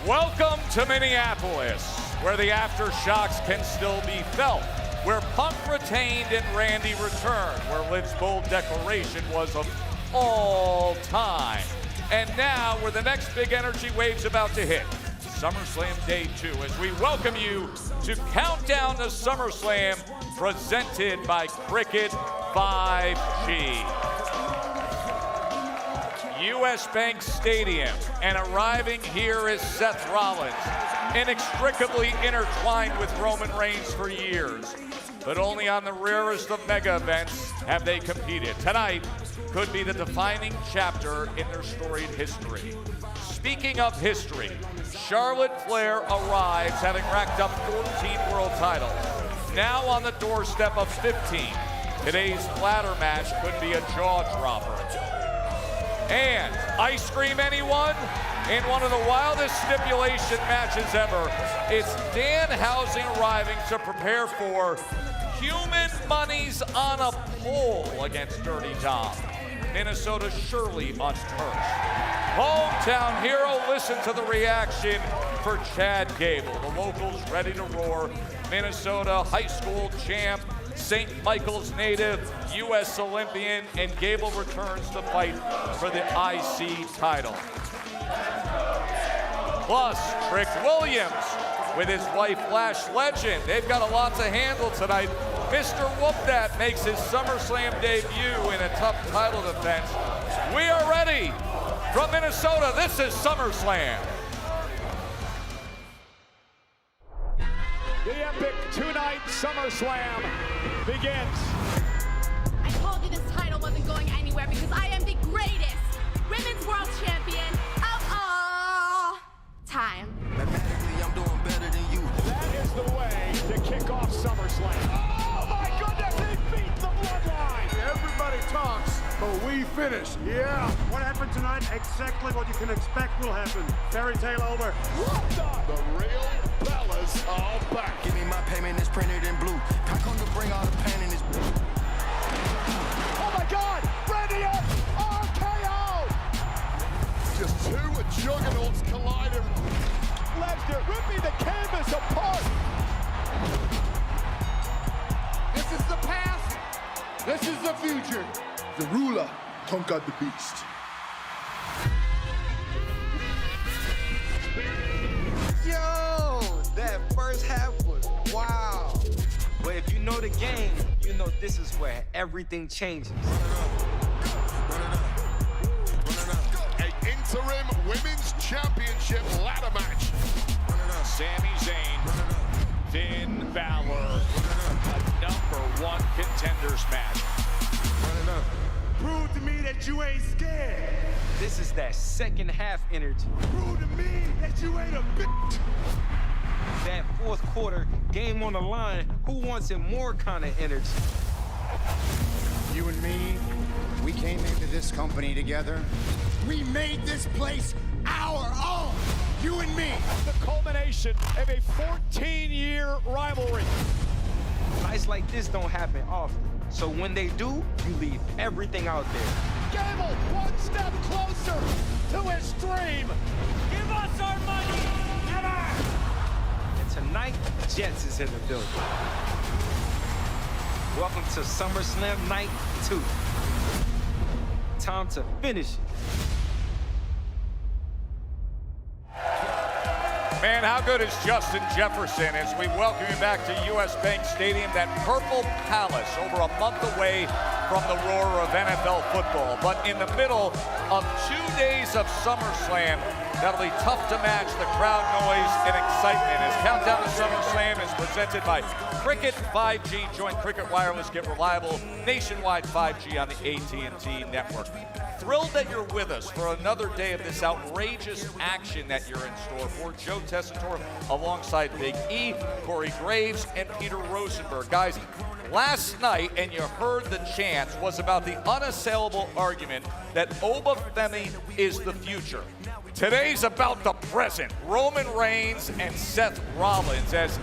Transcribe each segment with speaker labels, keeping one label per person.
Speaker 1: Welcome to Minneapolis, where the aftershocks can still be felt, where Punk retained and Randy returned, where Liv's bold declaration was of all time. And now, where the next big energy wave's about to hit, SummerSlam Day 2, as we welcome you to Countdown to SummerSlam, presented by Cricket 5G. US Bank Stadium, and arriving here is Seth Rollins, inextricably intertwined with Roman Reigns for years. But only on the rarest of mega events have they competed. Tonight could be the defining chapter in their storied history. Speaking of history, Charlotte Flair arrives having racked up 14 world titles, now on the doorstep of 15. Today's ladder match could be a jaw-dropper. And ice cream, anyone? In one of the wildest stipulation matches ever, it's Danhausen arriving to prepare for Human Monies on a Pole against Dirty Dom. Minnesota surely untouched. Hometown hero, listen to the reaction for Chad Gable. The locals ready to roar. Minnesota high school champ, St. Michael's native, U.S. Olympian, and Gable returns to fight for the IC title. Plus, Trick Williams with his wife Lash Legend. They've got a lot to handle tonight. Mr. Whoop That makes his SummerSlam debut in a tough title defense. We are ready. From Minnesota, this is SummerSlam.
Speaker 2: The epic two-night SummerSlam begins.
Speaker 3: I told you this title wasn't going anywhere because I am the greatest women's world champion of all time.
Speaker 4: Mathematically, I'm doing better than you.
Speaker 2: That is the way to kick off SummerSlam. Oh my goodness, he beat the Bloodline.
Speaker 5: Everybody talks, but we finish. Yeah.
Speaker 6: What happened tonight? Exactly what you can expect will happen. Fairy tale over.
Speaker 2: What the?
Speaker 5: The real Bellas are back.
Speaker 4: Give me my payment, it's printed in blue. I come to bring all the pain in this.
Speaker 2: Oh my God! Randy RKO!
Speaker 5: Just two juggernauts colliding.
Speaker 2: Lesnar ripping the canvas apart.
Speaker 5: This is the past. This is the future. The ruler conquered the beast.
Speaker 4: Yo, that first half was wow. But if you know the game, you know this is where everything changes.
Speaker 5: An interim women's championship ladder match.
Speaker 1: Sami Zayn, Finn Balor, a #1 contenders match.
Speaker 6: Prove to me that you ain't scared.
Speaker 4: This is that second half energy.
Speaker 6: Prove to me that you ain't a bitch.
Speaker 4: That fourth quarter, game on the line, who wants it more kind of energy?
Speaker 7: You and me, we came into this company together. We made this place our own. You and me.
Speaker 2: The culmination of a 14-year rivalry.
Speaker 4: Nights like this don't happen often. So when they do, you leave everything out there.
Speaker 2: Gable one step closer to his dream. Give us our money. Never.
Speaker 4: And tonight, Jets is in the building. Welcome to SummerSlam Night 2. Time to finish it.
Speaker 1: Man, how good is Justin Jefferson as we welcome you back to US Bank Stadium, that Purple Palace, over a month away from the roar of NFL football. But in the middle of 2 days of SummerSlam, that'll be tough to match the crowd noise and excitement as Countdown to SummerSlam is presented by Cricket 5G. Join Cricket Wireless, get reliable nationwide 5G on the AT&T network. Thrilled that you're with us for another day of this outrageous action that you're in store for. Joe Tessitore alongside Big E, Corey Graves, and Peter Rosenberg. Guys, last night, and you heard the chants, was about the unassailable argument that Obafemi is the future. Today's about the present. Roman Reigns and Seth Rollins as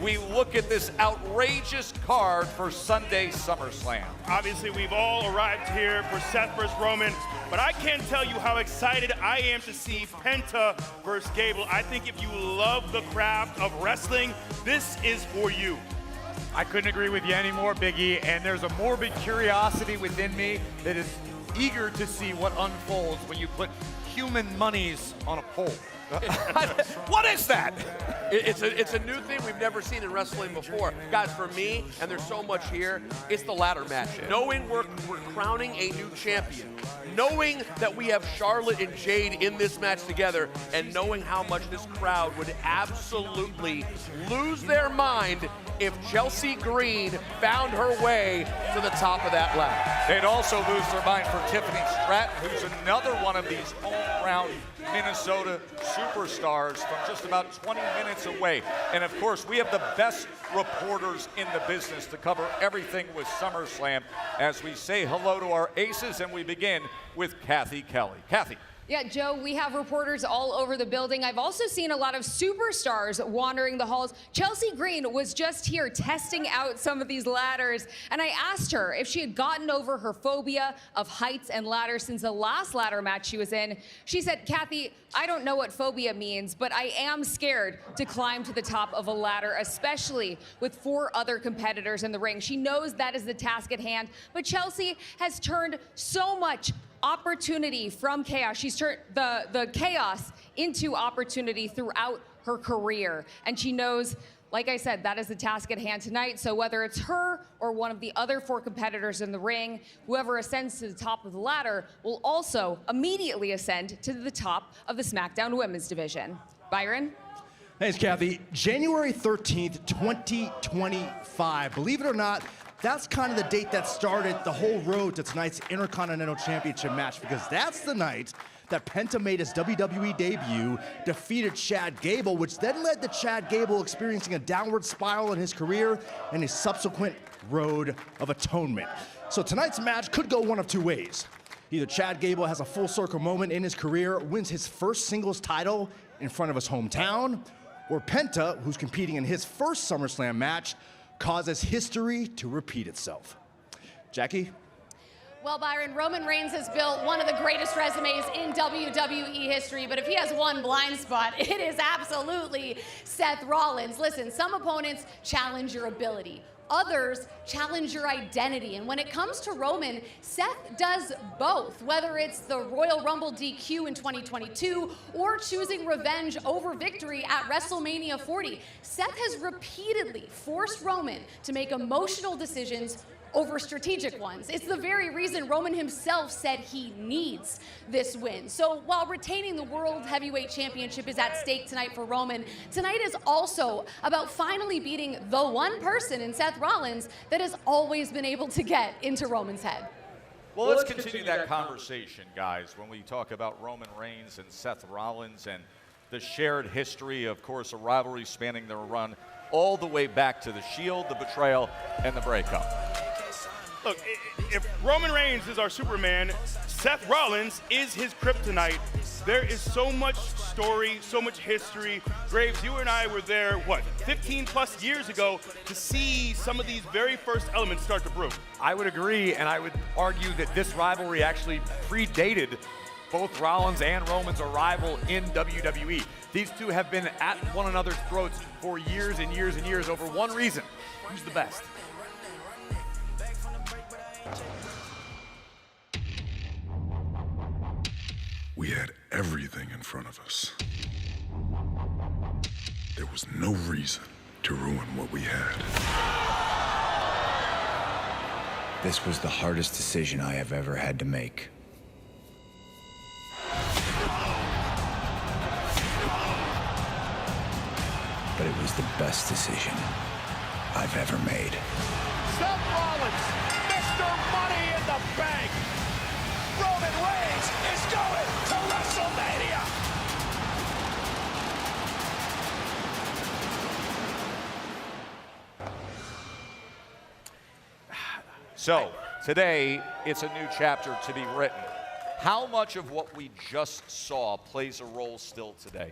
Speaker 1: we look at this outrageous card for Sunday's SummerSlam.
Speaker 6: Obviously, we've all arrived here for Seth versus Roman.
Speaker 8: but I can't tell you how excited I am to see Penta versus Gable. I think if you love the craft of wrestling, this is for you.
Speaker 9: I couldn't agree with you anymore, Big E, and there's a morbid curiosity within me that is eager to see what unfolds when you put human monies on a pole.
Speaker 1: What is that?
Speaker 10: It's a new thing we've never seen in wrestling before. Guys, for me, and there's so much here, it's the ladder match. Knowing we're crowning a new champion, knowing that we have Charlotte and Jade in this match together, and knowing how much this crowd would absolutely lose their mind if Chelsea Green found her way to the top of that ladder.
Speaker 1: They'd also lose their mind for Tiffany Stratton, who's another one of these home-ground Minnesota superstars from just about 20 minutes away. And of course, we have the best reporters in the business to cover everything with SummerSlam as we say hello to our aces, and we begin with Kathy Kelly. Kathy.
Speaker 11: Yeah, Joe, we have reporters all over the building. I've also seen a lot of superstars wandering the halls. Chelsea Green was just here testing out some of these ladders, and I asked her if she had gotten over her phobia of heights and ladders since the last ladder match she was in. She said, Kathy, I don't know what phobia means, but I am scared to climb to the top of a ladder, especially with 4 other competitors in the ring. She knows that is the task at hand, but Chelsea has turned so much opportunity from chaos. She's turned the chaos into opportunity throughout her career. And she knows, like I said, that is the task at hand tonight. So whether it's her or one of the other 4 competitors in the ring, whoever ascends to the top of the ladder will also immediately ascend to the top of the SmackDown Women's Division. Byron?
Speaker 12: Thanks, Kathy. January 13th, 2025. Believe it or not, that's kind of the date that started the whole road to tonight's Intercontinental Championship match, because that's the night that Penta made his WWE debut, defeated Chad Gable, which then led to Chad Gable experiencing a downward spiral in his career and his subsequent road of atonement. So tonight's match could go one of 2 ways. Either Chad Gable has a full circle moment in his career, wins his first singles title in front of his hometown, or Penta, who's competing in his first SummerSlam match, causes history to repeat itself. Jackie?
Speaker 3: Well, Byron, Roman Reigns has built one of the greatest resumes in WWE history, but if he has one blind spot, it is absolutely Seth Rollins. Listen, some opponents challenge your ability. Others challenge your identity. And when it comes to Roman, Seth does both, whether it's the Royal Rumble DQ in 2022 or choosing revenge over victory at WrestleMania 40. Seth has repeatedly forced Roman to make emotional decisions over strategic ones. It's the very reason Roman himself said he needs this win. So while retaining the World Heavyweight Championship is at stake tonight for Roman, tonight is also about finally beating the one person in Seth Rollins that has always been able to get into Roman's head.
Speaker 1: Well, let's continue that conversation, guys, when we talk about Roman Reigns and Seth Rollins and the shared history, of course, a rivalry spanning their run all the way back to the Shield, the betrayal, and the breakup.
Speaker 8: Look, if Roman Reigns is our Superman, Seth Rollins is his kryptonite. There is so much story, so much history. Graves, you and I were there, 15 plus years ago to see some of these very first elements start to brew.
Speaker 9: I would agree, and I would argue that this rivalry actually predated both Rollins and Roman's arrival in WWE. These two have been at one another's throats for years and years and years over one reason: who's the best?
Speaker 13: We had everything in front of us. There was no reason to ruin what we had.
Speaker 14: This was the hardest decision I have ever had to make. But it was the best decision I've ever made.
Speaker 2: Seth Rollins, Mr. Money in the Bank. Roman Reigns is going to WrestleMania.
Speaker 1: So, today, it's a new chapter to be written. How much of what we just saw plays a role still today?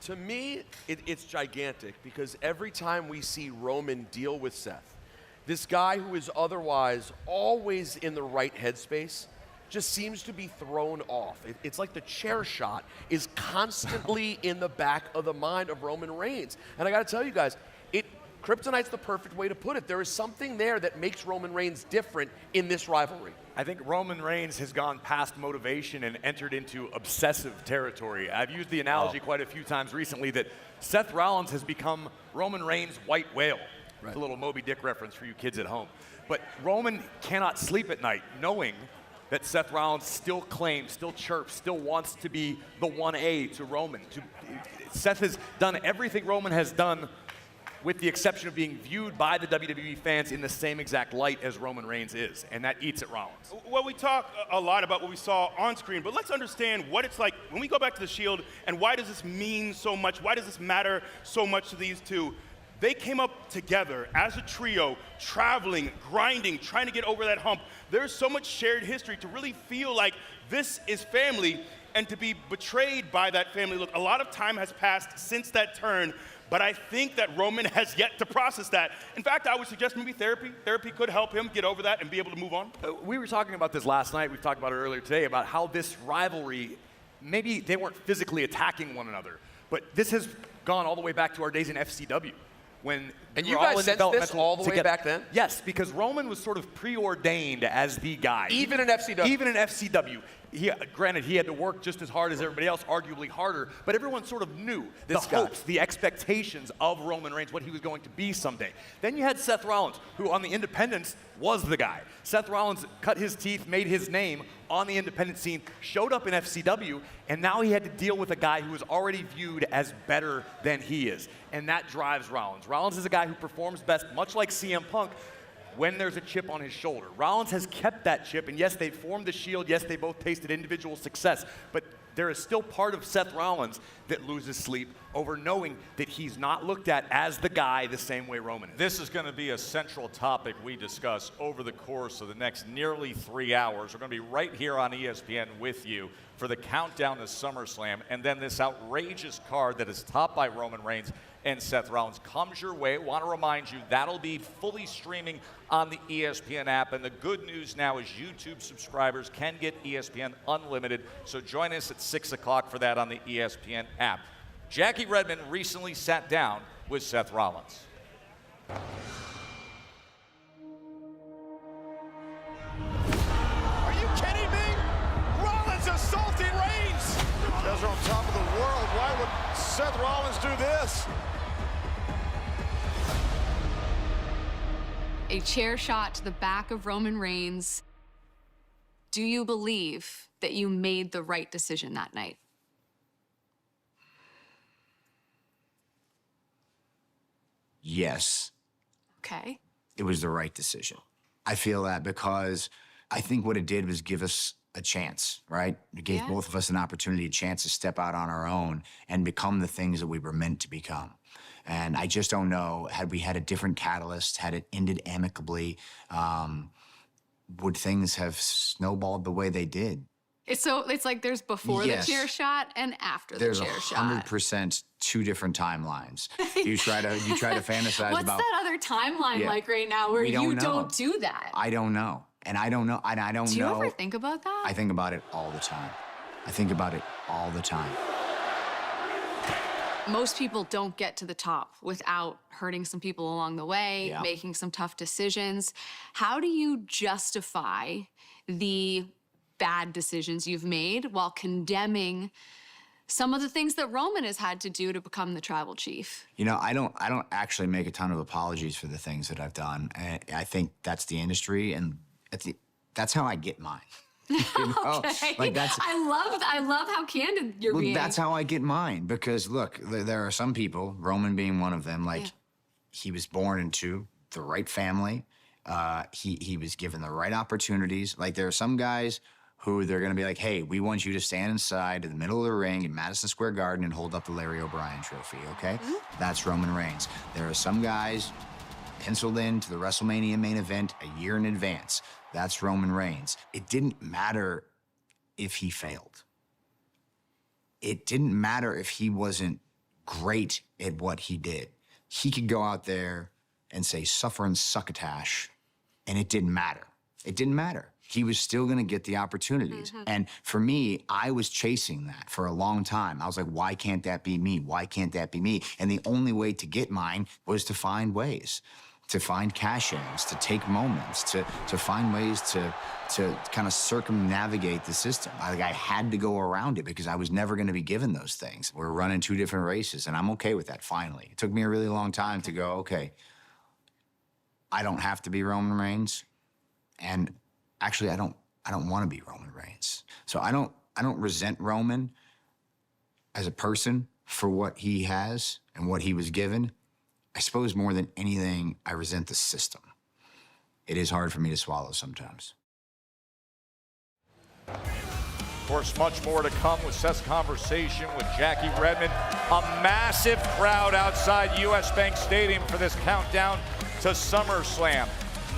Speaker 10: To me, it's gigantic, because every time we see Roman deal with Seth, this guy who is otherwise always in the right headspace, just seems to be thrown off. It's like the chair shot is constantly in the back of the mind of Roman Reigns. And I got to tell you guys, Kryptonite's the perfect way to put it. There is something there that makes Roman Reigns different in this rivalry.
Speaker 9: I think Roman Reigns has gone past motivation and entered into obsessive territory. I've used the analogy quite a few times recently that Seth Rollins has become Roman Reigns' white whale. Right. It's a little Moby Dick reference for you kids at home. But Roman cannot sleep at night knowing that Seth Rollins still claims, still chirps, still wants to be the 1A to Roman. Seth has done everything Roman has done, with the exception of being viewed by the WWE fans in the same exact light as Roman Reigns is, and that eats at Rollins.
Speaker 8: Well, we talk a lot about what we saw on screen, but let's understand what it's like when we go back to the Shield, and why does this mean so much? Why does this matter so much to these two? They came up together as a trio, traveling, grinding, trying to get over that hump. There's so much shared history to really feel like this is family, and to be betrayed by that family. Look, a lot of time has passed since that turn, but I think that Roman has yet to process that. In fact, I would suggest maybe therapy. Therapy could help him get over that and be able to move on.
Speaker 9: We were talking about this last night. We've talked about it earlier today, about how this rivalry, maybe they weren't physically attacking one another, but this has gone all the way back to our days in FCW.
Speaker 10: And you guys sensed this all the way back then?
Speaker 9: Yes, because Roman was sort of preordained as the guy.
Speaker 10: Even in FCW?
Speaker 9: Even in FCW. Granted, he had to work just as hard as everybody else, arguably harder, but everyone sort of knew the hopes, the expectations of Roman Reigns, what he was going to be someday. Then you had Seth Rollins, who on the independents was the guy. Seth Rollins cut his teeth, made his name on the independent scene, showed up in FCW, and now he had to deal with a guy who was already viewed as better than he is. And that drives Rollins. Rollins is a guy who performs best, much like CM Punk, when there's a chip on his shoulder. Rollins has kept that chip, and yes, they formed the Shield. Yes, they both tasted individual success, but there is still part of Seth Rollins that loses sleep over knowing that he's not looked at as the guy the same way Roman is.
Speaker 1: This is going to be a central topic we discuss over the course of the next nearly 3 hours. We're going to be right here on ESPN with you for the countdown to SummerSlam, and then this outrageous card that is topped by Roman Reigns and Seth Rollins comes your way. Want to remind you, that'll be fully streaming on the ESPN app. And the good news now is YouTube subscribers can get ESPN Unlimited. So join us at 6 o'clock for that on the ESPN app. Jackie Redmond recently sat down with Seth Rollins.
Speaker 2: Are you kidding me? Rollins assaulting Reigns. You guys are on top of the world. Why would Seth Rollins do this?
Speaker 15: A chair shot to the back of Roman Reigns. Do you believe that you made the right decision that night?
Speaker 7: Yes.
Speaker 15: Okay.
Speaker 7: It was the right decision. I feel that because I think what it did was give us a chance, right? It gave both of us an opportunity, a chance to step out on our own and become the things that we were meant to become. And I just don't know, had we had a different catalyst, had it ended amicably, would things have snowballed the way they did?
Speaker 15: It's like there's before the chair shot and after the chair shot.
Speaker 7: There's 100% two different timelines. You try to fantasize
Speaker 15: What's
Speaker 7: about.
Speaker 15: What's that other timeline like right now where you don't do that?
Speaker 7: I don't know. And I don't know. And I don't know.
Speaker 15: Do you ever think about that?
Speaker 7: I think about it all the time. I think about it all the time.
Speaker 15: Most people don't get to the top without hurting some people along the way, making some tough decisions. How do you justify the bad decisions you've made while condemning some of the things that Roman has had to do to become the tribal chief?
Speaker 7: You know, I don't actually make a ton of apologies for the things that I've done. And I think that's the industry, and that's how I get mine. You know?
Speaker 15: Okay.
Speaker 7: Like
Speaker 15: I love how candid you're being.
Speaker 7: That's how I get mine, because look, there are some people, Roman being one of them, like he was born into the right family. He was given the right opportunities. Like there are some guys who they're gonna be like, hey, we want you to stand inside in the middle of the ring in Madison Square Garden and hold up the Larry O'Brien trophy, okay? That's Roman Reigns. There are some guys penciled in to the WrestleMania main event a year in advance. That's Roman Reigns. It didn't matter if he failed. It didn't matter if he wasn't great at what he did. He could go out there and say, suffer and succotash, and it didn't matter. It didn't matter. he was still going to get the opportunities. And for me, I was chasing that for a long time. I was like, why can't that be me? Why can't that be me? And the only way to get mine was to find ways, to find cash-ins, to take moments, to find ways to kind of circumnavigate the system. I had to go around it because I was never going to be given those things. We're running 2 different races, and I'm okay with that, finally. It took me a really long time to go, okay, I don't have to be Roman Reigns, and actually, I don't want to be Roman Reigns. So I don't resent Roman as a person for what he has and what he was given. I suppose more than anything, I resent the system. It is hard for me to swallow sometimes.
Speaker 1: Of course, much more to come with Seth's conversation with Jackie Redmond. A massive crowd outside US Bank Stadium for this countdown to SummerSlam.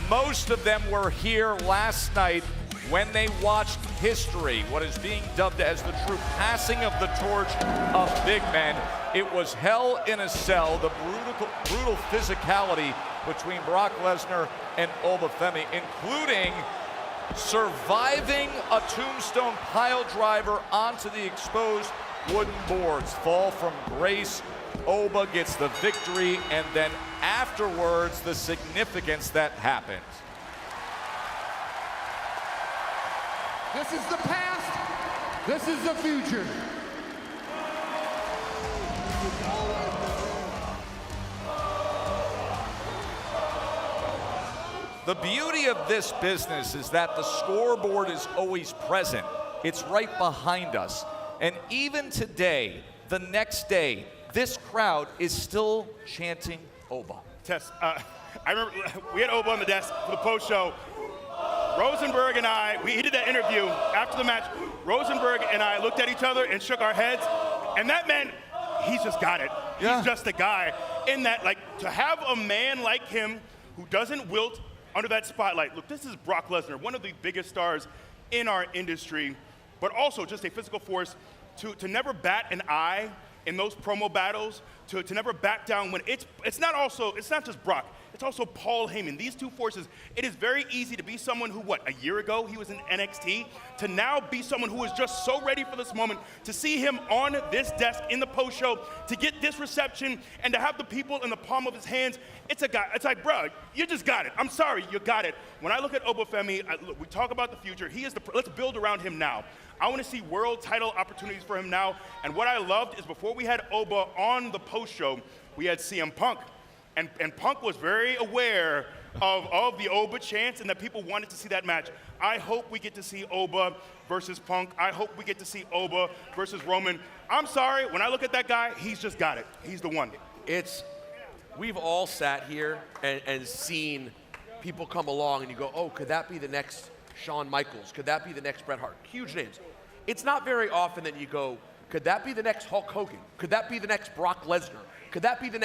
Speaker 1: Most of them were here last night when they watched history, what is being dubbed as the true passing of the torch of big men. It was hell in a cell, the brutal physicality between Brock Lesnar and Obafemi, including surviving a tombstone pile driver onto the exposed wooden boards. Fall from grace. Oba gets the victory, and then afterwards, the significance that happened.
Speaker 5: This is the past. This is the future.
Speaker 1: The beauty of this business is that the scoreboard is always present. It's right behind us. And even today, the next day, this crowd is still chanting Oba.
Speaker 8: Tess, I remember we had Oba on the desk for the post-show. Rosenberg and I, we did that interview after the match. Rosenberg and I looked at each other and shook our heads, and that meant he's just got it.
Speaker 1: Yeah.
Speaker 8: He's just a guy. In that, like, to have a man like him who doesn't wilt under that spotlight. Look, this is Brock Lesnar, one of the biggest stars in our industry, but also just a physical force to never bat an eye in those promo battles, to never back down when it's not just Brock, it's also Paul Heyman. These two forces, it is very easy to be someone who, a year ago he was in NXT, to now be someone who is just so ready for this moment, to see him on this desk in the post show, to get this reception, and to have the people in the palm of his hands. It's a guy, it's like, bro, you just got it. I'm sorry, you got it. When I look at Obafemi, look, we talk about the future. He is let's build around him now. I want to see world title opportunities for him now. And what I loved is before we had Oba on the post show, we had CM Punk. And Punk was very aware of the Oba chance and that people wanted to see that match. I hope we get to see Oba versus Punk. I hope we get to see Oba versus Roman. I'm sorry, when I look at that guy, he's just got it. He's the one.
Speaker 10: We've all sat here and seen people come along and you go, oh, could that be the next Shawn Michaels? Could that be the next Bret Hart? Huge names. It's not very often that you go, could that be the next Hulk Hogan? Could that be the next Brock Lesnar? Could that be the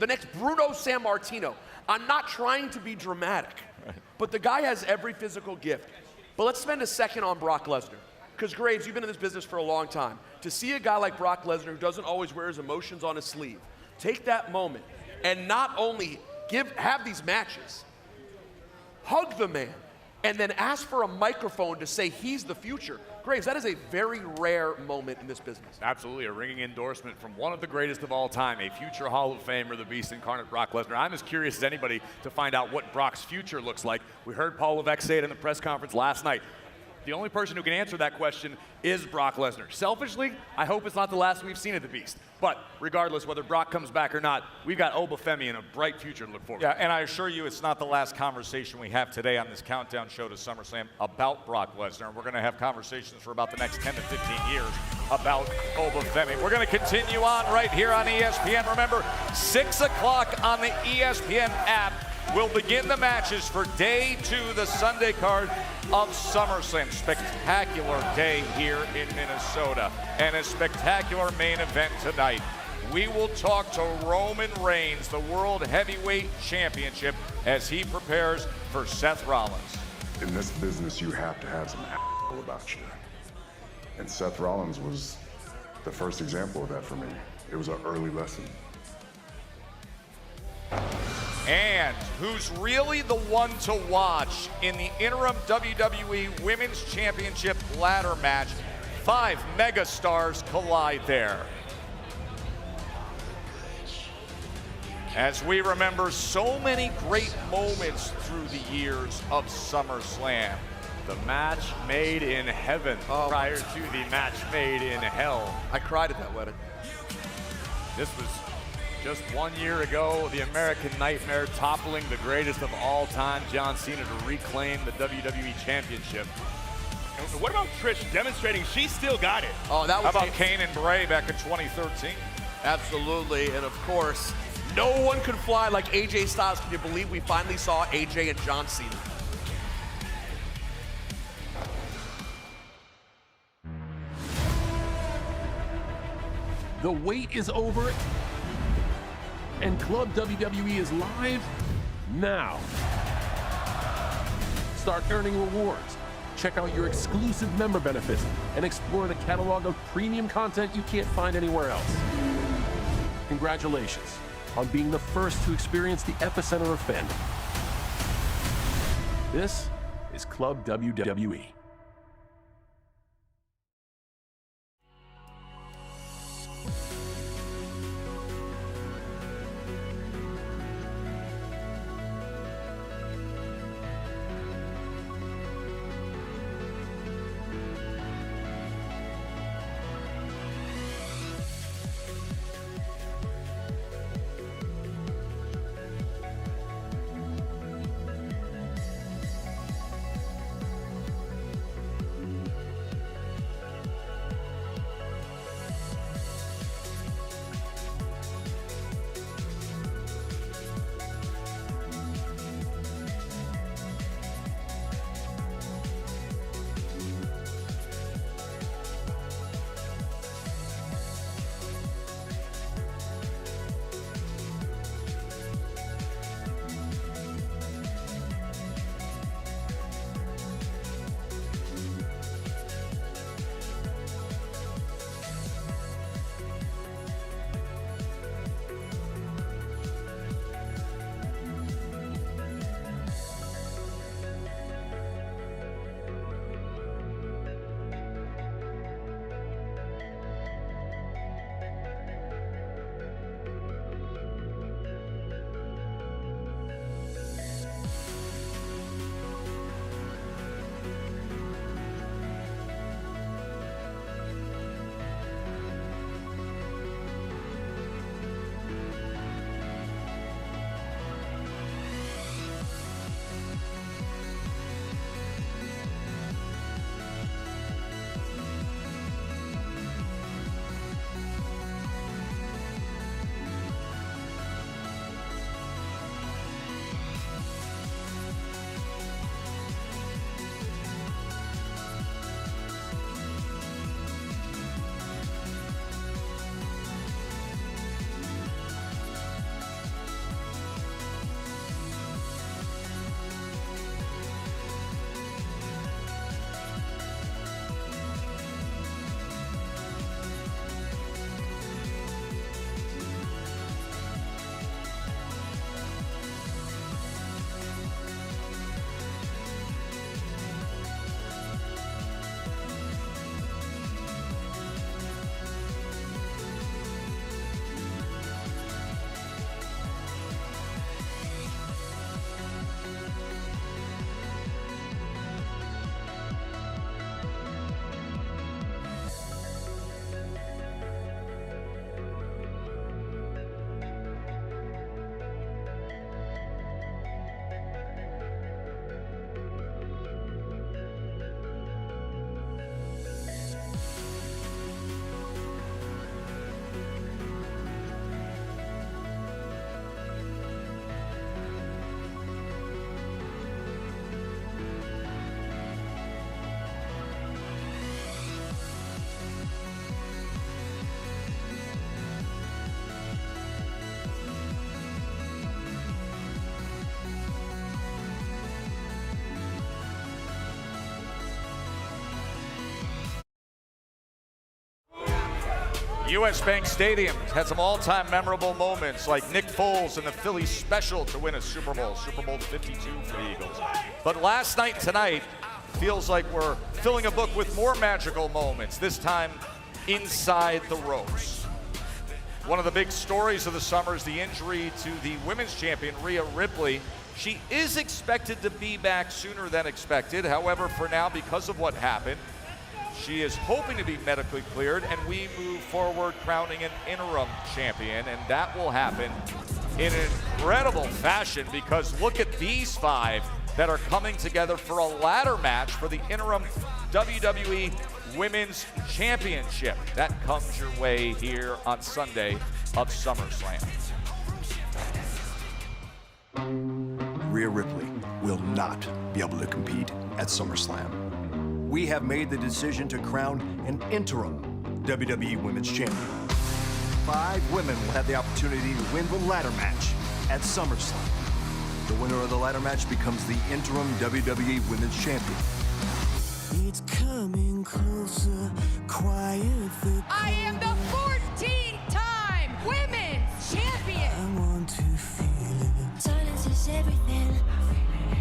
Speaker 10: next Bruno Sammartino? I'm not trying to be dramatic, but the guy has every physical gift. But let's spend a second on Brock Lesnar. Because Graves, you've been in this business for a long time. To see a guy like Brock Lesnar who doesn't always wear his emotions on his sleeve, take that moment and not only have these matches, hug the man, and then ask for a microphone to say he's the future. Graves, that is a very rare moment in this business.
Speaker 1: Absolutely, a ringing endorsement from one of the greatest of all time, a future Hall of Famer, the Beast incarnate, Brock Lesnar. I'm as curious as anybody to find out what Brock's future looks like. We heard Paul Levesque say it in the press conference last night. The only person who can answer that question is Brock Lesnar. Selfishly, I hope it's not the last we've seen of the Beast. But regardless, whether Brock comes back or not, we've got Obafemi and a bright future to look forward to. Yeah, and I assure you it's not the last conversation we have today on this countdown show to SummerSlam about Brock Lesnar. We're going to have conversations for about the next 10 to 15 years about Obafemi. We're going to continue on right here on ESPN. Remember, 6 o'clock on the ESPN app. We'll begin the matches for day 2, the Sunday card of SummerSlam. Spectacular day here in Minnesota and a spectacular main event tonight. We will talk to Roman Reigns, the World Heavyweight Championship, as he prepares for Seth Rollins.
Speaker 13: In this business, you have to have some about you. And Seth Rollins was the first example of that for me. It was an early lesson.
Speaker 1: And who's really the one to watch in the interim WWE Women's Championship ladder match? 5 megastars collide there. As we remember so many great moments through the years of SummerSlam.
Speaker 9: The match made in heaven prior to the match made in hell.
Speaker 10: I cried at that wedding.
Speaker 9: This was just 1 year ago, the American Nightmare toppling the greatest of all time, John Cena, to reclaim the WWE Championship.
Speaker 8: And what about Trish demonstrating she still got it?
Speaker 10: Oh, that was
Speaker 1: How about Kane and Bray back in 2013?
Speaker 10: Absolutely, and of course, no one could fly like AJ Styles. Can you believe we finally saw AJ and John Cena?
Speaker 16: The wait is over, and Club WWE is live now. Start earning rewards, check out your exclusive member benefits, and explore the catalog of premium content you can't find anywhere else. Congratulations on being the first to experience the epicenter of fandom. This is Club WWE.
Speaker 1: US Bank Stadium had some all-time memorable moments like Nick Foles and the Phillies special to win a Super Bowl 52 for the Eagles. But last night, tonight, feels like we're filling a book with more magical moments, this time inside the ropes. One of the big stories of the summer is the injury to the women's champion, Rhea Ripley. She is expected to be back sooner than expected. However, for now, because of what happened, she is hoping to be medically cleared, and we move forward crowning an interim champion, and that will happen in an incredible fashion because look at these 5 that are coming together for a ladder match for the interim WWE Women's Championship. That comes your way here on Sunday of SummerSlam.
Speaker 17: Rhea Ripley will not be able to compete at SummerSlam. We have made the decision to crown an interim WWE Women's Champion. 5 women will have the opportunity to win the ladder match at SummerSlam. The winner of the ladder match becomes the interim WWE Women's Champion.
Speaker 18: It's coming closer, quiet.
Speaker 11: I am the 14-time Women's Champion.
Speaker 18: I want to feel it. Silence is everything.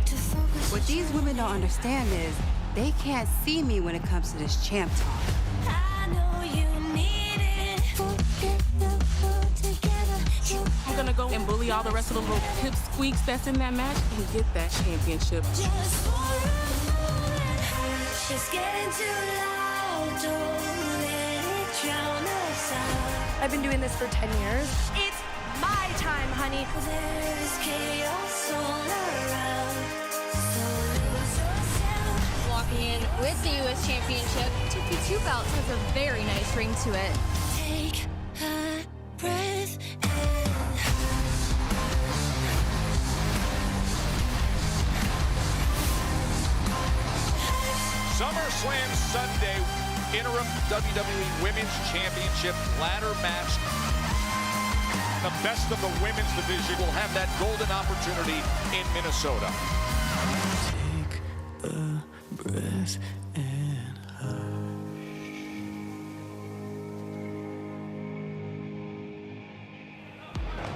Speaker 18: To focus.
Speaker 19: What these women don't understand is they can't see me when it comes to this champ talk.
Speaker 18: I know you need it. Forget the world together.
Speaker 20: I'm gonna go and bully all the rest of the little pipsqueaks that's in that match and get that championship.
Speaker 18: Just for a moment, she's getting too loud. Don't let it drown us out.
Speaker 21: I've been doing this for 10 years. It's my time, honey.
Speaker 18: There's chaos all around. So lose yourself.
Speaker 22: Walking in with the U.S. Championship, 52 belts has a very nice ring to it.
Speaker 18: Take a breath
Speaker 1: SummerSlam Sunday, interim WWE Women's Championship ladder match. The best of the women's division will have that golden opportunity in Minnesota.
Speaker 18: Take a breath and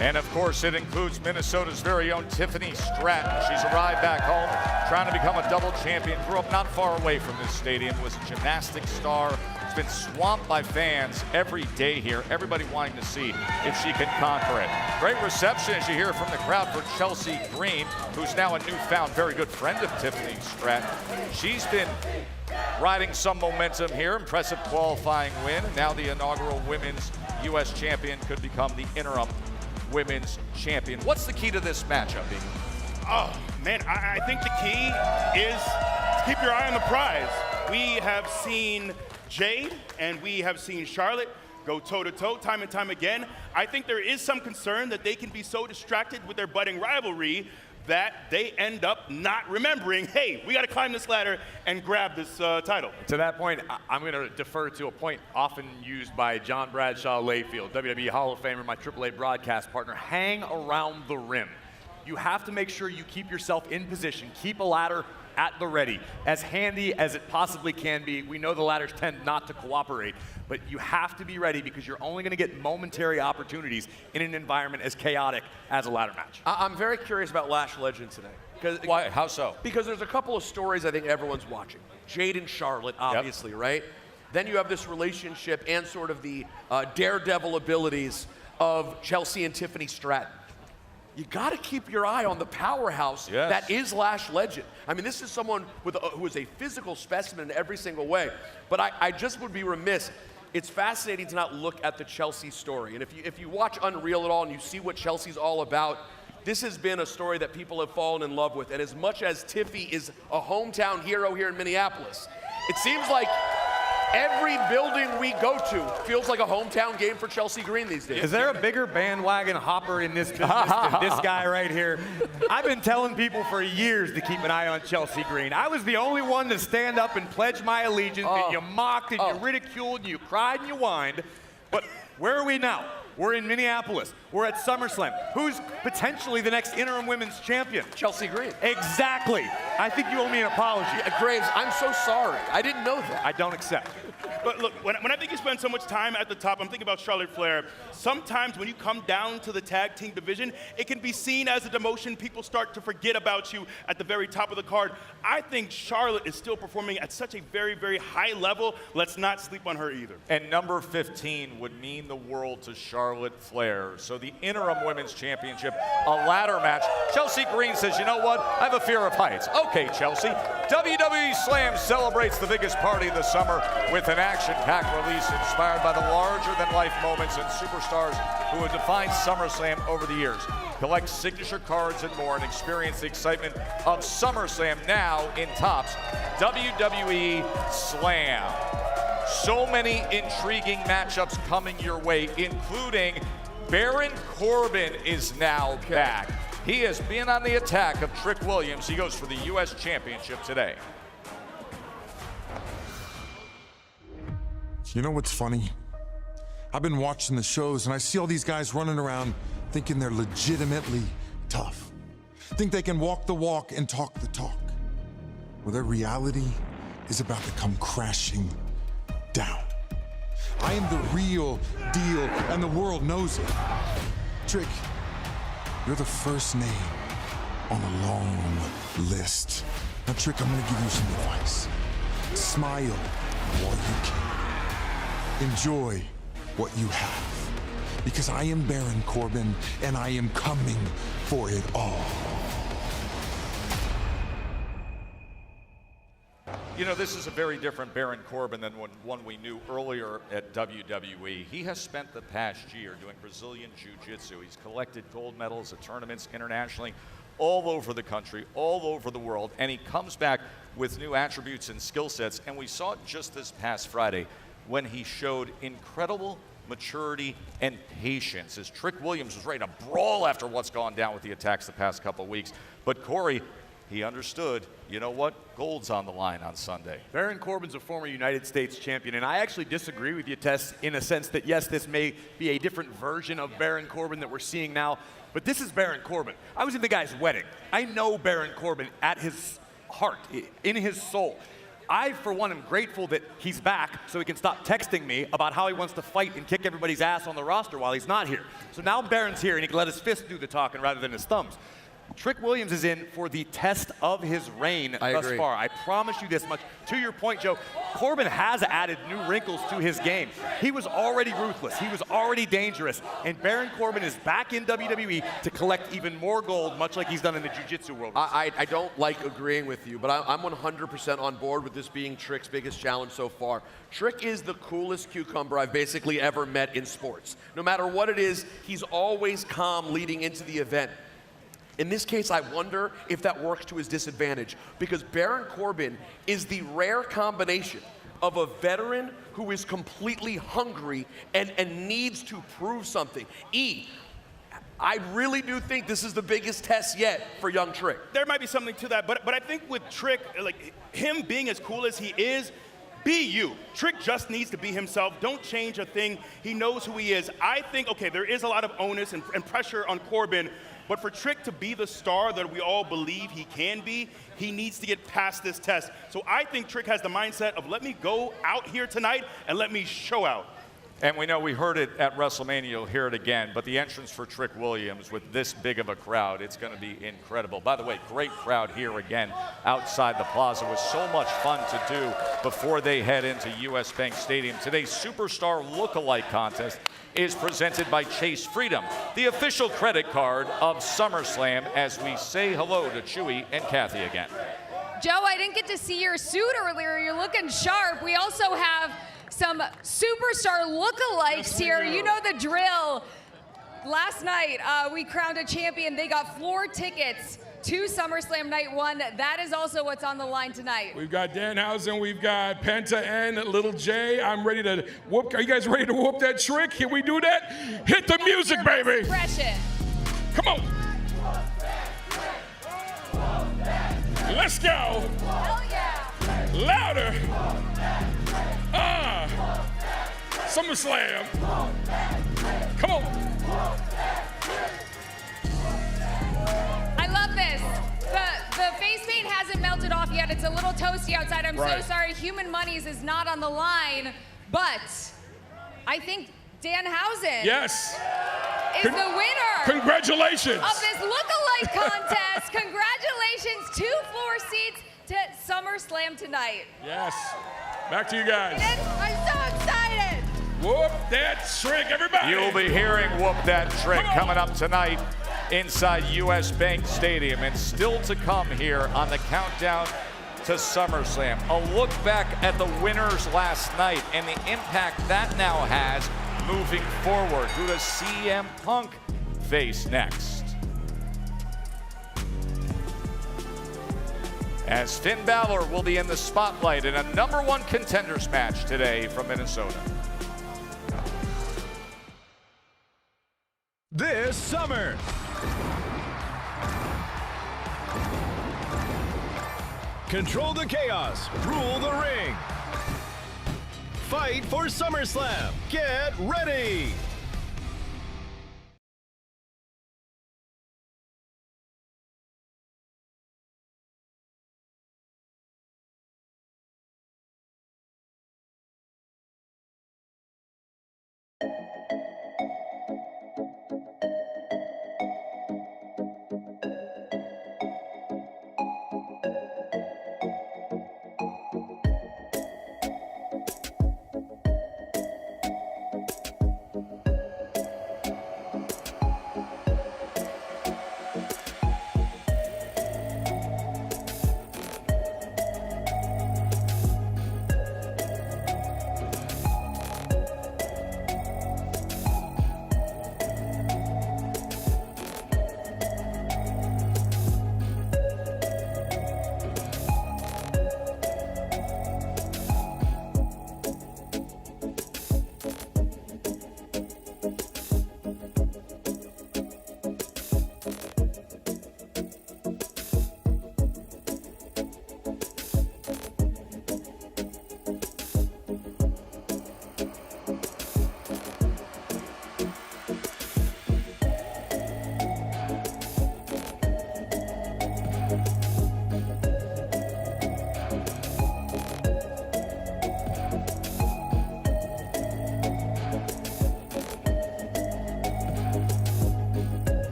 Speaker 1: And of course, it includes Minnesota's very own Tiffany Stratton. She's arrived back home, trying to become a double champion. Grew up not far away from this stadium, was a gymnastics star. Has been swamped by fans every day here. Everybody wanting to see if she can conquer it. Great reception, as you hear from the crowd, for Chelsea Green, who's now a newfound very good friend of Tiffany Stratton. She's been riding some momentum here. Impressive qualifying win. And now the inaugural women's U.S. champion could become the interim Women's Champion. What's the key to this matchup, Big?
Speaker 8: Oh, man, I think the key is to keep your eye on the prize. We have seen Jade and we have seen Charlotte go toe-to-toe time and time again. I think there is some concern that they can be so distracted with their budding rivalry that they end up not remembering, hey, we got to climb this ladder and grab this title.
Speaker 9: To that point, I'm going to defer to a point often used by John Bradshaw Layfield, WWE Hall of Famer, my AAA broadcast partner. Hang around the rim. You have to make sure you keep yourself in position. Keep a ladder at the ready, as handy as it possibly can be. We know the ladders tend not to cooperate, but you have to be ready because you're only going to get momentary opportunities in an environment as chaotic as a ladder match.
Speaker 10: I'm very curious about Lash Legend today.
Speaker 1: Why? How so?
Speaker 10: Because there's a couple of stories I think everyone's watching. Jade and Charlotte, obviously, right? Then you have this relationship and sort of the daredevil abilities of Chelsea and Tiffany Stratton. You got to keep your eye on the powerhouse that is Lash Legend. I mean, this is someone with who is a physical specimen in every single way. But I just would be remiss. It's fascinating to not look at the Chelsea story. And if you watch Unreal at all and you see what Chelsea's all about, this has been a story that people have fallen in love with. And as much as Tiffy is a hometown hero here in Minneapolis, it seems like every building we go to feels like a hometown game for Chelsea Green these days.
Speaker 9: Is there a bigger bandwagon hopper in this business than this guy right here? I've been telling people for years to keep an eye on Chelsea Green. I was the only one to stand up and pledge my allegiance, and you mocked and you ridiculed and you cried and you whined. But where are we now? We're in Minneapolis. We're at SummerSlam. Who's potentially the next interim women's champion?
Speaker 10: Chelsea Green.
Speaker 9: Exactly. I think you owe me an apology.
Speaker 10: Graves, I'm so sorry. I didn't know that.
Speaker 9: I don't accept.
Speaker 8: But look, when I think you spend so much time at the top, I'm thinking about Charlotte Flair. Sometimes when you come down to the tag team division, it can be seen as a demotion. People start to forget about you at the very top of the card. I think Charlotte is still performing at such a very, very high level. Let's not sleep on her either.
Speaker 1: And number 15 would mean the world to Charlotte Flair. So the interim women's championship, a ladder match. Chelsea Green says, you know what? I have a fear of heights. Okay, Chelsea. WWE Slam celebrates the biggest party of the summer with an action-packed release inspired by the larger-than-life moments and superstars who have defined SummerSlam over the years. Collect signature cards and more and experience the excitement of SummerSlam now in Topps WWE Slam. So many intriguing matchups coming your way, including Baron Corbin is now back. He has been on the attack of Trick Williams. He goes for the U.S. Championship today.
Speaker 4: You know what's funny? I've been watching the shows and I see all these guys running around thinking they're legitimately tough. Think they can walk the walk and talk the talk. Well, their reality is about to come crashing down. I am the real deal and the world knows it. Trick, you're the first name on a long list. Now, Trick, I'm gonna give you some advice. Smile while you can. Enjoy what you have, because I am Baron Corbin and I am coming for it all.
Speaker 1: You know, this is a very different Baron Corbin than one we knew earlier at WWE. He has spent the past year doing Brazilian Jiu-Jitsu. He's collected gold medals at tournaments internationally, all over the country, all over the world, and he comes back with new attributes and skill sets, and we saw it just this past Friday when he showed incredible maturity and patience as Trick Williams was ready to brawl after what's gone down with the attacks the past couple of weeks. But Corey, he understood, you know what? Gold's on the line on Sunday.
Speaker 9: Baron Corbin's a former United States champion, and I actually disagree with you, Tess, in a sense that, yes, this may be a different version of Baron Corbin that we're seeing now, but this is Baron Corbin. I was in the guy's wedding. I know Baron Corbin at his heart, in his soul. I, for one, am grateful that he's back so he can stop texting me about how he wants to fight and kick everybody's ass on the roster while he's not here. So now Baron's here and he can let his fist do the talking rather than his thumbs. Trick Williams is in for the test of his reign thus far. I promise you this much. To your point, Joe, Corbin has added new wrinkles to his game. He was already ruthless. He was already dangerous. And Baron Corbin is back in WWE to collect even more gold, much like he's done in the jiu-jitsu world.
Speaker 10: I don't like agreeing with you, but I'm 100% on board with this being Trick's biggest challenge so far. Trick is the coolest cucumber I've basically ever met in sports. No matter what it is, he's always calm leading into the event. In this case, I wonder if that works to his disadvantage, because Baron Corbin is the rare combination of a veteran who is completely hungry and needs to prove something. I really do think this is the biggest test yet for young Trick.
Speaker 8: There might be something to that, but I think with Trick, like him being as cool as he is, be you. Trick just needs to be himself. Don't change a thing. He knows who he is. I think, okay, there is a lot of onus and pressure on Corbin, but for Trick to be the star that we all believe he can be, he needs to get past this test. So I think Trick has the mindset of let me go out here tonight and let me show out.
Speaker 1: And we know we heard it at WrestleMania, you'll hear it again, but the entrance for Trick Williams with this big of a crowd, it's going to be incredible. By the way, great crowd here again outside the plaza. It was so much fun to do before they head into US Bank Stadium. Today's Superstar Lookalike Contest is presented by Chase Freedom, the official credit card of SummerSlam, as we say hello to Chewy and Kathy again.
Speaker 11: Joe, I didn't get to see your suit earlier. You're looking sharp. We also have some superstar lookalikes here. You know the drill. Last night, we crowned a champion. They got floor tickets to SummerSlam Night 1. That is also what's on the line tonight.
Speaker 6: We've got Danhausen, we've got Penta and Little J. I'm ready to whoop. Are you guys ready to whoop that Trick? Can we do that? Hit the music, baby.
Speaker 11: Impression.
Speaker 6: Come on. Let's go.
Speaker 11: Hell yeah.
Speaker 6: Louder. SummerSlam. Come on.
Speaker 11: I love this. The face paint hasn't melted it off yet. It's a little toasty outside. I'm
Speaker 6: Right.
Speaker 11: so sorry. Human Monies is not on the line, but I think Danhausen
Speaker 6: Yes.
Speaker 11: is the winner
Speaker 6: Congratulations.
Speaker 11: of this look-alike contest. Congratulations, 2 floor seats to SummerSlam tonight.
Speaker 6: Yes. Back to you guys.
Speaker 11: I'm so excited.
Speaker 6: Whoop that trick, everybody.
Speaker 1: You'll be hearing Whoop That Trick coming up tonight inside US Bank Stadium. And still to come here on the countdown to SummerSlam, a look back at the winners last night and the impact that now has moving forward. Who does CM Punk face next? As Finn Balor will be in the spotlight in a #1 contenders match today from Minnesota.
Speaker 3: This summer, control the chaos, rule the ring. Fight for SummerSlam. Get ready.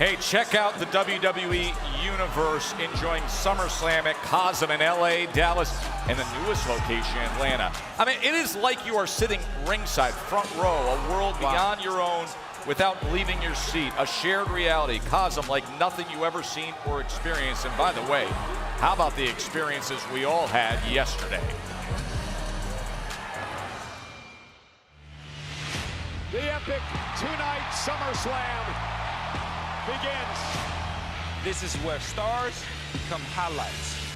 Speaker 1: Hey, check out the WWE Universe enjoying SummerSlam at Cosm in LA, Dallas, and the newest location, Atlanta. I mean, it is like you are sitting ringside, front row, a world beyond your own without leaving your seat. A shared reality, Cosm like nothing you ever seen or experienced. And by the way, how about the experiences we all had yesterday?
Speaker 2: The epic two-night SummerSlam begins.
Speaker 12: This is where stars become highlights.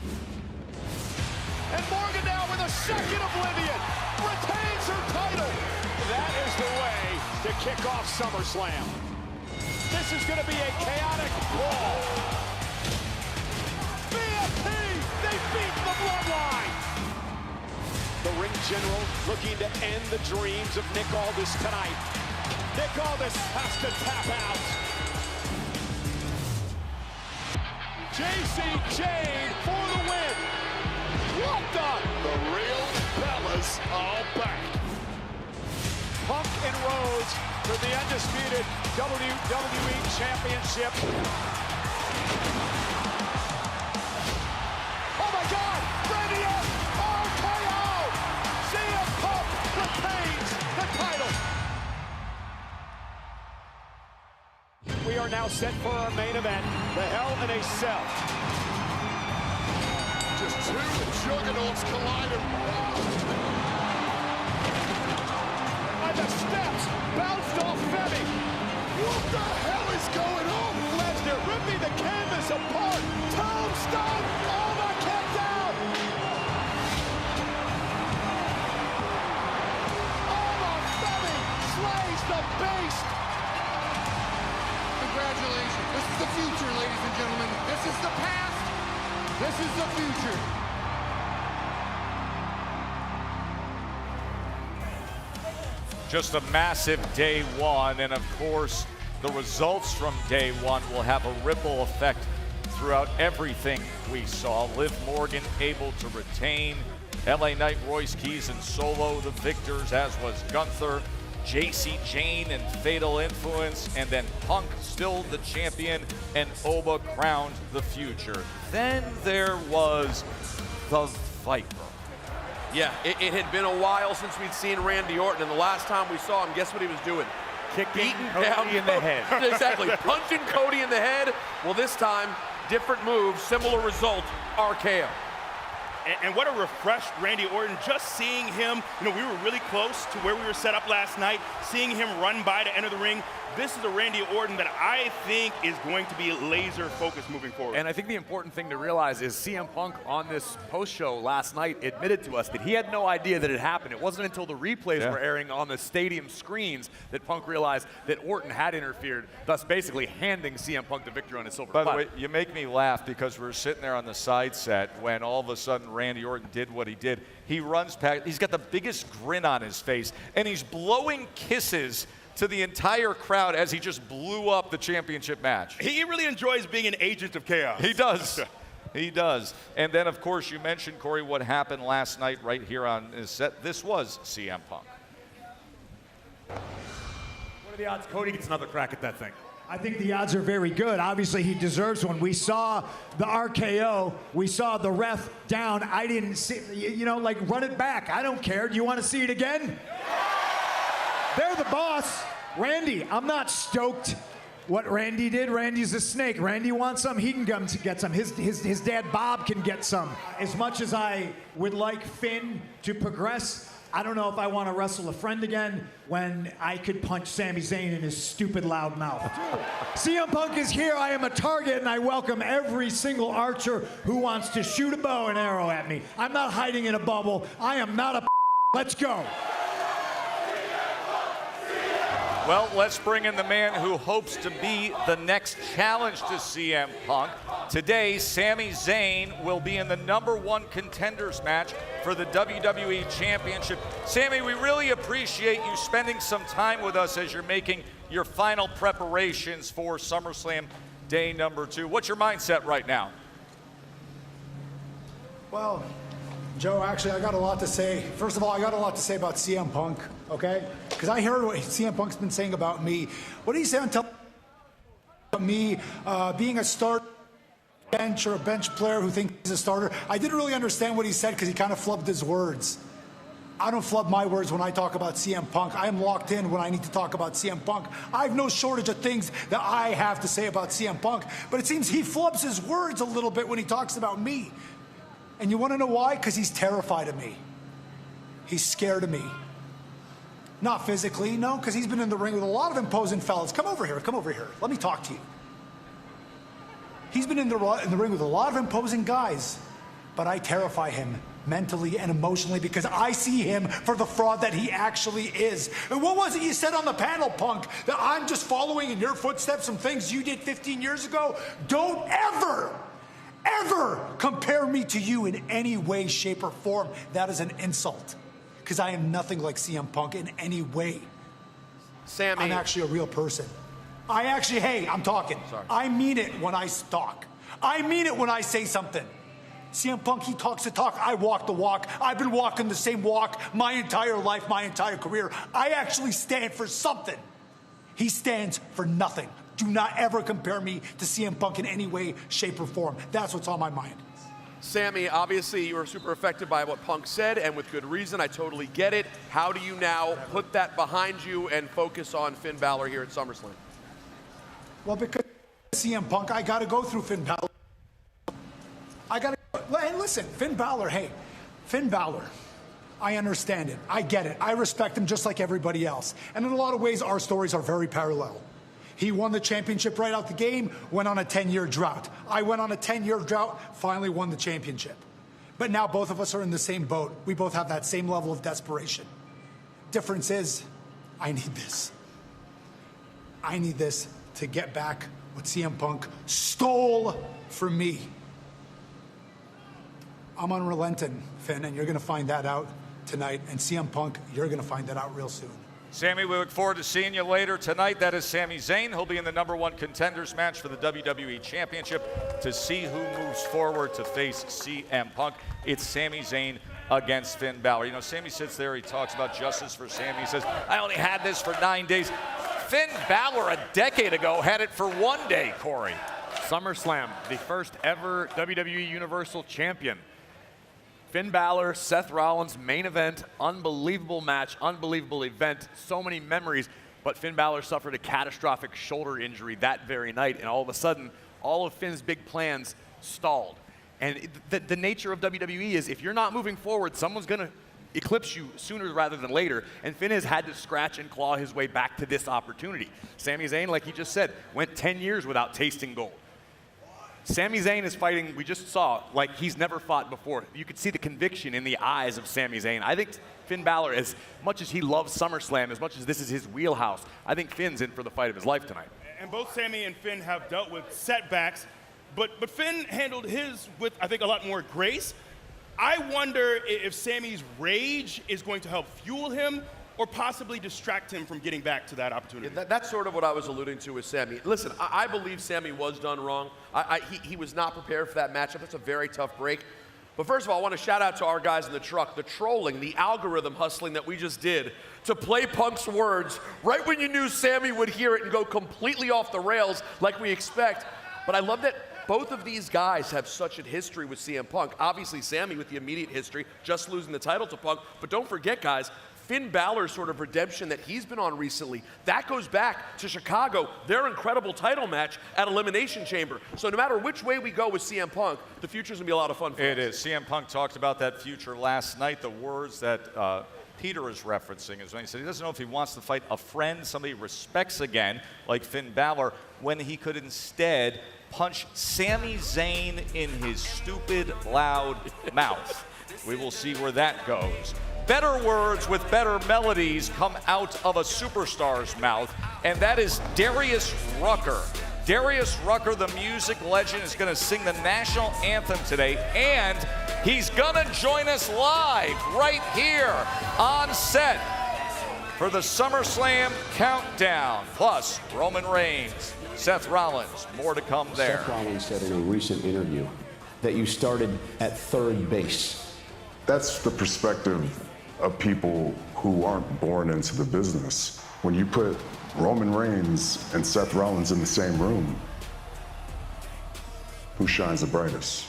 Speaker 2: And Morgantown with a second oblivion retains her title. That is the way to kick off SummerSlam. This is going to be a chaotic brawl. BFP, they beat the Bloodline. The ring general looking to end the dreams of Nick Aldis tonight. Nick Aldis has to tap out. JC Jane for the win. What the real fellas are back. Punk and Rhodes for the undisputed WWE Championship. Oh my God! Randy Orton, RKO! CM Punk retains the title. We are now set for our main event, the Hell in a Cell.
Speaker 5: Just two juggernauts colliding.
Speaker 2: By the steps, bounced off Femi.
Speaker 5: What the hell is going on?
Speaker 2: Lesnar ripping the canvas apart. Tombstone, Alma kicked out. Alma Femi slays the beast.
Speaker 5: Congratulations. This is the future, ladies and gentlemen. This is the past. This is the future.
Speaker 1: Just a massive day one, and of course, the results from day one will have a ripple effect throughout everything we saw. Liv Morgan able to retain, LA Knight, Royce Keys, and Solo the victors, as was Gunther, JC Jane and Fatal Influence, and then Punk still the champion, and Oba crowned the future. Then there was the Viper.
Speaker 10: Yeah, it had been a while since we'd seen Randy Orton, and the last time we saw him, guess what he was doing?
Speaker 9: Kicking Cody in the head.
Speaker 10: Exactly, punching Cody in the head. Well, this time, different move, similar result, RKO.
Speaker 8: And what a refreshed Randy Orton. Just seeing him, we were really close to where we were set up last night, seeing him run by to enter the ring. This is a Randy Orton that I think is going to be laser focused moving forward.
Speaker 9: And I think the important thing to realize is CM Punk on this post show last night admitted to us that he had no idea that it happened. It wasn't until the replays were airing on the stadium screens that Punk realized that Orton had interfered, thus basically handing CM Punk the victory on his silver platter.
Speaker 1: By the way, you make me laugh because we're sitting there on the side set when all of a sudden Randy Orton did what he did. He runs past, he's got the biggest grin on his face, and he's blowing kisses to the entire crowd as he just blew up the championship match.
Speaker 8: He really enjoys being an agent of chaos.
Speaker 1: He does. He does. And then, of course, you mentioned, Corey, what happened last night right here on his set. This was CM Punk.
Speaker 9: What are the odds Cody gets another crack at that thing?
Speaker 14: I think the odds are very good. Obviously, he deserves one. We saw the RKO. We saw the ref down. I didn't see, run it back. I don't care. Do you want to see it again? They're the boss. Randy, I'm not stoked what Randy did. Randy's a snake. Randy wants some, he can get some. His dad Bob can get some. As much as I would like Finn to progress, I don't know if I want to wrestle a friend again when I could punch Sami Zayn in his stupid loud mouth. CM Punk is here. I am a target, and I welcome every single archer who wants to shoot a bow and arrow at me. I'm not hiding in a bubble. I am not a Let's go.
Speaker 1: Well, let's bring in the man who hopes to be the next challenge to CM Punk. Today, Sami Zayn will be in the #1 contenders match for the WWE Championship. Sami, we really appreciate you spending some time with us as you're making your final preparations for SummerSlam Day #2. What's your mindset right now?
Speaker 23: Well, Joe, actually, I got a lot to say. First of all, I got a lot to say about CM Punk, okay? Because I heard what CM Punk's been saying about me. What did he say on television me being a start bench or a bench player who thinks he's a starter. I didn't really understand what he said because he kind of flubbed his words. I don't flub my words when I talk about CM Punk. I am locked in when I need to talk about CM Punk. I have no shortage of things that I have to say about CM Punk, but it seems he flubs his words a little bit when he talks about me. And you want to know why? Because he's terrified of me. He's scared of me. Not physically, no, because he's been in the ring with a lot of imposing fellas. Come over here, come over here. Let me talk to you. He's been in the ring with a lot of imposing guys, but I terrify him mentally and emotionally because I see him for the fraud that he actually is. And what was it you said on the panel, Punk? That I'm just following in your footsteps some things you did 15 years ago? Don't ever compare me to you in any way, shape, or form. That is an insult. Because I am nothing like CM Punk in any way.
Speaker 10: Sammy.
Speaker 23: I'm actually a real person. Hey, I'm talking.
Speaker 10: Sorry.
Speaker 23: I mean it when I talk. I mean it when I say something. CM Punk, he talks the talk. I walk the walk. I've been walking the same walk my entire life, my entire career. I actually stand for something. He stands for nothing. Do not ever compare me to CM Punk in any way, shape, or form. That's what's on my mind.
Speaker 10: Sammy, obviously you were super affected by what Punk said, and with good reason. I totally get it. How do you now put that behind you and focus on Finn Balor here at SummerSlam?
Speaker 23: Well, because CM Punk, I got to go through Finn Balor. And listen, Finn Balor, I understand it. I get it. I respect him just like everybody else. And in a lot of ways, our stories are very parallel. He won the championship right out the game, went on a 10-year drought. I went on a 10-year drought, finally won the championship. But now both of us are in the same boat. We both have that same level of desperation. Difference is, I need this. I need this to get back what CM Punk stole from me. I'm unrelenting, Finn, and you're going to find that out tonight. And CM Punk, you're going to find that out real soon.
Speaker 1: Sammy, we look forward to seeing you later tonight. That is Sami Zayn. He'll be in the #1 contenders match for the WWE Championship to see who moves forward to face CM Punk. It's Sami Zayn against Finn Balor. You know, Sammy sits there, he talks about justice for Sammy. He says, I only had this for 9 days. Finn Balor a decade ago had it for 1 day, Corey.
Speaker 9: SummerSlam, the first ever WWE Universal Champion. Finn Balor, Seth Rollins, main event, unbelievable match, unbelievable event, so many memories, but Finn Balor suffered a catastrophic shoulder injury that very night, and all of a sudden, all of Finn's big plans stalled. And the nature of WWE is if you're not moving forward, someone's going to eclipse you sooner rather than later, and Finn has had to scratch and claw his way back to this opportunity. Sami Zayn, like he just said, went 10 years without tasting gold. Sami Zayn is fighting, we just saw, like he's never fought before. You could see the conviction in the eyes of Sami Zayn. I think Finn Balor, as much as he loves SummerSlam, as much as this is his wheelhouse, I think Finn's in for the fight of his life tonight.
Speaker 8: And both Sami and Finn have dealt with setbacks, but Finn handled his with, I think, a lot more grace. I wonder if Sami's rage is going to help fuel him or possibly distract him from getting back to that opportunity.
Speaker 10: Yeah, that's sort of what I was alluding to with Sami. Listen, I believe Sami was done wrong. He was not prepared for that matchup. That's a very tough break. But first of all, I want to shout out to our guys in the truck, the trolling, the algorithm hustling that we just did to play Punk's words right when you knew Sami would hear it and go completely off the rails like we expect. But I love that both of these guys have such a history with CM Punk. Obviously, Sami with the immediate history, just losing the title to Punk. But don't forget, guys, Finn Balor's sort of redemption that he's been on recently, that goes back to Chicago, their incredible title match at Elimination Chamber. So no matter which way we go with CM Punk, the future's gonna be a lot of fun for us.
Speaker 1: It is. CM Punk talked about that future last night. The words that Peter is referencing is when he said he doesn't know if he wants to fight a friend, somebody he respects again, like Finn Balor, when he could instead punch Sami Zayn in his stupid, loud mouth. We will see where that goes. Better words with better melodies come out of a superstar's mouth, and that is Darius Rucker. Darius Rucker, the music legend, is going to sing the national anthem today, and he's going to join us live right here on set for the SummerSlam Countdown, plus Roman Reigns, Seth Rollins, more to come there.
Speaker 7: Seth Rollins said in a recent interview that you started at third base.
Speaker 13: That's the perspective of people who aren't born into the business. When you put Roman Reigns and Seth Rollins in the same room, who shines the brightest?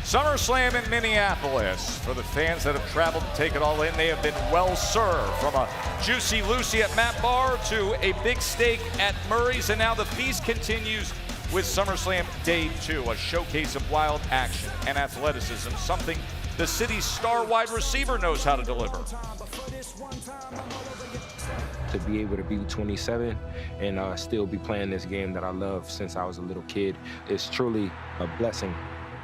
Speaker 1: SummerSlam in Minneapolis. For the fans that have traveled to take it all in, they have been well served. From a Juicy Lucy at Matt Barr to a big steak at Murray's, and now the feast continues with SummerSlam Day 2, a showcase of wild action and athleticism, something the city's star wide receiver knows how to deliver.
Speaker 15: To be able to be 27 and still be playing this game that I love since I was a little kid is truly a blessing.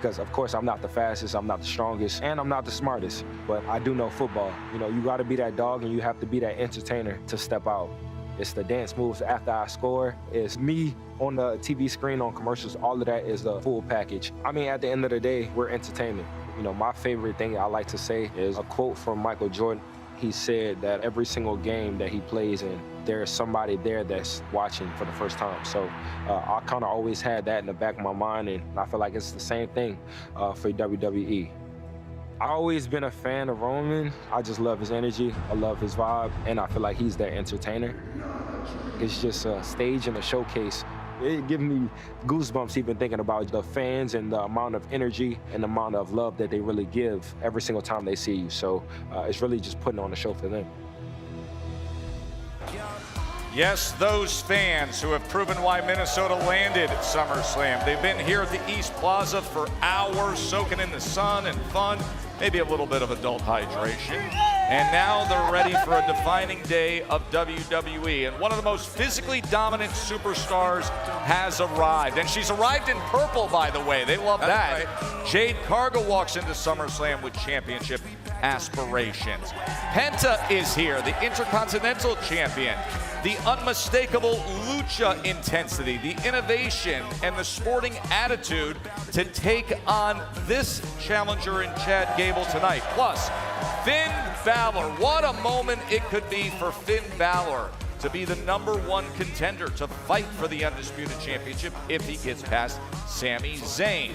Speaker 15: Because of course I'm not the fastest, I'm not the strongest, and I'm not the smartest, but I do know football. You know, you gotta be that dog and you have to be that entertainer to step out. It's the dance moves after I score. It's me on the TV screen, on commercials. All of that is a full package. I mean, at the end of the day, we're entertainment. You know, my favorite thing I like to say is a quote from Michael Jordan. He said that every single game that he plays in, there's somebody there that's watching for the first time. So I kind of always had that in the back of my mind, and I feel like it's the same thing for WWE. I've always been a fan of Roman. I just love his energy, I love his vibe, and I feel like he's that entertainer. It's just a stage and a showcase. It gives me goosebumps even thinking about the fans and the amount of energy and the amount of love that they really give every single time they see you. So it's really just putting on a show for them.
Speaker 1: Yes, those fans who have proven why Minnesota landed at SummerSlam. They've been here at the East Plaza for hours, soaking in the sun and fun, maybe a little bit of adult hydration. And now they're ready for a defining day of WWE. And one of the most physically dominant superstars has arrived. And she's arrived in purple, by the way. They love that. Right. Jade Cargill walks into SummerSlam with championship aspirations. Penta is here, the Intercontinental Champion. The unmistakable lucha intensity, the innovation, and the sporting attitude to take on this challenger in Chad Gable tonight. Plus, Finn Balor. What a moment it could be for Finn Balor to be the #1 contender to fight for the Undisputed Championship if he gets past Sami Zayn.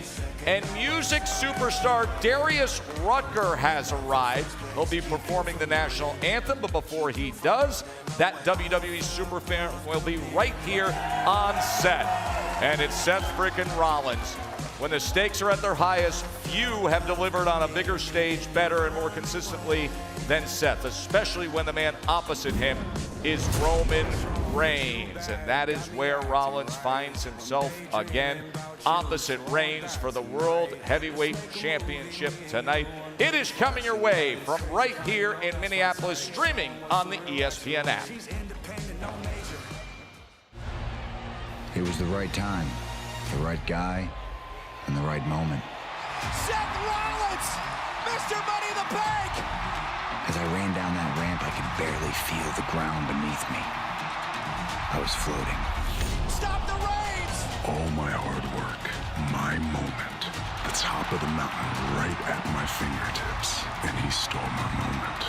Speaker 1: And music superstar Darius Rucker has arrived. He'll be performing the national anthem, but before he does, that WWE superfan will be right here on set. And it's Seth frickin' Rollins. When the stakes are at their highest, few have delivered on a bigger stage better and more consistently than Seth, especially when the man opposite him is Roman Reigns. And that is where Rollins finds himself again, opposite Reigns for the World Heavyweight Championship tonight. It is coming your way from right here in Minneapolis, streaming on the ESPN app.
Speaker 16: It was the right time, the right guy, in the right moment.
Speaker 2: Seth Rollins, Mr. Money in the Bank!
Speaker 16: As I ran down that ramp, I could barely feel the ground beneath me. I was floating.
Speaker 2: Stop the Reigns!
Speaker 13: All my hard work, my moment, the top of the mountain right at my fingertips, and he stole my moment.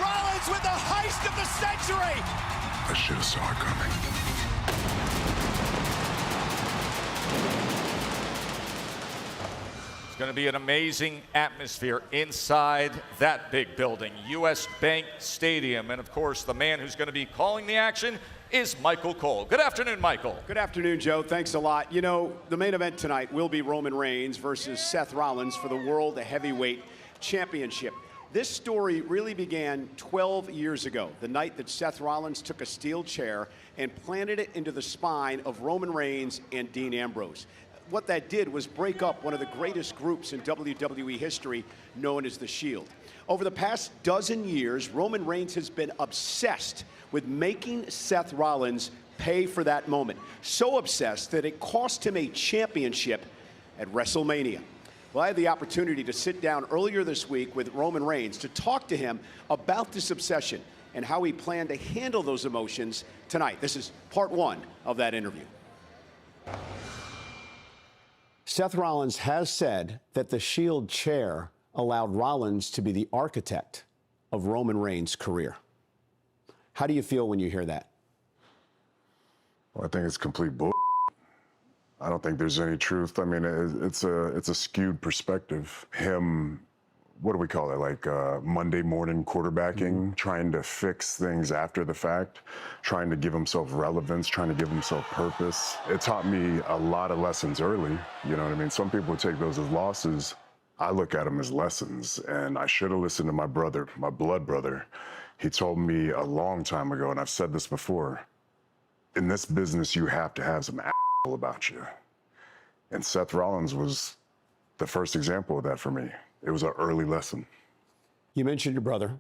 Speaker 2: Rollins with the heist of the century!
Speaker 13: I should have saw it coming.
Speaker 1: It's going to be an amazing atmosphere inside that big building, US Bank Stadium. And of course, the man who's going to be calling the action is Michael Cole. Good afternoon, Michael.
Speaker 17: Good afternoon, Joe. Thanks a lot. You know, the main event tonight will be Roman Reigns versus Seth Rollins for the World Heavyweight Championship. This story really began 12 years ago, the night that Seth Rollins took a steel chair and planted it into the spine of Roman Reigns and Dean Ambrose. What that did was break up one of the greatest groups in WWE history, known as The Shield. Over the past dozen years, Roman Reigns has been obsessed with making Seth Rollins pay for that moment. So obsessed that it cost him a championship at WrestleMania. Well, I had the opportunity to sit down earlier this week with Roman Reigns to talk to him about this obsession and how he planned to handle those emotions tonight. This is part one of that interview. Seth Rollins has said that the Shield chair allowed Rollins to be the architect of Roman Reigns' career. How do you feel when you hear that?
Speaker 13: Well, I think it's complete bull. I don't think there's any truth. I mean, it's a skewed perspective. Him, what do we call it? Like Monday morning quarterbacking, trying to fix things after the fact, trying to give himself relevance, trying to give himself purpose. It taught me a lot of lessons early. You know what I mean? Some people take those as losses. I look at them as lessons, and I should have listened to my brother, my blood brother. He told me a long time ago, and I've said this before, in this business, you have to have some about you. And Seth Rollins was the first example of that for me. It was an early lesson.
Speaker 17: You mentioned your brother.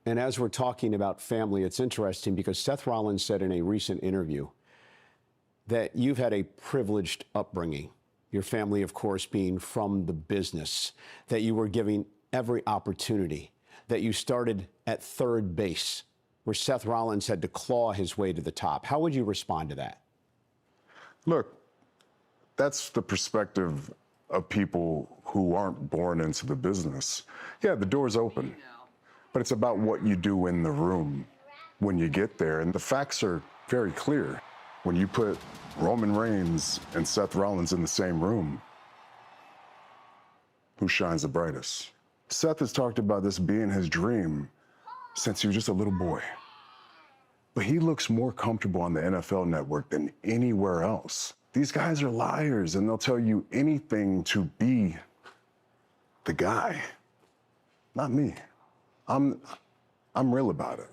Speaker 17: And as we're talking about family, it's interesting because Seth Rollins said in a recent interview that you've had a privileged upbringing. Your family, of course, being from the business, that you were given every opportunity, that you started at third base, where Seth Rollins had to claw his way to the top. How would you respond to that?
Speaker 13: Look, that's the perspective of people who aren't born into the business, yeah, the door's open. But it's about what you do in the room when you get there. And the facts are very clear. When you put Roman Reigns and Seth Rollins in the same room, who shines the brightest? Seth has talked about this being his dream since he was just a little boy. But he looks more comfortable on the NFL Network than anywhere else. These guys are liars, and they'll tell you anything to be the guy. Not me. I'm real about it.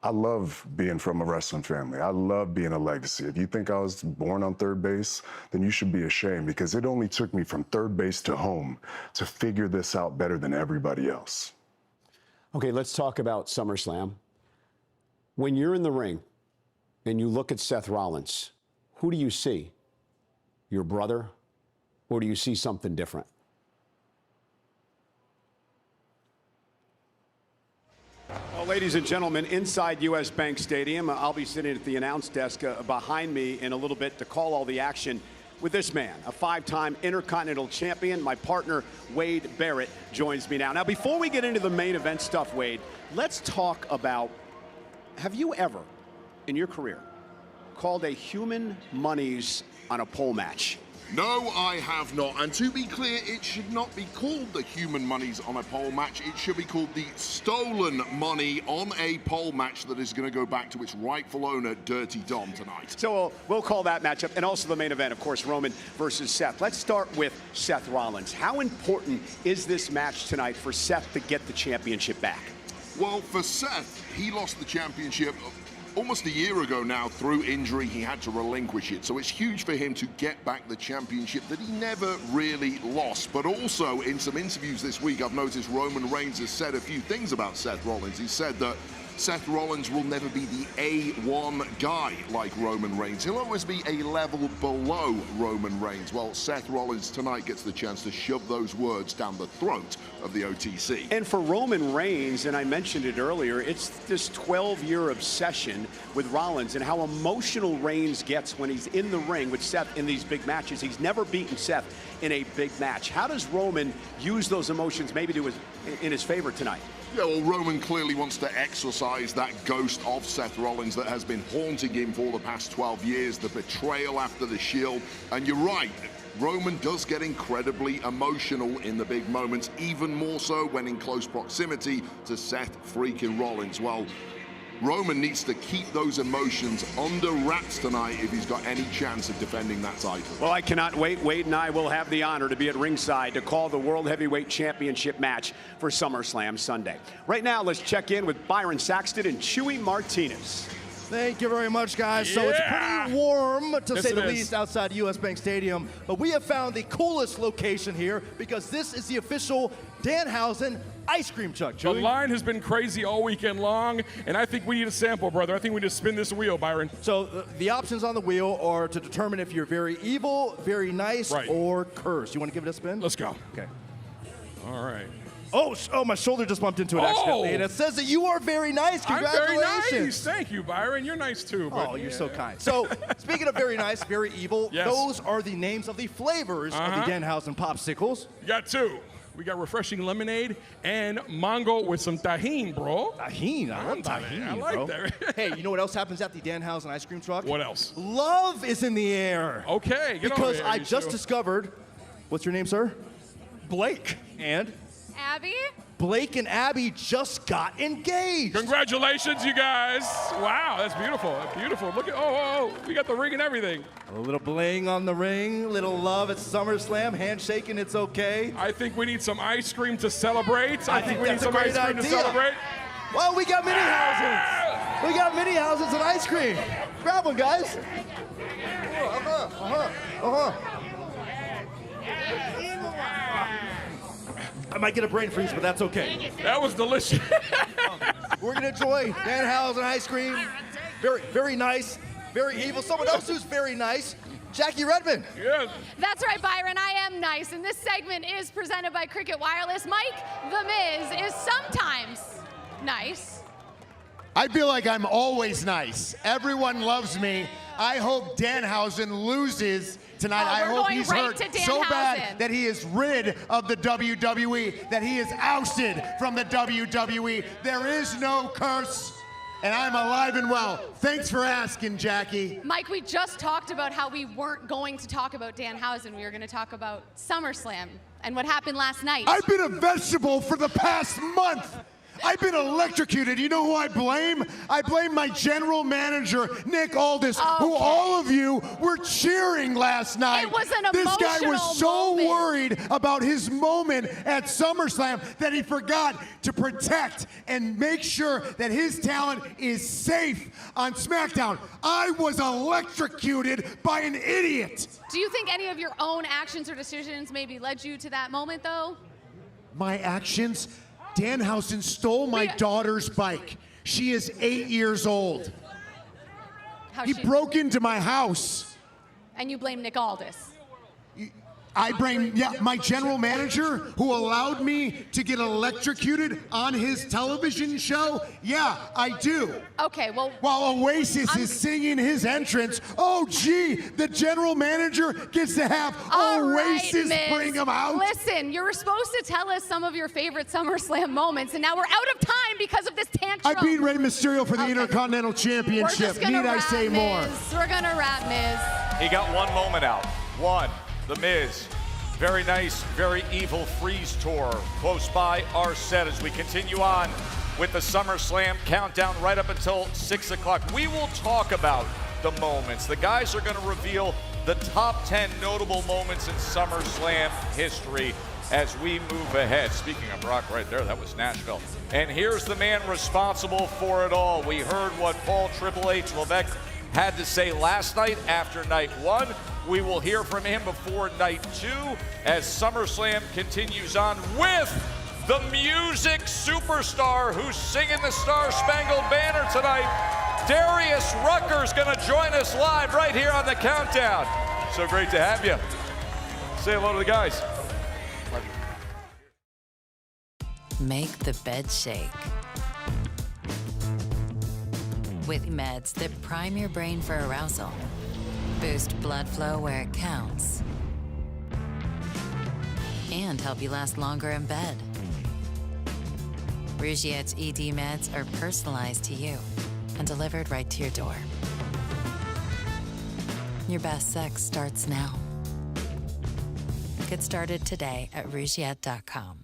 Speaker 13: I love being from a wrestling family. I love being a legacy. If you think I was born on third base, then you should be ashamed, because it only took me from third base to home to figure this out better than everybody else.
Speaker 17: Okay, let's talk about SummerSlam. When you're in the ring and you look at Seth Rollins, who do you see? Your brother? Or do you see something different? Well, ladies and gentlemen, inside U.S. Bank Stadium, I'll be sitting at the announce desk behind me in a little bit to call all the action with this man, a 5-time Intercontinental Champion. My partner, Wade Barrett, joins me now. Now, before we get into the main event stuff, Wade, let's talk about, have you ever, in your career, called a human monies on a pole match?
Speaker 19: No, I have not. And to be clear, it should not be called the human monies on a pole match. It should be called the stolen money on a pole match that is going to go back to its rightful owner, Dirty Dom, tonight.
Speaker 17: So we'll call that matchup. And also the main event, of course, Roman versus Seth. Let's start with Seth Rollins. How important is this match tonight for Seth to get the championship back?
Speaker 19: Well, for Seth, he lost the championship almost a year ago now through injury. He had to relinquish it. So it's huge for him to get back the championship that he never really lost. But also in some interviews this week, I've noticed Roman Reigns has said a few things about Seth Rollins. He said that Seth Rollins will never be the A1 guy like Roman Reigns. He'll always be a level below Roman Reigns. Well, Seth Rollins tonight gets the chance to shove those words down the throat of the OTC.
Speaker 17: And for Roman Reigns, and I mentioned it earlier, it's this 12-year obsession with Rollins and how emotional Reigns gets when he's in the ring with Seth in these big matches. He's never beaten Seth in a big match. How does Roman use those emotions maybe in his favor tonight?
Speaker 19: Yeah, well, Roman clearly wants to exorcise that ghost of Seth Rollins that has been haunting him for the past 12 years, the betrayal after the Shield. And you're right, Roman does get incredibly emotional in the big moments, even more so when in close proximity to Seth freaking Rollins. Well, Roman needs to keep those emotions under wraps tonight if he's got any chance of defending that title.
Speaker 17: Well, I cannot wait. Wade and I will have the honor to be at ringside to call the World Heavyweight Championship match for SummerSlam Sunday. Right now, let's check in with Byron Saxton and Chewy Martinez.
Speaker 20: Thank you very much, guys. So it's pretty warm, to say the least, outside U.S. Bank Stadium. But we have found the coolest location here because this is the official Danhausen ice cream truck.
Speaker 6: The line has been crazy all weekend long, and I think we need a sample, brother. I think we need to spin this wheel, Byron.
Speaker 20: So the options on the wheel are to determine if you're very evil, very nice, or cursed. You want to give it a spin?
Speaker 6: Let's go.
Speaker 20: Okay.
Speaker 6: All right.
Speaker 20: Oh, my shoulder just bumped into it accidentally, and it says that you are very nice. Congratulations.
Speaker 6: I'm very nice. Thank you, Byron. You're nice too.
Speaker 20: Oh, you're so kind. So, speaking of very nice, very evil, those are the names of the flavors of the Danhausen popsicles.
Speaker 6: You got two. We got refreshing lemonade and mango with some tahini, bro.
Speaker 20: Tahini? I love tahini,
Speaker 6: I like
Speaker 20: bro.
Speaker 6: that.
Speaker 20: Hey, you know what else happens at the Danhausen ice cream truck?
Speaker 6: What else?
Speaker 20: Love is in the air.
Speaker 6: Okay, get
Speaker 20: because
Speaker 6: over here,
Speaker 20: I just discovered, what's your name, sir? Blake. And?
Speaker 22: Abby?
Speaker 20: Blake and Abby just got engaged.
Speaker 6: Congratulations, you guys. Wow, that's beautiful. Beautiful. Look at, we got the ring and everything.
Speaker 20: A little bling on the ring, little love at SummerSlam, handshaking, it's okay.
Speaker 6: I think we need some ice cream to celebrate.
Speaker 20: I think
Speaker 6: we need
Speaker 20: that's
Speaker 6: some
Speaker 20: a great
Speaker 6: ice cream
Speaker 20: idea.
Speaker 6: to celebrate.
Speaker 20: Well, we got mini houses. We got mini houses and ice cream. Grab one, guys. I might get a brain freeze, but that's okay.
Speaker 6: That was delicious.
Speaker 20: We're gonna enjoy Danhausen ice cream. Very, very nice, very evil. Someone else who's very nice, Jackie Redmond.
Speaker 6: Yes.
Speaker 22: That's right, Byron. I am nice, and this segment is presented by Cricket Wireless. Mike, The Miz, is sometimes nice.
Speaker 21: I feel like I'm always nice. Everyone loves me.
Speaker 4: I hope Danhausen loses tonight.
Speaker 22: Oh,
Speaker 4: I
Speaker 22: we're
Speaker 4: hope
Speaker 22: going
Speaker 4: he's
Speaker 22: right
Speaker 4: hurt
Speaker 22: to
Speaker 4: so
Speaker 22: Danhausen.
Speaker 4: bad that he is rid of the WWE, that he is ousted from the WWE. There is no curse, and I'm alive and well. Thanks for asking, Jackie.
Speaker 22: Mike, we just talked about how we weren't going to talk about Danhausen. We were going to talk about SummerSlam and what happened last night.
Speaker 4: I've been a vegetable for the past month. I've been electrocuted. You know who I blame? I blame my general manager, Nick Aldis, who all of you were cheering last night.
Speaker 22: It was an
Speaker 4: This guy was
Speaker 22: emotional
Speaker 4: so
Speaker 22: moment.
Speaker 4: worried about his moment at SummerSlam that he forgot to protect and make sure that his talent is safe on SmackDown. I was electrocuted by an idiot.
Speaker 22: Do you think any of your own actions or decisions maybe led you to that moment, though?
Speaker 4: My actions? Danhausen stole my daughter's bike. She is 8 years old. He broke into my house.
Speaker 22: And you blame Nick Aldis.
Speaker 4: I blame my general manager who allowed me to get electrocuted on his television show. Yeah, I do.
Speaker 22: Okay, well.
Speaker 4: While Oasis is singing his entrance, oh gee, the general manager gets to have Oasis bring him out.
Speaker 22: Listen, you were supposed to tell us some of your favorite SummerSlam moments, and now we're out of time because of this tantrum.
Speaker 4: I beat Rey Mysterio for the Intercontinental Championship. Need I say more?
Speaker 22: We're gonna wrap, Miz.
Speaker 1: He got one moment out. One. The Miz. Very nice, very evil freeze tour close by our set as we continue on with the SummerSlam countdown right up until 6 o'clock. We will talk about the moments. The guys are going to reveal the top 10 notable moments in SummerSlam history as we move ahead. Speaking of Brock right there, that was Nashville. And here's the man responsible for it all. We heard what Paul Triple H Levesque had to say last night after night one. We will hear from him before night two as SummerSlam continues on with the music superstar who's singing the Star-Spangled Banner tonight. Darius Rucker's gonna join us live right here on the countdown. So great to have you. Say hello to the guys.
Speaker 18: Make the bed shake. With meds that prime your brain for arousal, boost blood flow where it counts, and help you last longer in bed. Rougiette's ED meds are personalized to you and delivered right to your door. Your best sex starts now. Get started today at Rougiette.com.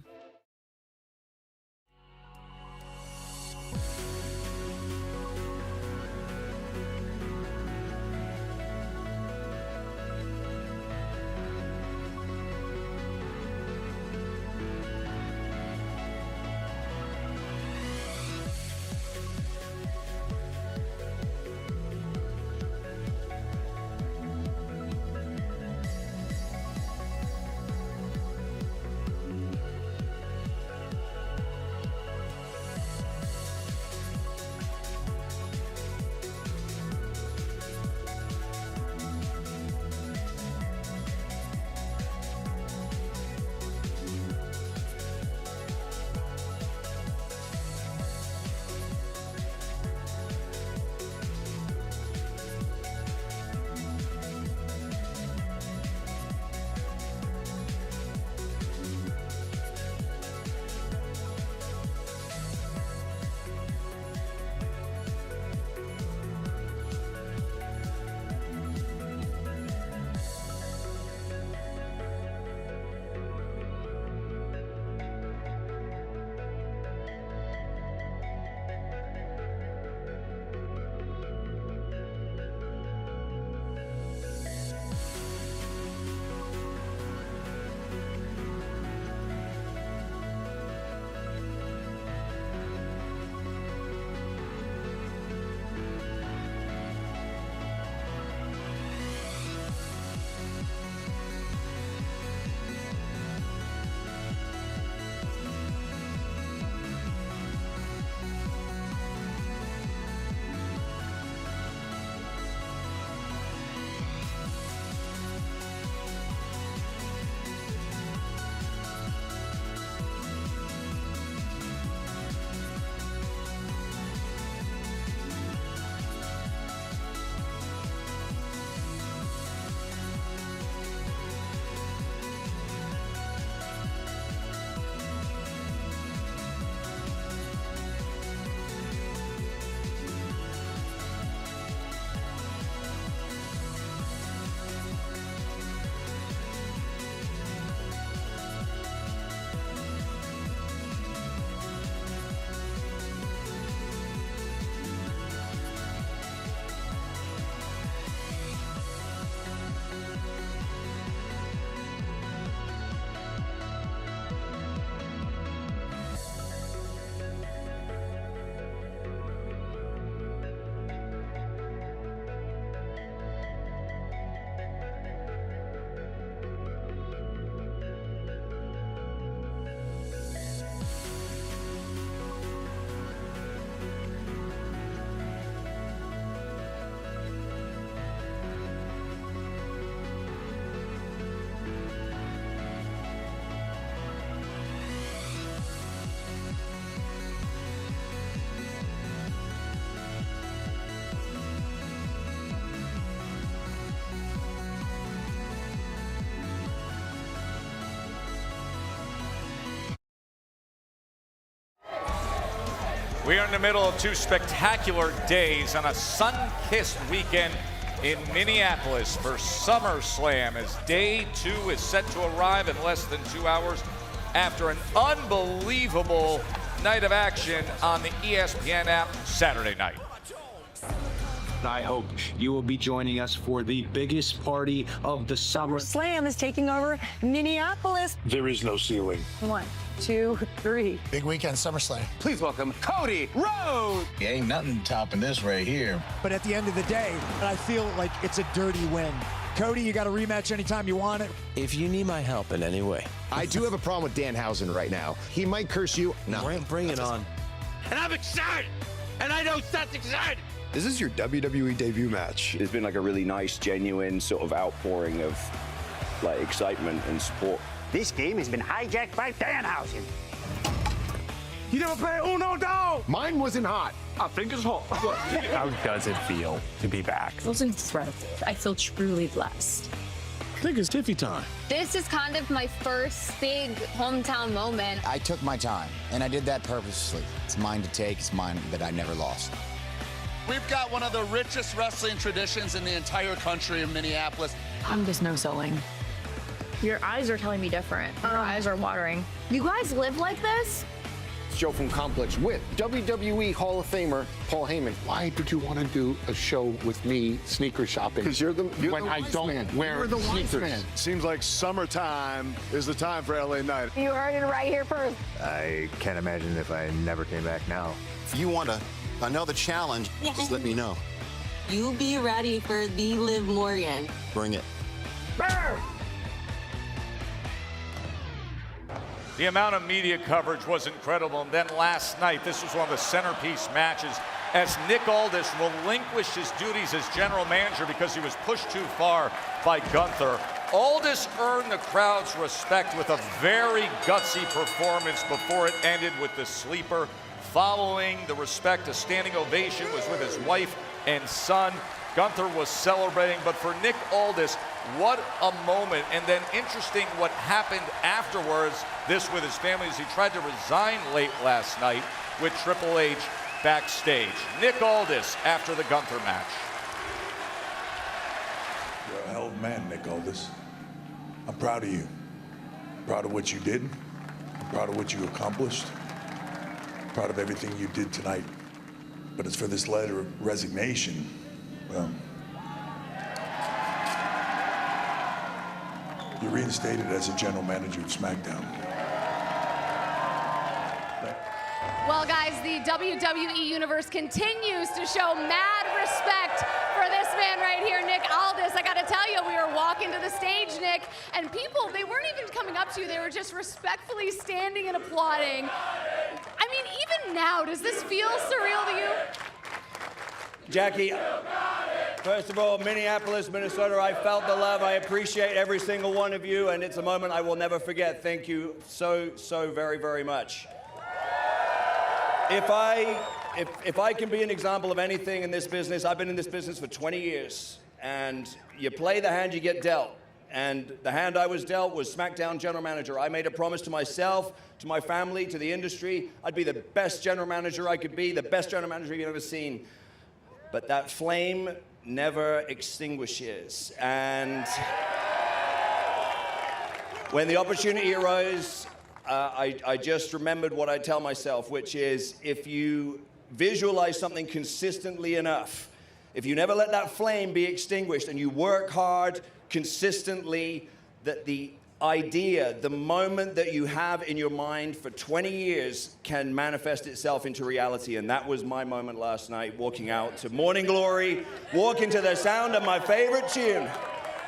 Speaker 1: We are in the middle of two spectacular days on a sun-kissed weekend in Minneapolis for SummerSlam, as day 2 is set to arrive in less than 2 hours after an unbelievable night of action on the ESPN app Saturday night.
Speaker 3: I hope you will be joining us for the biggest party of the summer.
Speaker 11: Slam is taking over Minneapolis.
Speaker 5: There is no ceiling.
Speaker 11: 1, 2, 3.
Speaker 23: Big weekend, SummerSlam.
Speaker 3: Please welcome Cody Rhodes.
Speaker 16: Ain't nothing topping this right here.
Speaker 14: But at the end of the day, I feel like it's a dirty win. Cody, you got a rematch anytime you want it.
Speaker 21: If you need my help in any way.
Speaker 24: I do have a problem with Danhausen right now. He might curse you. No.
Speaker 21: Bring it on.
Speaker 3: And I'm excited. And I know Seth's excited.
Speaker 24: This is your WWE debut match.
Speaker 25: There's been like a really nice, genuine sort of outpouring of like excitement and support.
Speaker 26: This game has been hijacked by Danhausen.
Speaker 3: You never play Uno, dog?
Speaker 24: Mine wasn't hot.
Speaker 3: I think it's hot.
Speaker 27: How does it feel to be back?
Speaker 28: It was incredible. I feel truly blessed.
Speaker 27: I think it's Tiffy time.
Speaker 22: This is kind of my first big hometown moment.
Speaker 16: I took my time, and I did that purposely. It's mine to take. It's mine that I never lost.
Speaker 29: We've got one of the richest wrestling traditions in the entire country in Minneapolis.
Speaker 28: I'm just no selling.
Speaker 22: Your eyes are telling me different. Your eyes are watering. You guys live like this?
Speaker 24: Show from Complex with WWE Hall of Famer Paul Heyman.
Speaker 5: Why did you want to do a show with me sneaker shopping?
Speaker 24: Because you're the
Speaker 5: when I don't wear sneakers.
Speaker 2: Seems like summertime is the time for LA Knight.
Speaker 22: You heard it right here first.
Speaker 30: I can't imagine if I never came back now.
Speaker 31: If you want another challenge, just let me know.
Speaker 11: You be ready for the Liv Morgan.
Speaker 31: Bring it.
Speaker 1: The amount of media coverage was incredible. And then last night, this was one of the centerpiece matches as Nick Aldis relinquished his duties as general manager because he was pushed too far by Gunther. Aldis earned the crowd's respect with a very gutsy performance before it ended with the sleeper. Following the respect, a standing ovation was with his wife and son. Gunther was celebrating, but for Nick Aldis, what a moment. And then interesting what happened afterwards, this with his family, as he tried to resign late last night with Triple H backstage. Nick Aldis after the Gunther match.
Speaker 32: You're a hell of a man, Nick Aldis. I'm proud of you. Proud of what you did. I'm proud of what you accomplished. Proud of everything you did tonight. But as for this letter of resignation, well, you're reinstated as a general manager of SmackDown.
Speaker 22: Well, guys, the WWE Universe continues to show mad respect for this man right here, Nick Aldis. I gotta tell you, we were walking to the stage, Nick, and people, they weren't even coming up to you. They were just respectfully standing and applauding. I mean, even now, does this feel surreal to you?
Speaker 33: Jackie, first of all, Minneapolis, Minnesota, I felt the love. I appreciate every single one of you, and it's a moment I will never forget. Thank you so very, very much. If I can be an example of anything in this business, I've been in this business for 20 years, and you play the hand you get dealt. And the hand I was dealt was SmackDown general manager. I made a promise to myself, to my family, to the industry. I'd be the best general manager I could be, the best general manager you've ever seen. But that flame never extinguishes. And when the opportunity arose, I just remembered what I tell myself, which is if you visualize something consistently enough, if you never let that flame be extinguished and you work hard consistently, that the idea, the moment that you have in your mind for 20 years can manifest itself into reality. And that was my moment last night, walking out to Morning Glory, walking to the sound of my favorite tune.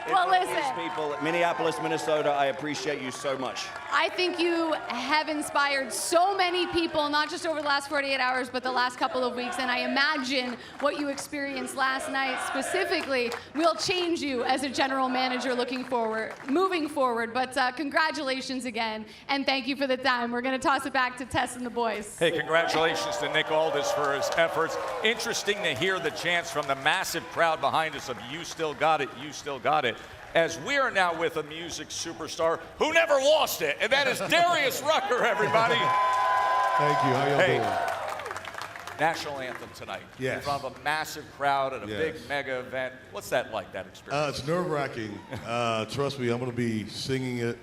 Speaker 22: Well, listen.
Speaker 33: People at Minneapolis, Minnesota, I appreciate you so much.
Speaker 22: I think you have inspired so many people, not just over the last 48 hours, but the last couple of weeks. And I imagine what you experienced last night specifically will change you as a general manager moving forward. But congratulations again, and thank you for the time. We're going to toss it back to Tess and the boys.
Speaker 1: Hey, congratulations to Nick Aldis for his efforts. Interesting to hear the chants from the massive crowd behind us of "You still got it, you still got it," as we are now with a music superstar who never lost it, and that is Darius Rucker, everybody.
Speaker 32: Thank you. How y'all doing?
Speaker 1: National anthem tonight.
Speaker 4: Yes.
Speaker 1: In front of a massive crowd at a
Speaker 4: Yes.
Speaker 1: big mega event. What's that like, that experience?
Speaker 4: It's nerve-wracking. Trust me, I'm going to be singing it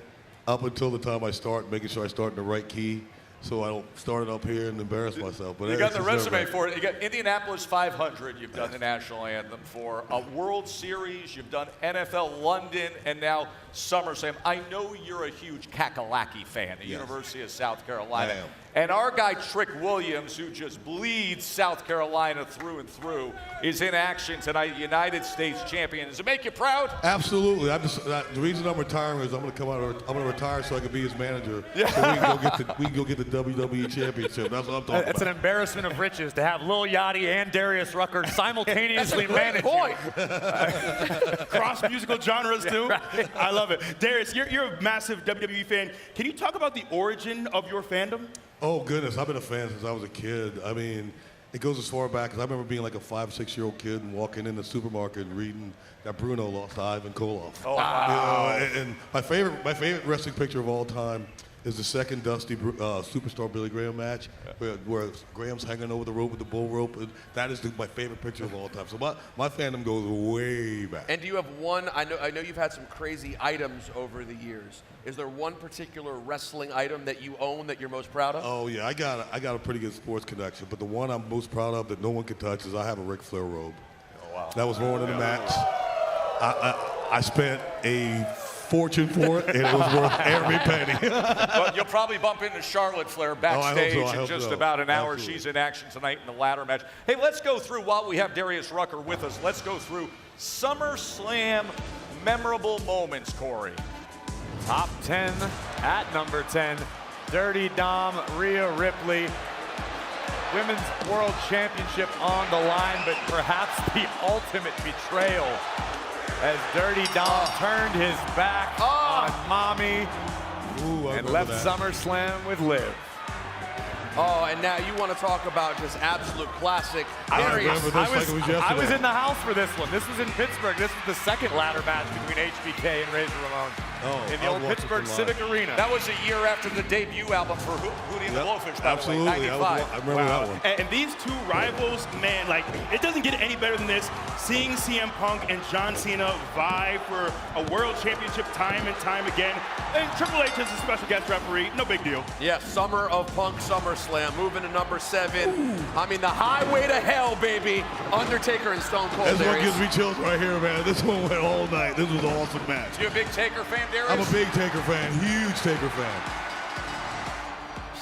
Speaker 4: up until the time I start, making sure I start in the right key, so I don't start it up here and embarrass myself. But
Speaker 1: You got the
Speaker 4: it's
Speaker 1: resume
Speaker 4: nerve-wracking.
Speaker 1: for it. You got Indianapolis 500, you've done the national anthem for. A World Series, you've done NFL London, and now SummerSlam. I know you're a huge Kakalaki fan, the University of South Carolina.
Speaker 4: I am.
Speaker 1: And our guy Trick Williams, who just bleeds South Carolina through and through, is in action tonight, United States champion. Does it make you proud?
Speaker 4: Absolutely. The reason I'm retiring is I'm going to come out. I'm going to retire so I can be his manager. So we can go get the WWE championship. That's what I'm talking about.
Speaker 6: It's an embarrassment of riches to have Lil Yachty and Darius Rucker simultaneously manage you.
Speaker 7: Cross musical genres too.
Speaker 6: Right.
Speaker 7: I love it. Darius, you're a massive WWE fan. Can you talk about the origin of your fandom?
Speaker 4: Oh, goodness. I've been a fan since I was a kid. I mean, it goes as far back as I remember being like a 5 or 6-year-old kid and walking in the supermarket and reading that Bruno lost to Ivan Koloff.
Speaker 1: Oh, wow.
Speaker 4: And my favorite wrestling picture of all time is the second Dusty Superstar Billy Graham match where Graham's hanging over the rope with the bull rope. And that is my favorite picture of all time. So my fandom goes way back.
Speaker 8: And do you have one? I know you've had some crazy items over the years. Is there one particular wrestling item that you own that you're most proud of?
Speaker 4: Oh yeah, I got a pretty good sports connection. But the one I'm most proud of that no one can touch is I have a Ric Flair robe.
Speaker 1: Oh wow.
Speaker 4: That was worn in a match. I spent a fortune for it, and it was worth every penny.
Speaker 1: But you'll probably bump into Charlotte Flair backstage
Speaker 4: I
Speaker 1: in
Speaker 4: hope
Speaker 1: just
Speaker 4: so.
Speaker 1: about an hour.
Speaker 4: Absolutely.
Speaker 1: She's in action tonight in the ladder match. Hey, let's go through, while we have Darius Rucker with us, let's go through SummerSlam memorable moments, Corey.
Speaker 6: Top 10 at number 10. Dirty Dom, Rhea Ripley. Women's World Championship on the line, but perhaps the ultimate betrayal as Dirty Dom turned his back on Mommy and left SummerSlam with Liv.
Speaker 8: Oh, and now you want to talk about just absolute classic.
Speaker 4: I remember this like it was yesterday.
Speaker 6: I was in the house for this one. This was in Pittsburgh. This was the second ladder match between HBK and Razor Ramon in the old Pittsburgh Civic Arena.
Speaker 1: That was a year after the debut album for Hootie and the Blowfish, by the way, 95.
Speaker 4: I remember that one.
Speaker 7: And these two rivals, man, like, it doesn't get any better than this. Seeing CM Punk and John Cena vie for a world championship time and time again. And Triple H is a special guest referee, no big deal.
Speaker 8: Yeah, Summer of Punk SummerSlam, moving to number 7. I mean, the highway to hell, baby. Undertaker and Stone Cold.
Speaker 4: This one gives me chills right here, man. This one went all night. This was an awesome match.
Speaker 1: You a big Taker fan, Darius?
Speaker 4: I'm a big Taker fan, huge Taker fan.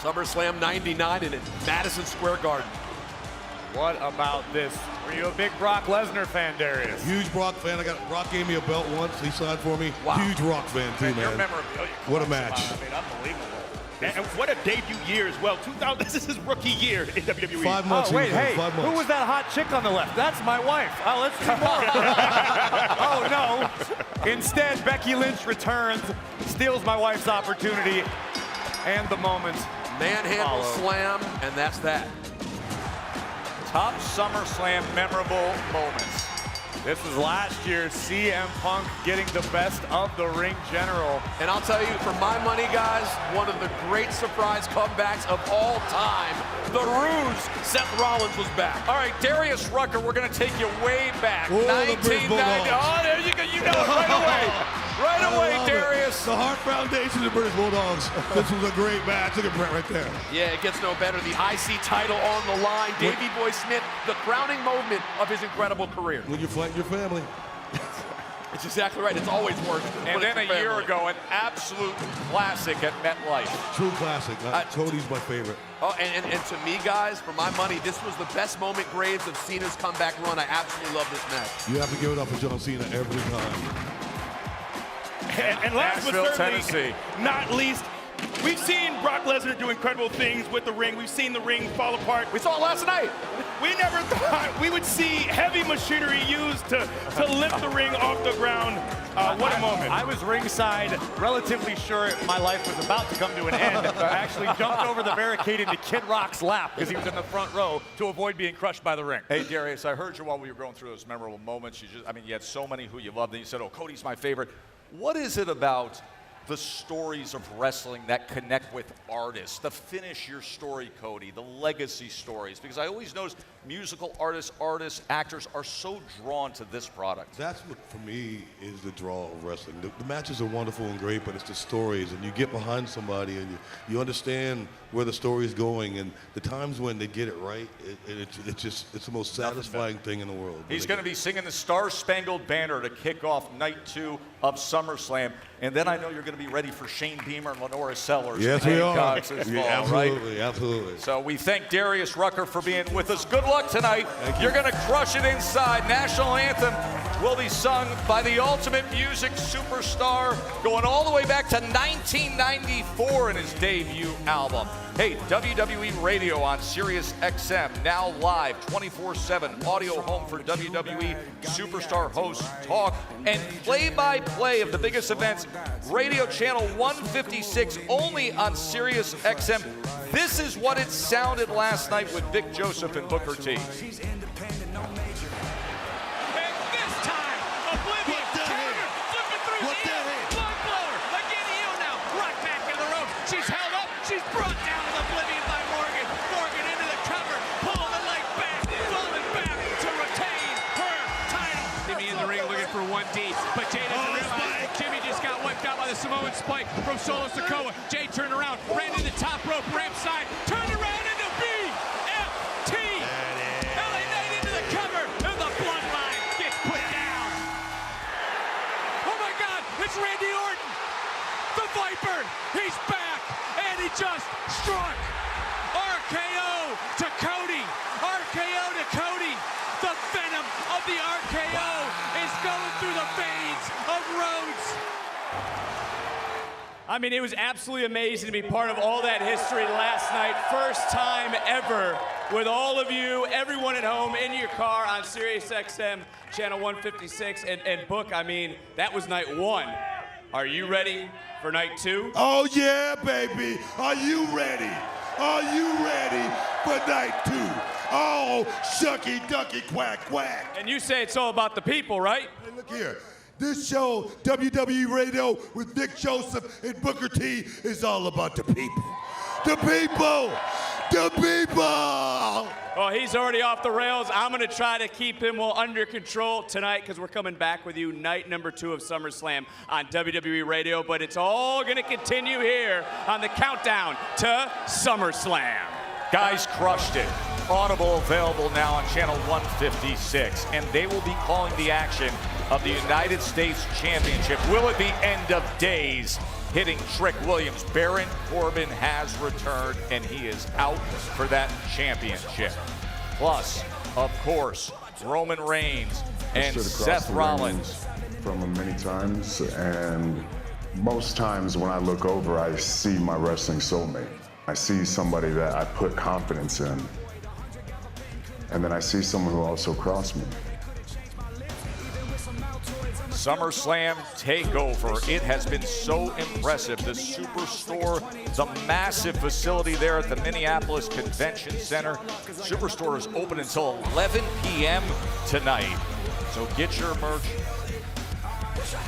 Speaker 8: SummerSlam 99 in Madison Square Garden.
Speaker 6: What about this? Were you a big Brock Lesnar fan, Darius?
Speaker 4: Huge Brock fan. Brock gave me a belt once. He signed for me. Wow. Huge Rock fan too, man.
Speaker 1: Your memorabilia.
Speaker 4: What a match.
Speaker 1: I mean, unbelievable.
Speaker 7: And what a debut year as well. 2000. This is his rookie year in WWE.
Speaker 4: 5 months.
Speaker 6: Oh, wait, hey,
Speaker 4: 5 months.
Speaker 6: who was that hot chick on the left? That's my wife. Oh, let's see more. Oh, no. Instead, Becky Lynch returns, steals my wife's opportunity, and the moment.
Speaker 8: Manhandle slam, and that's that.
Speaker 1: Top SummerSlam memorable moments.
Speaker 6: This was last year's CM Punk getting the best of the ring general.
Speaker 8: And I'll tell you, for my money, guys, one of the great surprise comebacks of all time. The Ruse, Seth Rollins was back.
Speaker 1: All right, Darius Rucker, we're going to take you way back.
Speaker 4: Whoa, the British
Speaker 1: 1990.
Speaker 4: Bulldogs.
Speaker 1: Oh, there you go. You know it right away. Right away, Darius.
Speaker 4: The Hart Foundation of the British Bulldogs. This was a great match. Look at Brett right there.
Speaker 8: Yeah, it gets no better. The IC title on the line. Davey Boy Smith, the crowning moment of his incredible career.
Speaker 4: When you're fighting your family.
Speaker 8: It's exactly right. It's always worked.
Speaker 1: And then a year ago, an absolute classic at MetLife.
Speaker 4: True classic. Cody's my favorite.
Speaker 8: Oh, and to me, guys, for my money, this was the best moment, Graves, of Cena's comeback run. I absolutely love this match.
Speaker 4: You have to give it up for John Cena every time.
Speaker 7: And last but
Speaker 1: Nashville,
Speaker 7: certainly
Speaker 1: Tennessee.
Speaker 7: not least, we've seen Brock Lesnar do incredible things with the ring. We've seen the ring fall apart.
Speaker 1: We saw it last night.
Speaker 7: We never thought we would see heavy machinery used to lift the ring off the ground. What a moment.
Speaker 6: I was ringside, relatively sure my life was about to come to an end. I actually jumped over the barricade into Kid Rock's lap because he was in the front row to avoid being crushed by the ring.
Speaker 1: Hey, Darius, I heard you while we were going through those memorable moments. You had so many who you loved, and you said, oh, Cody's my favorite. What is it about the stories of wrestling that connect with artists, the finish your story, Cody, the legacy stories, because I always notice musical artists, actors are so drawn to this product.
Speaker 4: That's what, for me, is the draw of wrestling. The matches are wonderful and great, but it's the stories, and you get behind somebody and you understand where the story is going, and the times when they get it right, it's the most satisfying thing in the world.
Speaker 1: He's going to be singing the Star-Spangled Banner to kick off night 2 of SummerSlam, and then I know you're going to be ready for Shane Beamer and Lenora Sellers.
Speaker 4: Yes, we are.
Speaker 1: As well,
Speaker 4: absolutely,
Speaker 1: right?
Speaker 4: absolutely.
Speaker 1: So we thank Darius Rucker for being with us. Good luck tonight. You're going to crush it inside. National Anthem will be sung by the ultimate music superstar, going all the way back to 1994 in his debut album. Hey, WWE Radio on Sirius XM, now live 24/7 audio home for WWE superstar hosts, talk, and play-by-play of the biggest events. Radio channel 156 only on Sirius XM. This is what it sounded last night with Vic Joseph and Booker T.
Speaker 9: But Jay doesn't realize Jimmy just got wiped out by the Samoan spike from Solo Sikoa. Jay turned around, ran into the top rope, ramp side, turned around into BFT. LA Knight into the cover, and the bloodline gets put down. Oh my God, it's Randy Orton, the Viper. He's back, and he just struck. RKO to Cody. RKO to Cody. The venom of the RKO is going through the veins of Rhodes.
Speaker 6: I mean, it was absolutely amazing to be part of all that history last night. First time ever with all of you, everyone at home, in your car on Sirius XM, channel 156. And Book, I mean, that was night 1. Are you ready for night 2?
Speaker 32: Oh, yeah, baby. Are you ready? Are you ready for night 2? Oh, shucky, ducky, quack, quack.
Speaker 6: And you say it's all about the people, right?
Speaker 32: Hey, look here. This show, WWE Radio with Vic Joseph and Booker T, is all about the people. The people! The people!
Speaker 6: Well, he's already off the rails. I'm going to try to keep him well under control tonight because we're coming back with you night number 2 of SummerSlam on WWE Radio. But it's all going to continue here on the countdown to SummerSlam.
Speaker 1: Guys crushed it. Audible available now on channel 156, and they will be calling the action of the United States Championship. Will it be end of days? Hitting Trick Williams. Baron Corbin has returned, and he is out for that championship. Plus, of course, Roman Reigns and Seth Rollins.
Speaker 10: From him many times, and most times when I look over, I see my wrestling soulmate. I see somebody that I put confidence in. And then I see someone who also crossed me.
Speaker 1: SummerSlam TakeOver. It has been so impressive. The Superstore, the massive facility there at the Minneapolis Convention Center. Superstore is open until 11 p.m. tonight. So get your merch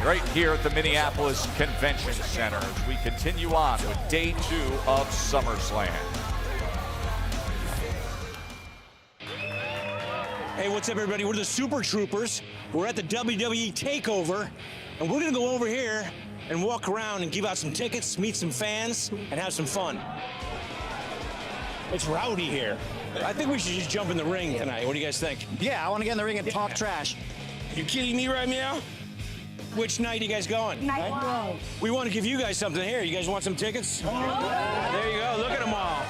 Speaker 1: right here at the Minneapolis Convention Center as we continue on with day 2 of SummerSlam.
Speaker 12: Hey, what's up, everybody? We're the Super Troopers. We're at the WWE TakeOver, and we're gonna go over here and walk around and give out some tickets, meet some fans, and have some fun. It's rowdy here. I think we should just jump in the ring tonight. What do you guys think?
Speaker 26: Yeah, I want to get in the ring and talk trash.
Speaker 12: You kidding me right now? Which night are you guys going?
Speaker 26: Night 1.
Speaker 12: We want to give you guys something here. You guys want some tickets? There you go. Look at them all.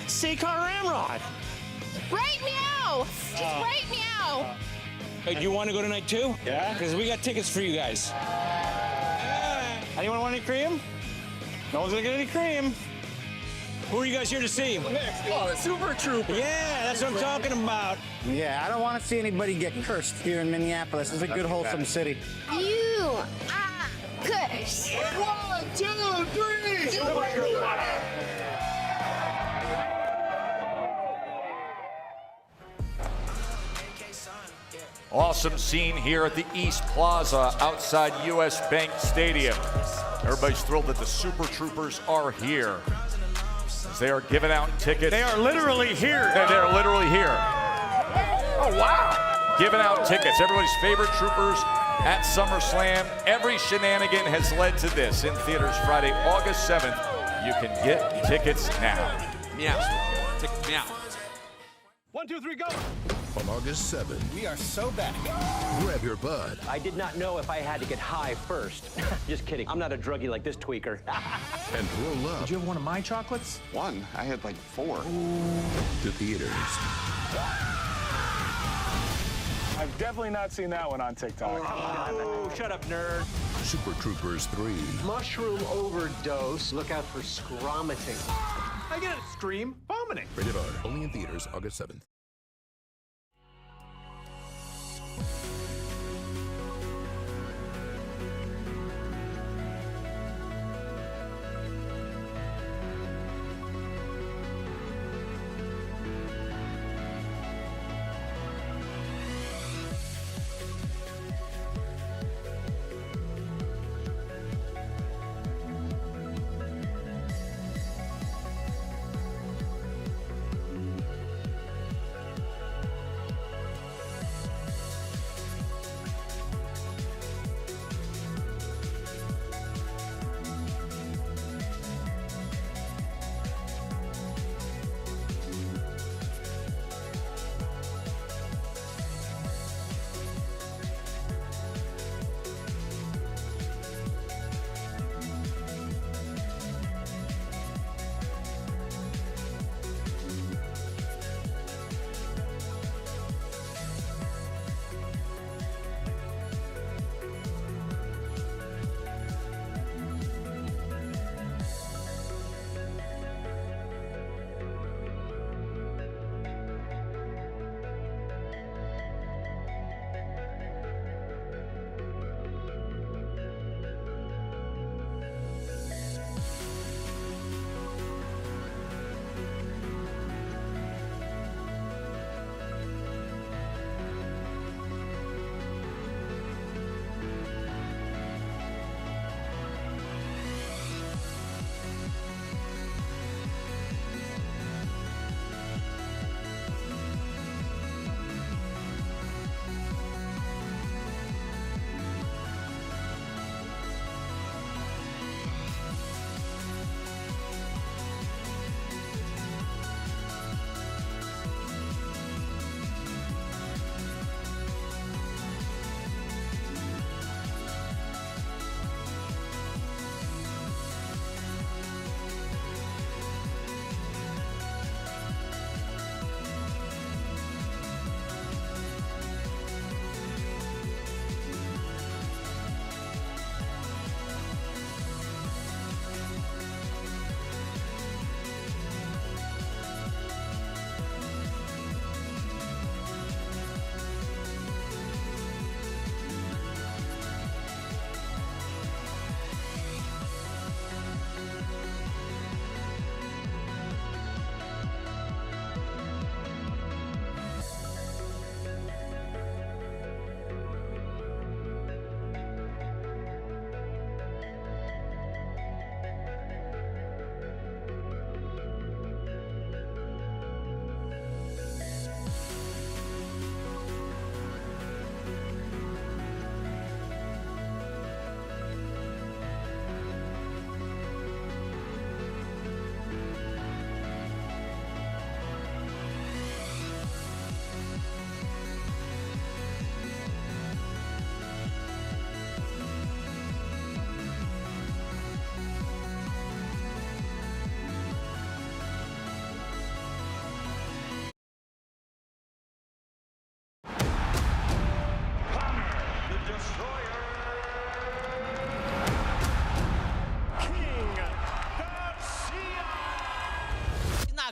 Speaker 12: Sakar Ramrod.
Speaker 22: Right meow! Just right meow!
Speaker 12: Hey, do you want to go to night 2? Yeah. Because we got tickets for you guys. Anyone want any cream? No one's gonna get any cream. Who are you guys here to see?
Speaker 26: Oh, the Super Troopers.
Speaker 12: Yeah, that's what I'm talking about.
Speaker 26: Yeah, I don't want to see anybody get cursed here in Minneapolis. It's a good, wholesome city.
Speaker 22: You are cursed.
Speaker 26: 1, 2, 3!
Speaker 1: Awesome scene here at the East Plaza outside US Bank Stadium. Everybody's thrilled that the Super Troopers are here. As they are giving out tickets.
Speaker 6: They are literally here.
Speaker 1: They're literally here.
Speaker 6: Oh, wow.
Speaker 1: Giving out tickets. Everybody's favorite troopers at SummerSlam. Every shenanigan has led to this. In theaters Friday, August 7th. You can get tickets now.
Speaker 8: Meow. Meow.
Speaker 2: 1, 2, 3, go.
Speaker 3: On August 7th,
Speaker 24: We are so back.
Speaker 3: grab your bud
Speaker 24: I did not know if I had to get high first. Just kidding. I'm not a druggie like this tweaker.
Speaker 3: and roll up
Speaker 24: Did you have one of my chocolates?
Speaker 31: One. I had like 4.
Speaker 3: to theaters.
Speaker 2: I've definitely not seen that one on TikTok.
Speaker 24: Oh, shut up, nerd.
Speaker 3: Super Troopers 3.
Speaker 24: Mushroom overdose. Look out for scromiting.
Speaker 2: I get it. Scream, vomiting.
Speaker 3: Rated R. Only in theaters August 7th.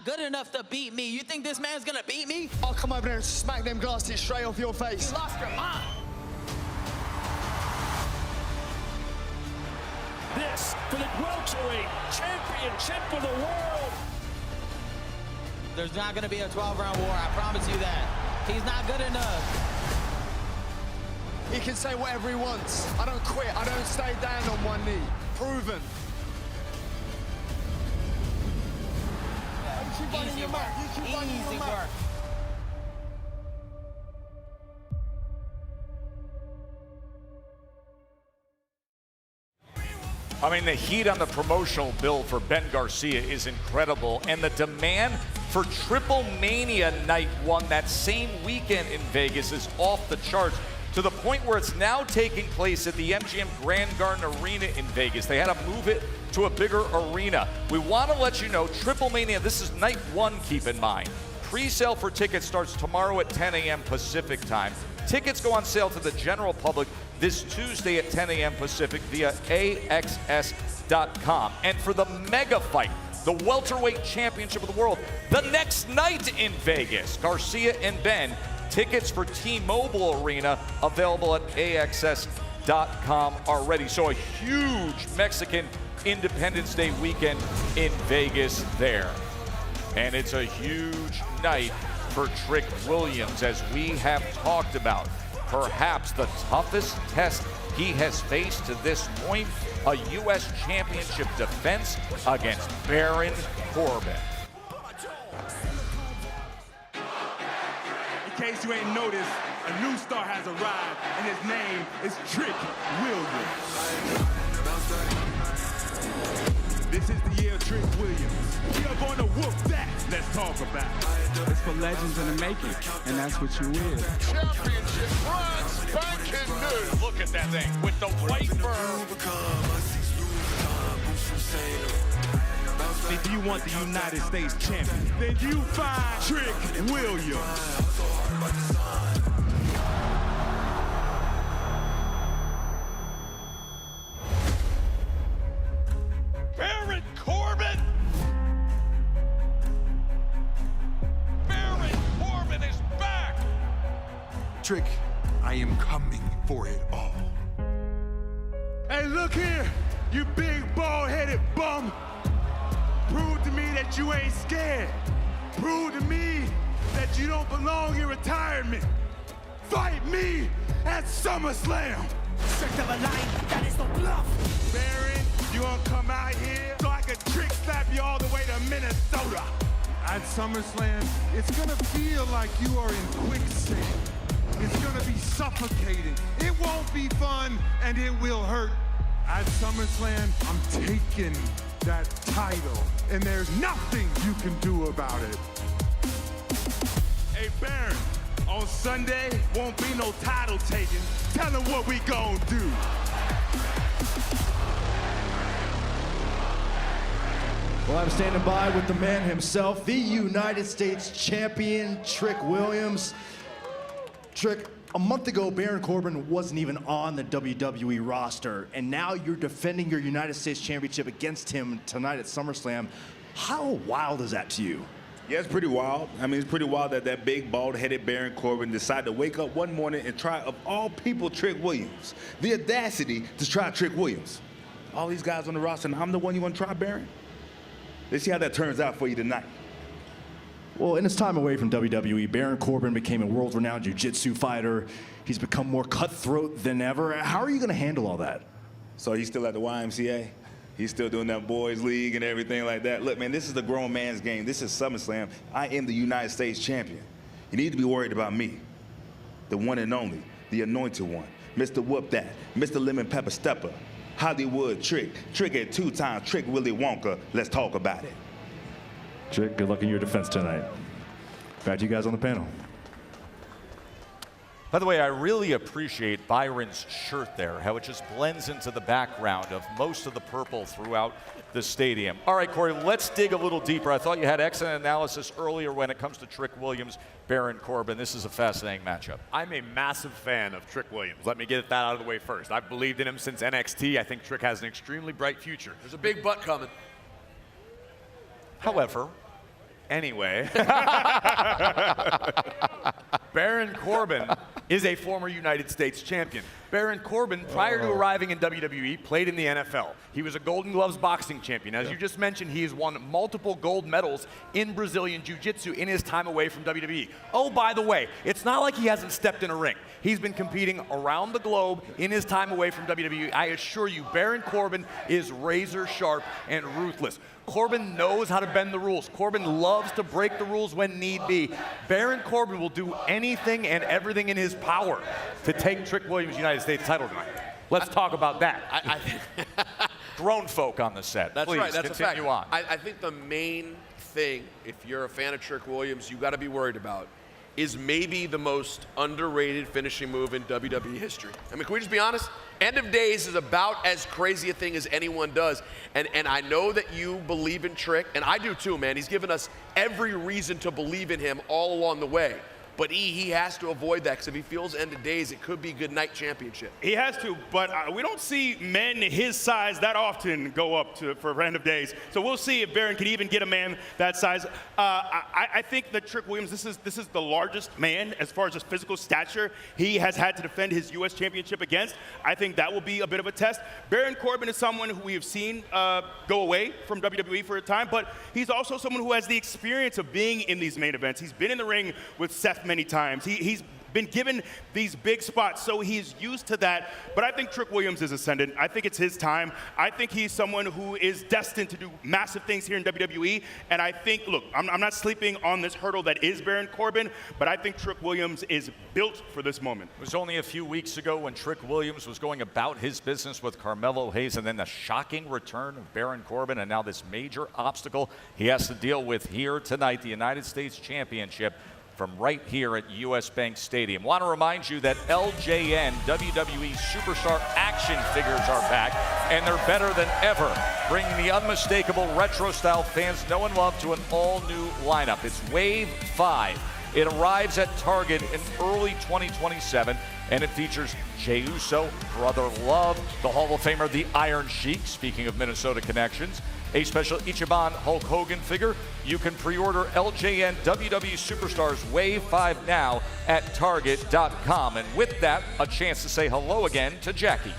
Speaker 13: good enough to beat me. You think this man's gonna beat me?
Speaker 5: I'll come over there and smack them glasses straight off your face.
Speaker 13: You lost your mind.
Speaker 2: This for the welterweight championship for the world.
Speaker 13: There's not gonna be a 12-round war, I promise you that. He's not good enough.
Speaker 5: He can say whatever he wants. I don't quit. I don't stay down on one knee.
Speaker 14: proven.
Speaker 13: Easy work. Easy work.
Speaker 1: I mean, the heat on the promotional bill for Ben Garcia is incredible, and the demand for Triple Mania Night 1 that same weekend in Vegas is off the charts, to the point where it's now taking place at the MGM Grand Garden Arena in Vegas. They had to move it to a bigger arena. We want to let you know, Triple Mania, this is Night 1, keep in mind. Pre-sale for tickets starts tomorrow at 10 a.m. Pacific time. Tickets go on sale to the general public this Tuesday at 10 a.m. Pacific via AXS.com. And for the mega fight, the welterweight championship of the world, the next night in Vegas, Garcia and Ben, tickets for T-Mobile Arena available at AXS.com already. So a huge Mexican Independence Day weekend in Vegas there. And it's a huge night for Trick Williams, as we have talked about. Perhaps the toughest test he has faced to this point, a U.S. Championship defense against Baron Corbin.
Speaker 15: In case you ain't noticed, a new star has arrived, and his name is Trick Williams. This is the year of Trick Williams. We are going to whoop that. Let's talk about it.
Speaker 16: It's for legends in the making, and that's what you is.
Speaker 1: Championship runs back in new. Look at that thing with the white fur.
Speaker 15: If you want the United States champion, then you find Trick Williams.
Speaker 1: Baron Corbin! Baron Corbin is back!
Speaker 5: Trick, I am coming for it all.
Speaker 15: Hey, look here, you big bald-headed bum. Prove to me that you ain't scared. Prove to me that you don't belong in retirement. Fight me at SummerSlam.
Speaker 17: Strict of a line, that is no bluff.
Speaker 15: Baron, you gonna come out here so I can trick slap you all the way to Minnesota?
Speaker 18: At SummerSlam, it's gonna feel like you are in quicksand. It's gonna be suffocating. It won't be fun, and it will hurt. At SummerSlam, I'm taking that title, and there's nothing you can do about it.
Speaker 15: Hey, Baron, on Sunday, won't be no title taking. Tell them what we gon' do.
Speaker 19: Well, I'm standing by with the man himself, the United States champion, Trick Williams. Trick, a month ago, Baron Corbin wasn't even on the WWE roster, and now you're defending your United States championship against him tonight at SummerSlam. How wild is that to you?
Speaker 20: Yeah, it's pretty wild. I mean, it's pretty wild that that big, bald-headed Baron Corbin decided to wake up one morning and try, of all people, Trick Williams. The audacity to try Trick Williams. All these guys on the roster, and I'm the one you want to try, Baron? Let's see how that turns out for you tonight.
Speaker 19: Well, in his time away from WWE, Baron Corbin became a world-renowned jiu-jitsu fighter. He's become more cutthroat than ever. How are you going to handle all that?
Speaker 20: So he's still at the YMCA? He's still doing that boys league and everything like that. Look, man, this is the grown man's game. This is SummerSlam. I am the United States champion. You need to be worried about me, the one and only, the anointed one, Mr. Whoop That, Mr. Lemon Pepper Stepper, Hollywood Trick, Trick at 2 times, Trick Willy Wonka. Let's talk about it.
Speaker 19: Trick, good luck in your defense tonight. Back to you guys on the panel.
Speaker 1: By the way, I really appreciate Byron's shirt there, how it just blends into the background of most of the purple throughout the stadium. All right, Corey, let's dig a little deeper. I thought you had excellent analysis earlier when it comes to Trick Williams, Baron Corbin. This is a fascinating matchup.
Speaker 6: I'm a massive fan of Trick Williams. Let me get that out of the way first. I've believed in him since NXT. I think Trick has an extremely bright future.
Speaker 8: There's a big butt coming.
Speaker 1: However,
Speaker 6: anyway, Baron Corbin is a former United States champion. Baron Corbin, prior to arriving in WWE, played in the NFL. He was a Golden Gloves boxing champion. As you just mentioned, he has won multiple gold medals in Brazilian Jiu-Jitsu in his time away from WWE. Oh, by the way, it's not like he hasn't stepped in a ring. He's been competing around the globe in his time away from WWE. I assure you, Baron Corbin is razor sharp and ruthless. Corbin knows how to bend the rules. Corbin loves to break the rules when need be. Baron Corbin will do anything and everything in his power to take Trick Williams' United States title tonight. Let's talk about that.
Speaker 1: Grown folk on the set.
Speaker 8: That's
Speaker 1: Please,
Speaker 8: right. That's
Speaker 1: continue
Speaker 8: a fact.
Speaker 1: on.
Speaker 8: I think the main thing, if you're a fan of Trick Williams, you got to be worried about is maybe the most underrated finishing move in WWE history. I mean, can we just be honest? End of Days is about as crazy a thing as anyone does. And I know that you believe in Trick, and I do too, man. He's given us every reason to believe in him all along the way. But he has to avoid that, because if he feels End of Days, it could be good night championship.
Speaker 4: He has to, but we don't see men his size that often go up for End of Days. So we'll see if Baron can even get a man that size. I think that Trick Williams, this is the largest man as far as his physical stature he has had to defend his U.S. championship against. I think that will be a bit of a test. Baron Corbin is someone who we have seen go away from WWE for a time, but he's also someone who has the experience of being in these main events. He's been in the ring with Seth many times. He's been given these big spots, so he's used to that. But I think Trick Williams is ascendant. I think it's his time. I think he's someone who is destined to do massive things here in WWE. And I think, look, I'm not sleeping on this hurdle that is Baron Corbin, but I think Trick Williams is built for this moment.
Speaker 1: It was only a few weeks ago when Trick Williams was going about his business with Carmelo Hayes, and then the shocking return of Baron Corbin, and now this major obstacle he has to deal with here tonight, the United States Championship, from right here at US Bank Stadium. Want to remind you that LJN WWE Superstar action figures are back, and they're better than ever, bringing the unmistakable retro-style fans know and love to an all-new lineup. It's Wave 5. It arrives at Target in early 2027, and it features Jey Uso, Brother Love, the Hall of Famer, the Iron Sheik, speaking of Minnesota connections, a special Ichiban Hulk Hogan figure. You can pre-order LJN WWE Superstars Wave 5 now at Target.com. And with that, a chance to say hello again to Jackie.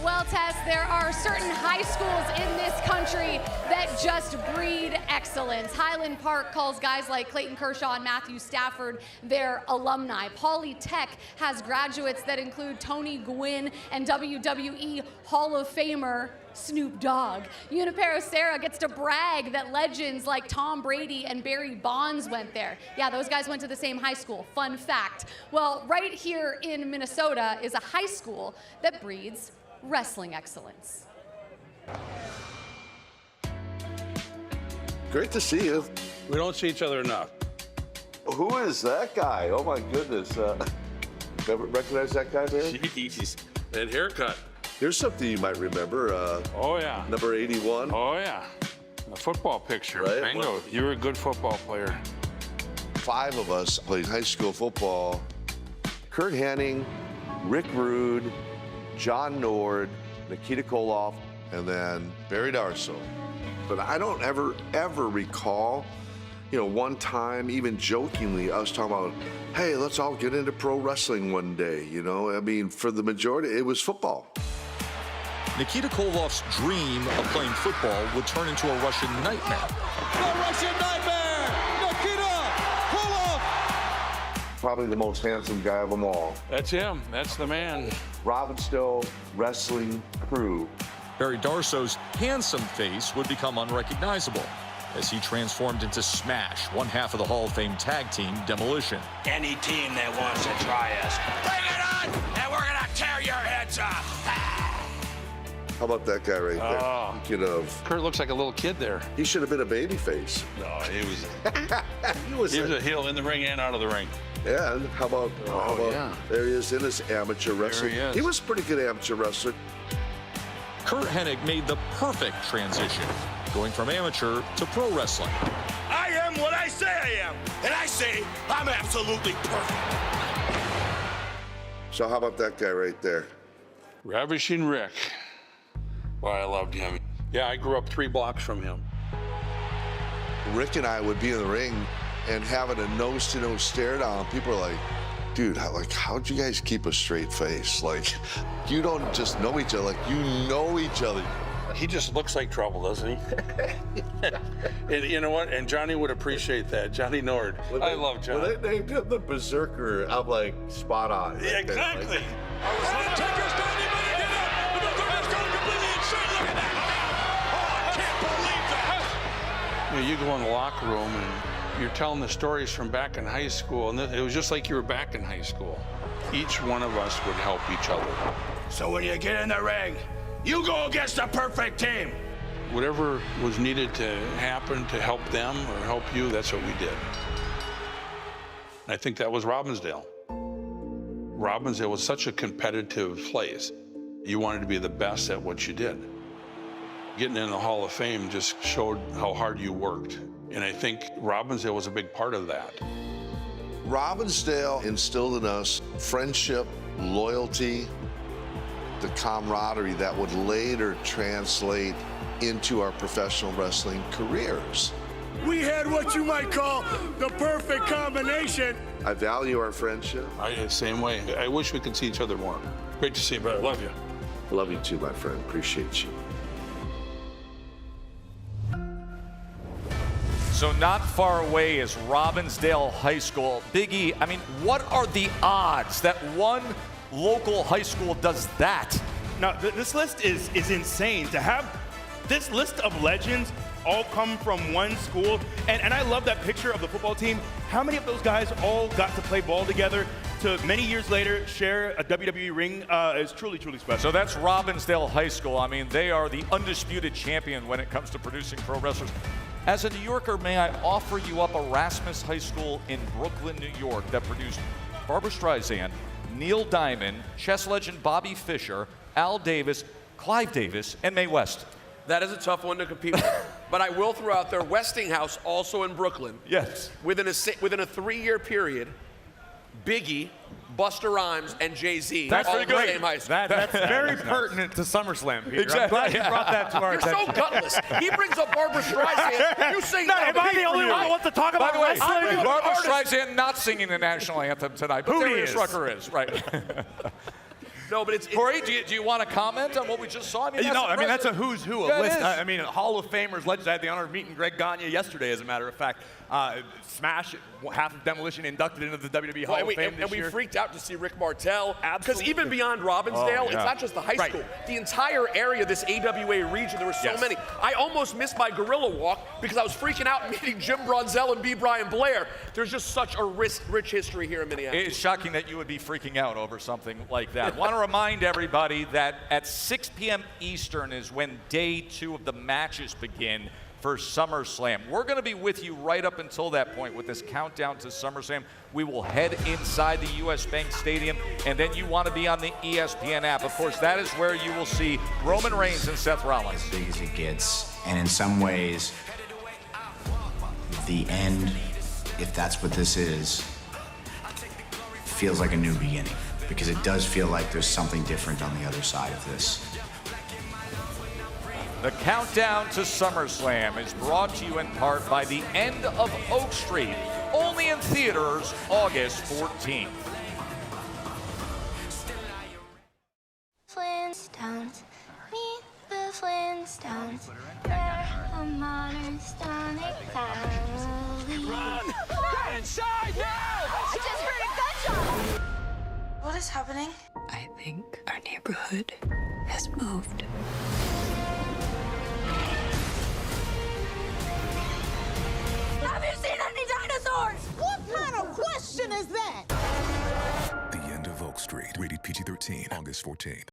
Speaker 22: Well, Tess, there are certain high schools in this country that just breed excellence. Highland Park calls guys like Clayton Kershaw and Matthew Stafford their alumni. Pauley Tech has graduates that include Tony Gwynn and WWE Hall of Famer Snoop Dogg. Junipero Serra gets to brag that legends like Tom Brady and Barry Bonds went there. Yeah, those guys went to the same high school. Fun fact. Well, right here in Minnesota is a high school that breeds wrestling excellence.
Speaker 7: Great to see you.
Speaker 9: We don't see each other enough.
Speaker 7: Who is that guy? Oh my goodness. Recognize that guy there?
Speaker 9: Jeez, that haircut.
Speaker 7: Here's something you might remember.
Speaker 9: Oh yeah.
Speaker 7: Number 81.
Speaker 9: Oh yeah. A football picture.
Speaker 7: Right?
Speaker 9: Bingo. You were a good football player.
Speaker 7: 5 of us played high school football. Kurt Hennig, Rick Rude, John Nord, Nikita Koloff, and then Barry Darsow. But I don't ever recall, one time, even jokingly, I was talking about, hey, let's all get into pro wrestling one day, I mean, for the majority, it was football.
Speaker 11: Nikita Koloff's dream of playing football would turn into a Russian nightmare.
Speaker 9: The Russian nightmare! Nikita Koloff!
Speaker 7: Probably the most handsome guy of them all.
Speaker 9: That's him. That's the man.
Speaker 7: Robbinsdale Wrestling Crew.
Speaker 11: Barry Darsow's handsome face would become unrecognizable as he transformed into Smash, one half of the Hall of Fame tag team Demolition.
Speaker 9: Any team that wants to try us, bring it on, and we're gonna tear your heads off.
Speaker 7: How about that guy right there?
Speaker 9: Oh.
Speaker 7: Speaking of,
Speaker 9: Kurt looks like a little kid there.
Speaker 7: he should have been a baby face.
Speaker 9: No, he was.
Speaker 7: He was
Speaker 9: He was a heel in the ring and out of the ring.
Speaker 7: And how about, there he is in his amateur wrestling.
Speaker 9: he is.
Speaker 7: He was a pretty good amateur wrestler.
Speaker 11: Kurt Hennig made the perfect transition, going from amateur to pro wrestling.
Speaker 9: I am what I say I am, and I say I'm absolutely perfect.
Speaker 7: So how about that guy right there?
Speaker 9: Ravishing Rick. Boy, I loved him. Yeah, I grew up 3 blocks from him.
Speaker 7: Rick and I would be in the ring and having a nose-to-nose stare down. People are like, dude, how'd you guys keep a straight face? Like, you don't just know each other, like, you know each other.
Speaker 9: He just looks like trouble, doesn't he? And you know what? And Johnny would appreciate that. Johnny Nord. I love Johnny.
Speaker 7: When they named him the Berserker, I'm like, spot on.
Speaker 9: Yeah, exactly. You go in the locker room and you're telling the stories from back in high school, and it was just like you were back in high school. Each one of us would help each other.
Speaker 15: So when you get in the ring, you go against the perfect team.
Speaker 9: Whatever was needed to happen to help them or help you, that's what we did. And I think that was Robbinsdale. Robbinsdale was such a competitive place. You wanted to be the best at what you did. Getting in the Hall of Fame just showed how hard you worked. And I think Robbinsdale was a big part of that.
Speaker 7: Robbinsdale instilled in us friendship, loyalty, the camaraderie that would later translate into our professional wrestling careers.
Speaker 15: We had what you might call the perfect combination.
Speaker 7: I value our friendship.
Speaker 9: Same way. I wish we could see each other more. Great to see you, brother. Love you.
Speaker 7: Love you too, my friend. Appreciate you.
Speaker 1: So not far away is Robbinsdale High School. Big E, I mean, what are the odds that one local high school does that?
Speaker 4: Now, this list is insane. To have this list of legends all come from one school, and I love that picture of the football team. How many of those guys all got to play ball together to many years later share a WWE ring is truly, truly special.
Speaker 1: So that's Robbinsdale High School. I mean, they are the undisputed champion when it comes to producing pro wrestlers. As a New Yorker, may I offer you up Erasmus High School in Brooklyn, New York, that produced Barbra Streisand, Neil Diamond, chess legend Bobby Fischer, Al Davis, Clive Davis, and Mae West.
Speaker 8: That is a tough one to compete with. But I will throw out there Westinghouse, also in Brooklyn.
Speaker 1: Yes.
Speaker 8: Within a 3-year period, Biggie, Busta Rhymes, and Jay-Z
Speaker 1: That's
Speaker 8: all
Speaker 1: very
Speaker 8: in the
Speaker 1: good.
Speaker 8: same high school.
Speaker 6: That's very pertinent to SummerSlam, Peter.
Speaker 1: Exactly.
Speaker 6: I'm glad you brought that to our
Speaker 8: You're
Speaker 6: attention.
Speaker 8: so gutless. He brings up Barbra Streisand. You sing that.
Speaker 6: Am I the only one who wants to talk
Speaker 1: By
Speaker 6: about
Speaker 1: the way,
Speaker 6: wrestling?
Speaker 1: Barbra Streisand not singing the national anthem tonight, but
Speaker 6: Who
Speaker 1: Darius
Speaker 6: is?
Speaker 1: Rucker is, right.
Speaker 8: No, but it's
Speaker 1: Corey, do you want to comment on what we just saw? I mean,
Speaker 10: That's a who's who, a
Speaker 1: Yeah, it
Speaker 10: list.
Speaker 1: is.
Speaker 10: I mean, Hall of Famers, legends. I had the honor of meeting Greg Gagne yesterday, as a matter of fact. Smash, half of Demolition inducted into the WWE Hall of Fame this
Speaker 8: we
Speaker 10: year.
Speaker 8: freaked out to see Rick Martel. Because
Speaker 10: Absolutely.
Speaker 8: even beyond Robbinsdale,
Speaker 10: Oh,
Speaker 8: it's
Speaker 10: yeah.
Speaker 8: not just the high
Speaker 10: Right.
Speaker 8: school. The entire area, this AWA region, there were so
Speaker 10: Yes.
Speaker 8: many. I almost missed my gorilla walk because I was freaking out meeting Jim Brunzell and B. Brian Blair. There's just such a rich history here in Minneapolis.
Speaker 1: It's shocking that you would be freaking out over something like that. Want to remind everybody that at 6 p.m. Eastern is when day 2 of the matches begin for SummerSlam. We're going to be with you right up until that point with this countdown to SummerSlam. We will head inside the US Bank Stadium, and then you want to be on the ESPN app. Of course, that is where you will see Roman Reigns and Seth Rollins.
Speaker 12: As big as it gets, and in some ways, the end, if that's what this is, feels like a new beginning, because it does feel like there's something different on the other side of this.
Speaker 1: The countdown to SummerSlam is brought to you in part by The End of Oak Street, only in theaters August 14th.
Speaker 14: Flintstones, meet the Flintstones. They're a modern sonic family.
Speaker 17: Run! Get inside now!
Speaker 14: I just heard a gunshot!
Speaker 21: What is happening?
Speaker 23: I think our neighborhood has moved.
Speaker 14: Have you seen any dinosaurs?
Speaker 17: What kind of question is that?
Speaker 3: The End of Oak Street. Rated PG-13. August 14th.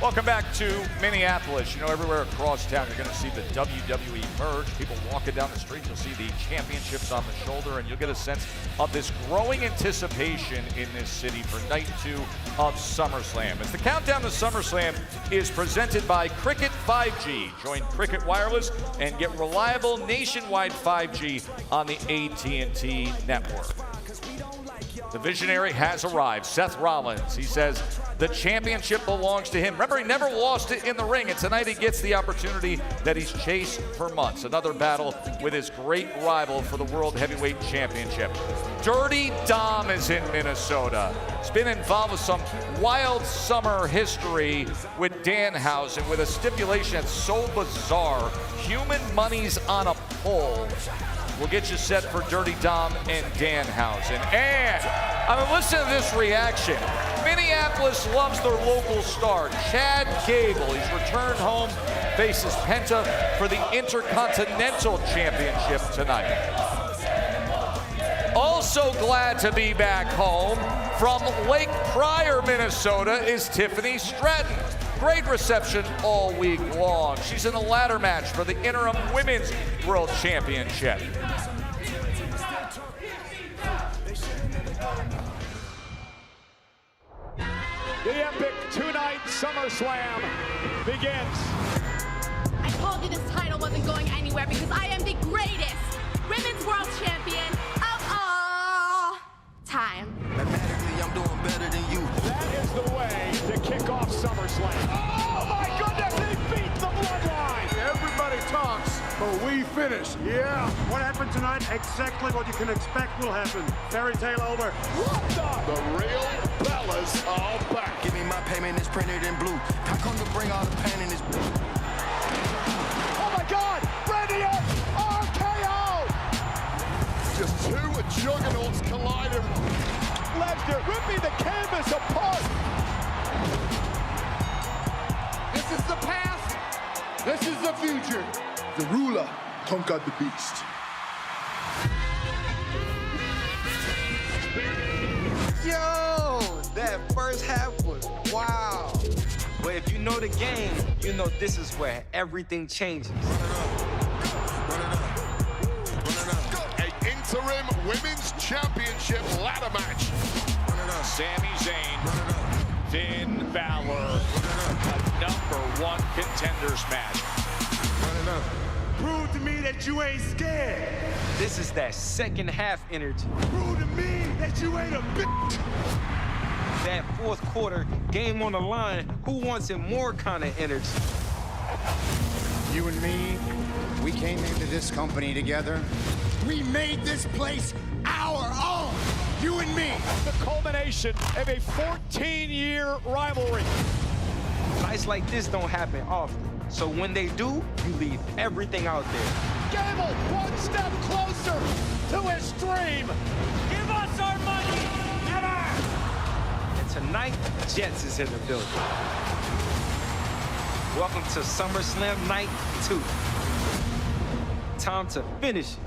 Speaker 1: Welcome back to Minneapolis. You know, everywhere across town, you're going to see the WWE merge. People walking down the street, you'll see the championships on the shoulder, and you'll get a sense of this growing anticipation in this city for night 2 of SummerSlam. As the countdown to SummerSlam is presented by Cricket 5G. Join Cricket Wireless and get reliable nationwide 5G on the AT&T network. The visionary has arrived, Seth Rollins. He says the championship belongs to him. Remember, he never lost it in the ring, and tonight he gets the opportunity that he's chased for months. Another battle with his great rival for the World Heavyweight Championship. Dirty Dom is in Minnesota. It's been involved with some wild summer history with Danhausen, with a stipulation that's so bizarre. Human money's on a pole. We'll get you set for Dirty Dom and Danhausen. And I mean, listen to this reaction. Minneapolis loves their local star, Chad Gable. He's returned home, faces Penta for the Intercontinental Championship tonight. Also glad to be back home from Lake Pryor, Minnesota, is Tiffany Stratton. Great reception all week long. She's in the ladder match for the interim Women's World Championship.
Speaker 2: The epic two-night SummerSlam begins.
Speaker 22: I told you this title wasn't going anywhere because I am the greatest Women's World Champion of all time.
Speaker 2: Mathematically, I'm doing better than you. That is the way to kick off SummerSlam. Oh my goodness, he beat the Bloodline.
Speaker 15: Everybody talks, but we finish. Yeah.
Speaker 13: What happened tonight? Exactly what you can expect will happen. Fairy tale over.
Speaker 2: What the real Bellas are back.
Speaker 16: Give me my payment, it's printed in blue. How come to bring all the pain in this?
Speaker 2: Oh my God! Randy Orton, RKO!
Speaker 15: Just two juggernauts colliding.
Speaker 2: Lesnar ripping the canvas apart.
Speaker 5: This is the past. This is the future. The ruler conquered the beast.
Speaker 24: Yo, that first half was wow. But if you know the game, you know this is where everything changes.
Speaker 15: An interim women's championship ladder match.
Speaker 1: Sami Zayn, Finn Balor, a #1 contenders match.
Speaker 15: Prove to me that you ain't scared.
Speaker 24: This is that second half energy.
Speaker 15: Prove to me that you ain't a bitch.
Speaker 24: That fourth quarter, game on the line, who wants it more kind of energy.
Speaker 25: You and me, we came into this company together. We made this place our own. You and me.
Speaker 2: The culmination of a 14-year rivalry.
Speaker 24: Nights like this don't happen often. So when they do, you leave everything out there.
Speaker 2: Gable, one step closer to his dream. Give us our money. Never.
Speaker 24: And tonight, Jets is in the building. Welcome to SummerSlam Night 2. Time to finish it.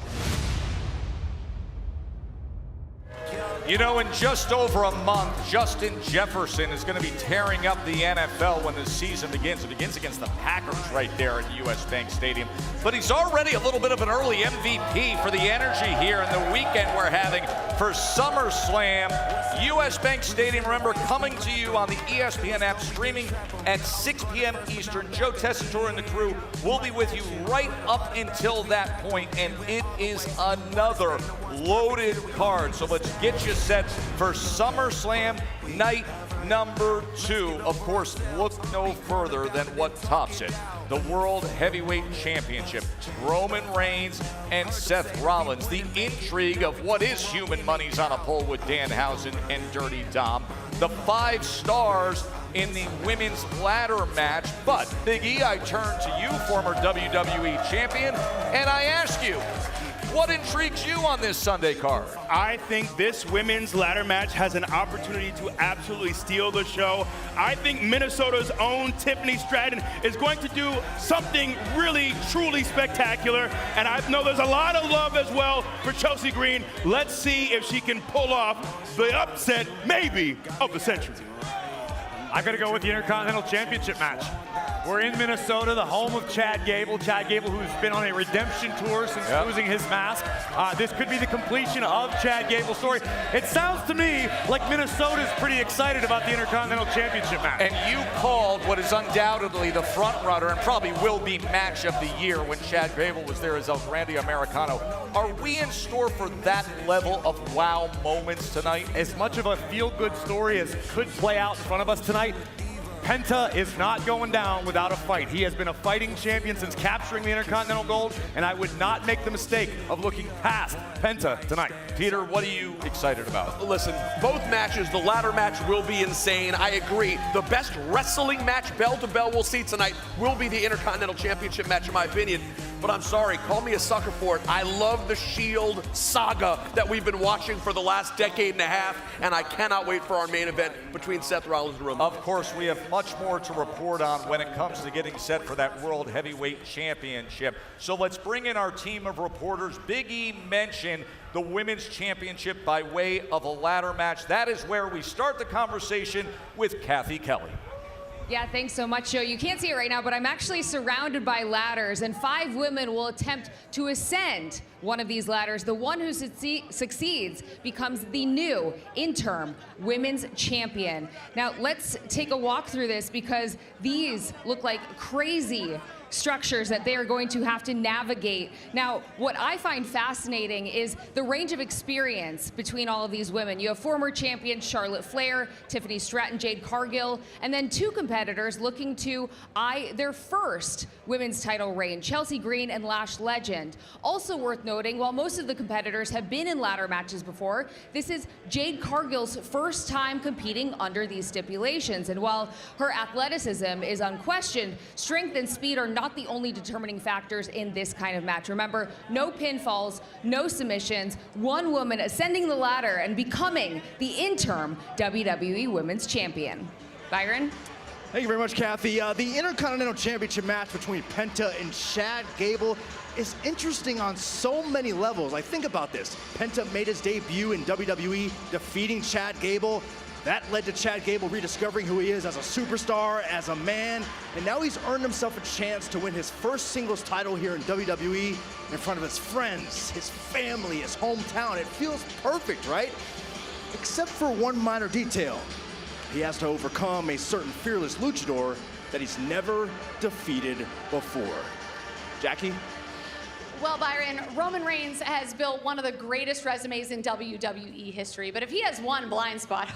Speaker 1: You know, in just over a month, Justin Jefferson is going to be tearing up the NFL when the season begins. It begins against the Packers right there at US Bank Stadium. But he's already a little bit of an early MVP for the energy here in the weekend we're having for SummerSlam. US Bank Stadium, remember, coming to you on the ESPN app, streaming at 6 p.m. Eastern. Joe Tessitore and the crew will be with you right up until that point, and it is another loaded card. So let's get you set for SummerSlam night number 2. Of course, look no further than what tops it. The World Heavyweight Championship. Roman Reigns and Seth Rollins. The intrigue of what is human money's on a pole with Danhausen and Dirty Dom. The 5 stars in the women's ladder match. But, Big E, I turn to you, former WWE champion, and I ask you, what intrigues you on this Sunday card?
Speaker 4: I think this women's ladder match has an opportunity to absolutely steal the show. I think Minnesota's own Tiffany Stratton is going to do something really, truly spectacular. And I know there's a lot of love as well for Chelsea Green. Let's see if she can pull off the upset, maybe, of the century.
Speaker 6: I got to go with the Intercontinental Championship match. We're in Minnesota, the home of Chad Gable. Chad Gable, who's been on a redemption tour since losing his mask. This could be the completion of Chad Gable's story. It sounds to me like Minnesota's pretty excited about the Intercontinental Championship match.
Speaker 1: And you called what is undoubtedly the front runner and probably will be match of the year when Chad Gable was there as El Grande Americano. Are we in store for that level of wow moments tonight?
Speaker 6: As much of a feel-good story as could play out in front of us tonight, Penta is not going down without a fight. He has been a fighting champion since capturing the Intercontinental Gold, and I would not make the mistake of looking past Penta tonight.
Speaker 1: Peter, what are you excited about?
Speaker 8: Listen, both matches, the ladder match will be insane. I agree. The best wrestling match, bell to bell, we'll see tonight will be the Intercontinental Championship match, in my opinion. But I'm sorry, call me a sucker for it. I love the Shield saga that we've been watching for the last decade and a half, and I cannot wait for our main event between Seth Rollins and Roman.
Speaker 1: Of course, we have much more to report on when it comes to getting set for that World Heavyweight Championship. So let's bring in our team of reporters. Big E mentioned the Women's Championship by way of a ladder match. That is where we start the conversation with Kathy Kelly.
Speaker 9: Yeah, thanks so much, Joe. You can't see it right now, but I'm actually surrounded by ladders, and 5 women will attempt to ascend one of these ladders. The one who succeeds becomes the new interim women's champion. Now, let's take a walk through this because these look like crazy structures that they are going to have to navigate. Now, what I find fascinating is the range of experience between all of these women. You have former champions Charlotte Flair, Tiffany Stratton, Jade Cargill, and then 2 competitors looking to eye their first women's title reign, Chelsea Green and Lash Legend. Also worth noting, while most of the competitors have been in ladder matches before, this is Jade Cargill's first time competing under these stipulations. And while her athleticism is unquestioned, strength and speed are not the only determining factors in this kind of match. Remember, no pinfalls, no submissions, one woman ascending the ladder and becoming the interim WWE Women's Champion. Byron?
Speaker 11: Thank you very much, Kathy. The Intercontinental Championship match between Penta and Chad Gable is interesting on so many levels. Like, think about this. Penta made his debut in WWE, defeating Chad Gable. That led to Chad Gable rediscovering who he is as a superstar, as a man, and now he's earned himself a chance to win his first singles title here in WWE in front of his friends, his family, his hometown. It feels perfect, right? Except for one minor detail. He has to overcome a certain fearless luchador that he's never defeated before. Jackie?
Speaker 22: Well, Byron, Roman Reigns has built one of the greatest resumes in WWE history, but if he has one blind spot,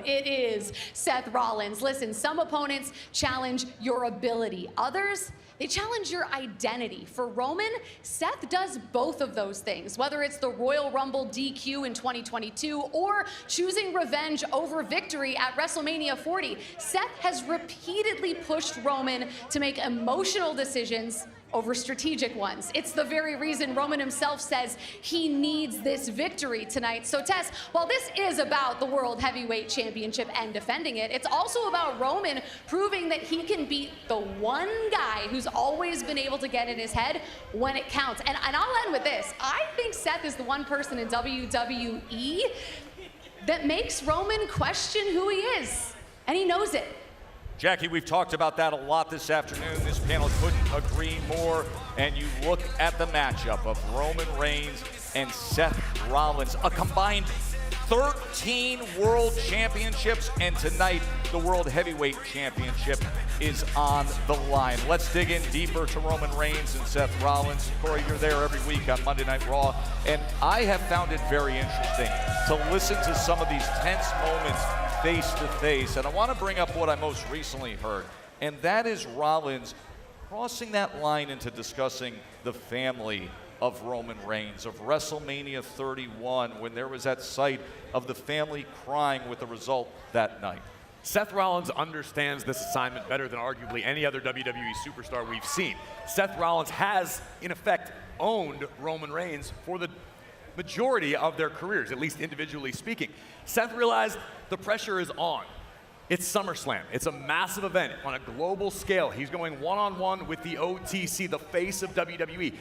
Speaker 22: it is Seth Rollins. Listen, some opponents challenge your ability. Others, they challenge your identity. For Roman, Seth does both of those things, whether it's the Royal Rumble DQ in 2022 or choosing revenge over victory at WrestleMania 40. Seth has repeatedly pushed Roman to make emotional decisions over strategic ones. It's the very reason Roman himself says he needs this victory tonight. So Tess, while this is about the World Heavyweight Championship and defending it, it's also about Roman proving that he can beat the one guy who's always been able to get in his head when it counts. And I'll end with this. I think Seth is the one person in WWE that makes Roman question who he is, and he knows it.
Speaker 1: Jackie, we've talked about that a lot this afternoon. This panel couldn't agree more. And you look at the matchup of Roman Reigns and Seth Rollins, a combined 13 world championships, and tonight the World Heavyweight Championship is on the line. Let's dig in deeper to Roman Reigns and Seth Rollins. Corey, you're there every week on Monday Night Raw, and I have found it very interesting to listen to some of these tense moments face to face. And I want to bring up what I most recently heard, and that is Rollins crossing that line into discussing the family of Roman Reigns, of WrestleMania 31, when there was that sight of the family crying with the result that night.
Speaker 6: Seth Rollins understands this assignment better than arguably any other WWE superstar we've seen. Seth Rollins has, in effect, owned Roman Reigns for the majority of their careers, at least individually speaking. Seth realized the pressure is on. It's SummerSlam. It's a massive event on a global scale. He's going one-on-one with the OTC, the face of WWE.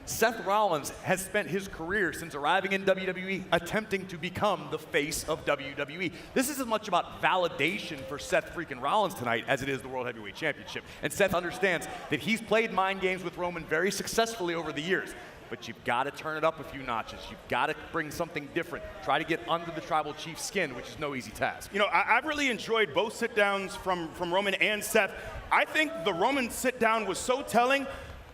Speaker 6: Seth Rollins has spent his career since arriving in WWE attempting to become the face of WWE. This is as much about validation for Seth freaking Rollins tonight as it is the World Heavyweight Championship. And Seth understands that he's played mind games with Roman very successfully over the years. But you've got to turn it up a few notches. You've got to bring something different. Try to get under the Tribal Chief's skin, which is no easy task.
Speaker 4: You know, I've really enjoyed both sit-downs from Roman and Seth. I think the Roman sit-down was so telling.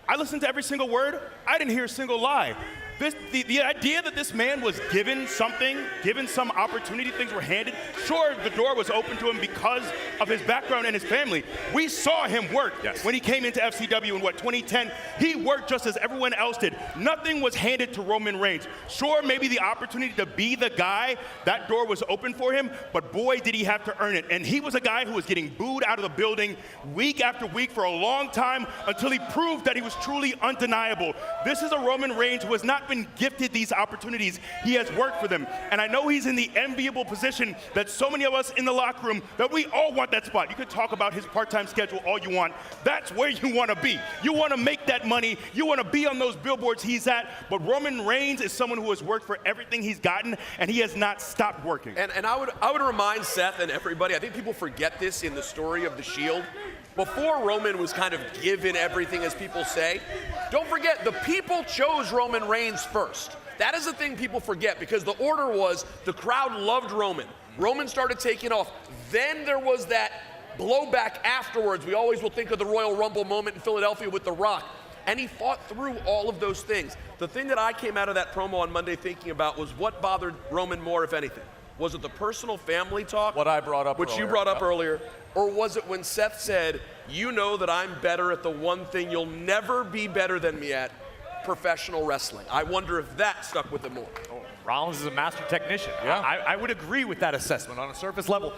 Speaker 4: I listened to every single word. I didn't hear a single lie. The idea that this man was given something, given some opportunity, things were handed. Sure, the door was open to him because of his background and his family. We saw him work when he came into FCW in, 2010? He worked just as everyone else did. Nothing was handed to Roman Reigns. Sure, maybe the opportunity to be the guy, that door was open for him, but boy, did he have to earn it. And he was a guy who was getting booed out of the building week after week for a long time until he proved that he was truly undeniable. This is a Roman Reigns who has not been gifted these opportunities. He has worked for them. And I know he's in the enviable position that so many of us in the locker room, that we all want that spot. You could talk about his part-time schedule all you want. That's where you want to be. You want to make that money. You want to be on those billboards he's at. But Roman Reigns is someone who has worked for everything he's gotten, and he has not stopped working.
Speaker 8: And I would remind Seth and everybody, I think people forget this in the story of the Shield. Before Roman was kind of given everything, as people say, don't forget, the people chose Roman Reigns first. That is the thing people forget, because the order was the crowd loved Roman. Roman started taking off. Then there was that blowback afterwards. We always will think of the Royal Rumble moment in Philadelphia with The Rock. And he fought through all of those things. The thing that I came out of that promo on Monday thinking about was what bothered Roman more, if anything. Was it the personal family talk?
Speaker 1: What I brought up
Speaker 8: which
Speaker 1: earlier.
Speaker 8: you brought up earlier. Or was it when Seth said, you know that I'm better at the one thing you'll never be better than me at, professional wrestling. I wonder if that stuck with him more.
Speaker 6: Oh, Rollins is a master technician. Yeah. I would agree with that assessment on a surface level.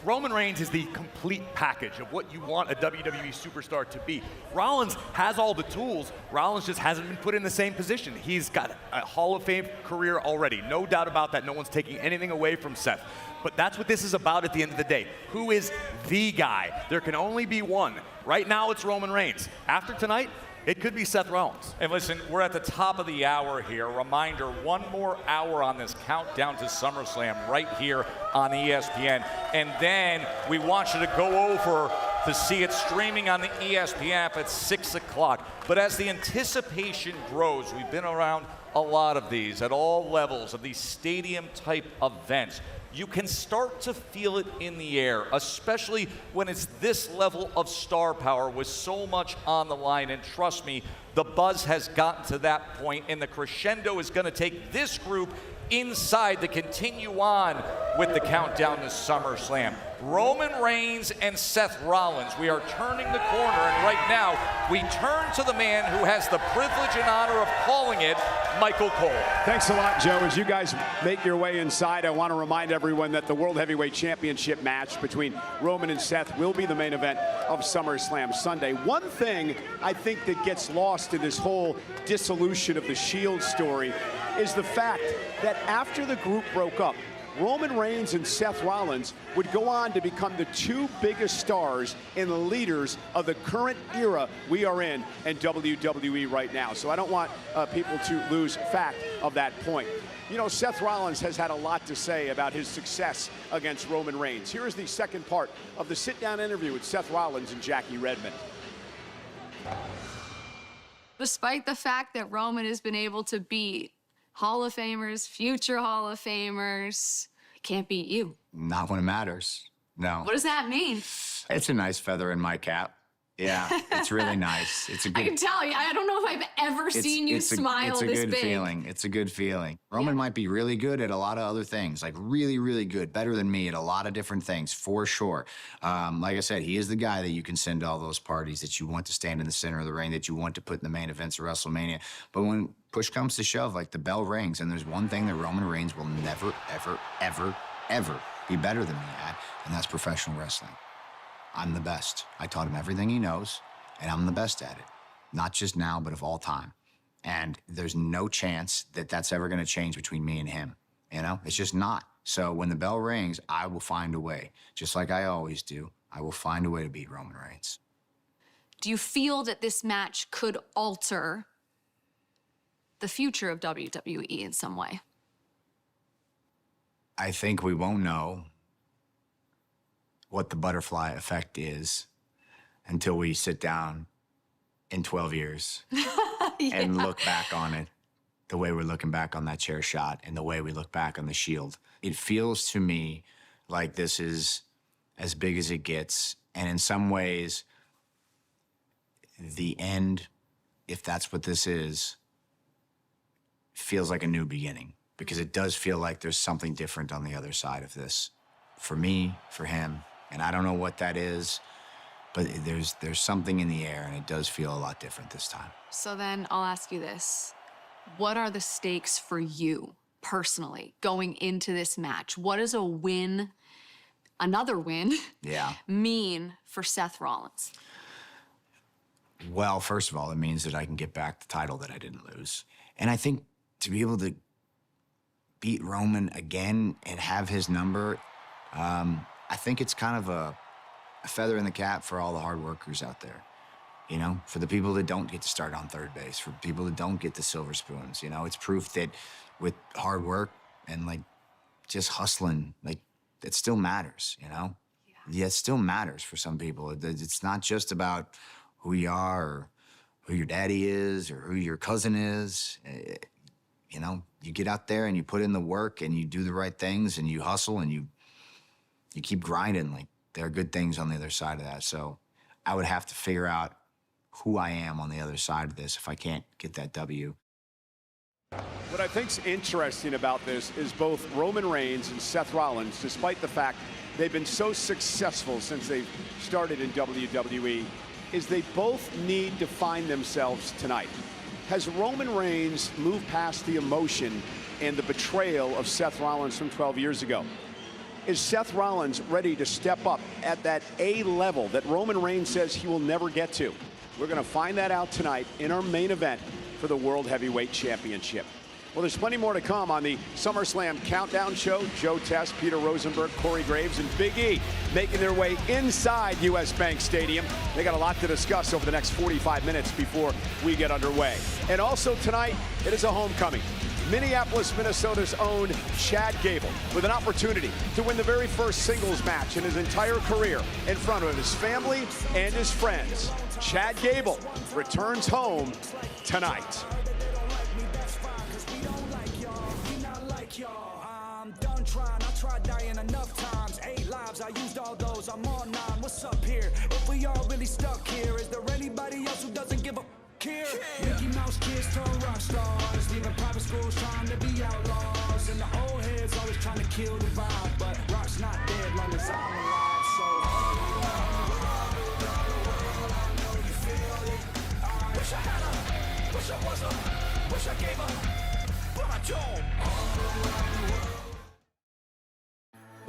Speaker 6: Roman Reigns is the complete package of what you want a WWE superstar to be. Rollins has all the tools. Rollins just hasn't been put in the same position. He's got a Hall of Fame career already. No doubt about that. No one's taking anything away from Seth. But that's what this is about at the end of the day. Who is the guy? There can only be one. Right now, it's Roman Reigns. After tonight, it could be Seth Rollins.
Speaker 1: And listen, we're at the top of the hour here. Reminder, one more hour on this countdown to SummerSlam right here on ESPN. And then we want you to go over to see it streaming on the ESPN app at 6 o'clock. But as the anticipation grows, we've been around a lot of these at all levels of these stadium-type events. You can start to feel it in the air, especially when it's this level of star power with so much on the line. And trust me, the buzz has gotten to that point, and the crescendo is going to take this group inside to continue on with the countdown to SummerSlam. Roman Reigns and Seth Rollins. We are turning the corner, and right now we turn to the man who has the privilege and honor of calling it, Michael Cole.
Speaker 7: Thanks a lot, Joe. As you guys make your way inside, I want to remind everyone that the World Heavyweight Championship match between Roman and Seth will be the main event of SummerSlam Sunday. One thing I think that gets lost in this whole dissolution of the Shield story is the fact that after the group broke up, Roman Reigns and Seth Rollins would go on to become the two biggest stars and the leaders of the current era we are in WWE right now. So I don't want people to lose fact of that point. You know, Seth Rollins has had a lot to say about his success against Roman Reigns. Here is the second part of the sit-down interview with Seth Rollins and Jackie Redmond.
Speaker 22: Despite the fact that Roman has been able to beat Hall of Famers, future Hall of Famers, can't beat you.
Speaker 12: Not when it matters. No.
Speaker 22: What does that mean?
Speaker 12: It's a nice feather in my cap. Yeah, it's really nice. It's a good.
Speaker 22: I can tell you. I don't know if I've ever seen you smile this big.
Speaker 12: It's a good feeling. It's a good feeling. Roman might be really good at a lot of other things, like really, really good, better than me at a lot of different things, for sure. Like I said, he is the guy that you can send to all those parties, that you want to stand in the center of the ring, that you want to put in the main events of WrestleMania. But when push comes to shove, like the bell rings, and there's one thing that Roman Reigns will never, ever, ever, ever be better than me at, and that's professional wrestling. I'm the best. I taught him everything he knows, and I'm the best at it. Not just now, but of all time. And there's no chance that that's ever going to change between me and him. You know, it's just not. So when the bell rings, I will find a way. Just like I always do, I will find a way to beat Roman Reigns.
Speaker 22: Do you feel that this match could alter
Speaker 23: the future of WWE in some way?
Speaker 12: I think we won't know what the butterfly effect is until we sit down in 12 years and look back on it the way we're looking back on that chair shot and the way we look back on the Shield. It feels to me like this is as big as it gets, and in some ways, the end, if that's what this is, feels like a new beginning, because it does feel like there's something different on the other side of this. For me, for him, and I don't know what that is, but there's something in the air, and it does feel a lot different this time.
Speaker 23: So then I'll ask you this. What are the stakes for you personally going into this match? What does a win, another win, mean for Seth Rollins?
Speaker 12: Well, first of all, it means that I can get back the title that I didn't lose. And I think to be able to beat Roman again and have his number, I think it's kind of a feather in the cap for all the hard workers out there. You know, for the people that don't get to start on third base, for people that don't get the silver spoons, you know, it's proof that with hard work and like just hustling, like it still matters, you know? Yeah, it still matters for some people. It's not just about who you are or who your daddy is or who your cousin is. You know, you get out there and you put in the work and you do the right things and you hustle and you keep grinding. Like, there are good things on the other side of that. So I would have to figure out who I am on the other side of this if I can't get that W.
Speaker 7: What I think's interesting about this is both Roman Reigns and Seth Rollins, despite the fact they've been so successful since they've started in WWE, is they both need to find themselves tonight. Has Roman Reigns moved past the emotion and the betrayal of Seth Rollins from 12 years ago? Is Seth Rollins ready to step up at that A level that Roman Reigns says he will never get to? We're going to find that out tonight in our main event for the World Heavyweight Championship. Well, there's plenty more to come on the SummerSlam Countdown Show. Joe Test, Peter Rosenberg, Corey Graves, and Big E making their way inside US Bank Stadium. They got a lot to discuss over the next 45 minutes before we get underway. And also tonight, it is a homecoming. Minneapolis, Minnesota's own Chad Gable with an opportunity to win the very first singles match in his entire career in front of his family and his friends. Chad Gable returns home tonight.
Speaker 10: I'm done trying, I tried dying enough times. 8 lives, I used all those, I'm on 9. What's up here? If we all really stuck here, is there anybody else who doesn't give a care? Mickey Mouse kids turn rock stars, leaving private schools trying to be outlaws, and the old heads always trying to kill the vibe, but rock's not dead long as I'm alive, so wish I had her, wish I was her, wish I gave her, but I don't.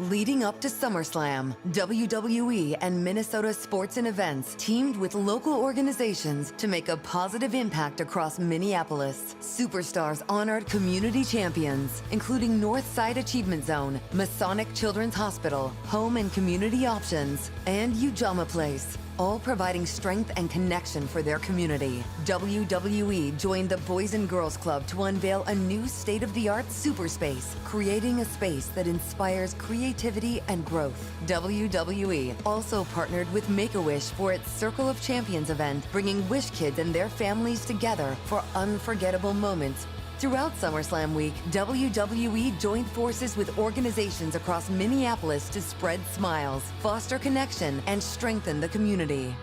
Speaker 18: Leading up to SummerSlam, WWE and Minnesota Sports and Events teamed with local organizations to make a positive impact across Minneapolis. Superstars honored community champions, including Northside Achievement Zone, Masonic Children's Hospital, Home and Community Options, and Ujamaa Place, all providing strength and connection for their community. WWE joined the Boys and Girls Club to unveil a new state-of-the-art super space, creating a space that inspires creativity and growth. WWE also partnered with Make-A-Wish for its Circle of Champions event, bringing Wish kids and their families together for unforgettable moments. Throughout SummerSlam week, WWE joined forces with organizations across Minneapolis to spread smiles, foster connection, and strengthen the community.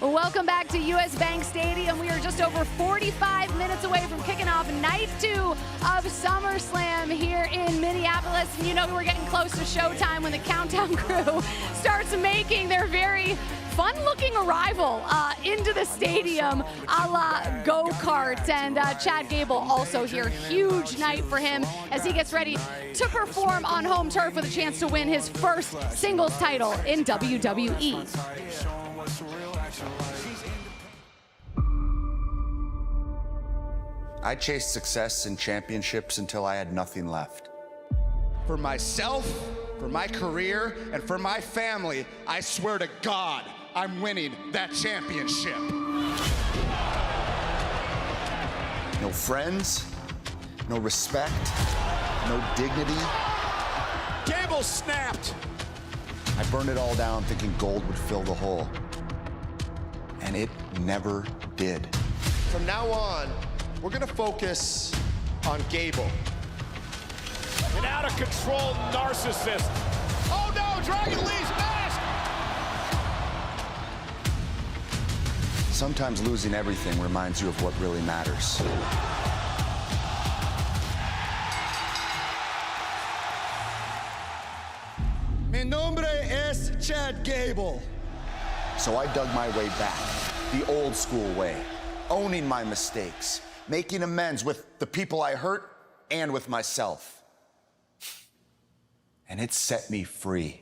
Speaker 22: Welcome back to US Bank Stadium. We are just over 45 minutes away from kicking off night 2 of SummerSlam here in Minneapolis. And you know we're getting close to showtime when the Countdown crew starts making their very fun-looking arrival into the stadium a la go-kart. And Chad Gable also here. Huge night for him as he gets ready to perform on home turf with a chance to win his first singles title in WWE.
Speaker 14: I chased success and championships until I had nothing left.
Speaker 25: For myself, for my career, and for my family, I swear to God, I'm winning that championship.
Speaker 14: No friends, no respect, no dignity.
Speaker 25: Gable snapped.
Speaker 14: I burned it all down thinking gold would fill the hole. And it never did.
Speaker 11: From now on, we're gonna focus on Gable.
Speaker 2: An out-of-control narcissist. Oh no, Dragon Lee's mask!
Speaker 14: Sometimes losing everything reminds you of what really matters.
Speaker 25: Mi nombre es Chad Gable.
Speaker 14: So I dug my way back, the old school way, owning my mistakes, making amends with the people I hurt and with myself. And it set me free.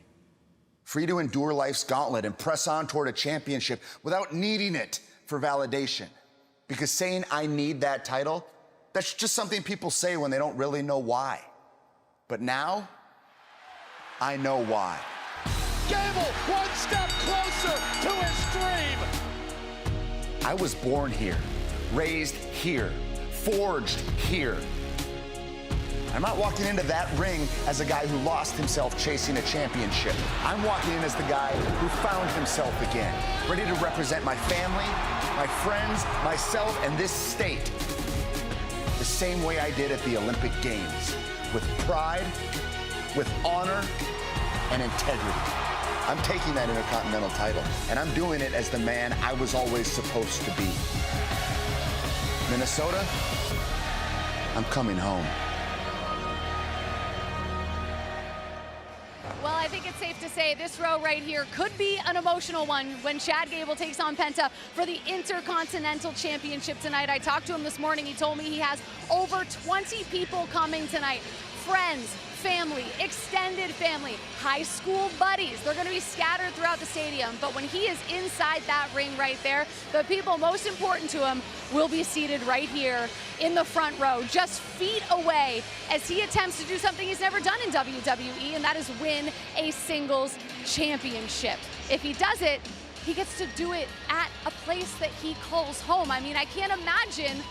Speaker 14: Free to endure life's gauntlet and press on toward a championship without needing it for validation. Because saying I need that title, that's just something people say when they don't really know why. But now, I know why.
Speaker 2: Gable, one step closer to his dream.
Speaker 14: I was born here, raised here, forged here. I'm not walking into that ring as a guy who lost himself chasing a championship. I'm walking in as the guy who found himself again, ready to represent my family, my friends, myself, and this state the same way I did at the Olympic Games, with pride, with honor, and integrity. I'm taking that Intercontinental title, and I'm doing it as the man I was always supposed to be. Minnesota, I'm coming home.
Speaker 22: Well, I think it's safe to say this row right here could be an emotional one when Chad Gable takes on Penta for the Intercontinental Championship tonight. I talked to him this morning. He told me he has over 20 people coming tonight. Friends, family, extended family, high school buddies. They're going to be scattered throughout the stadium. But when he is inside that ring right there, the people most important to him will be seated right here in the front row, just feet away, as he attempts to do something he's never done in WWE, and that is win a singles championship. If he does it, he gets to do it at a place that he calls home. I mean, I can't imagine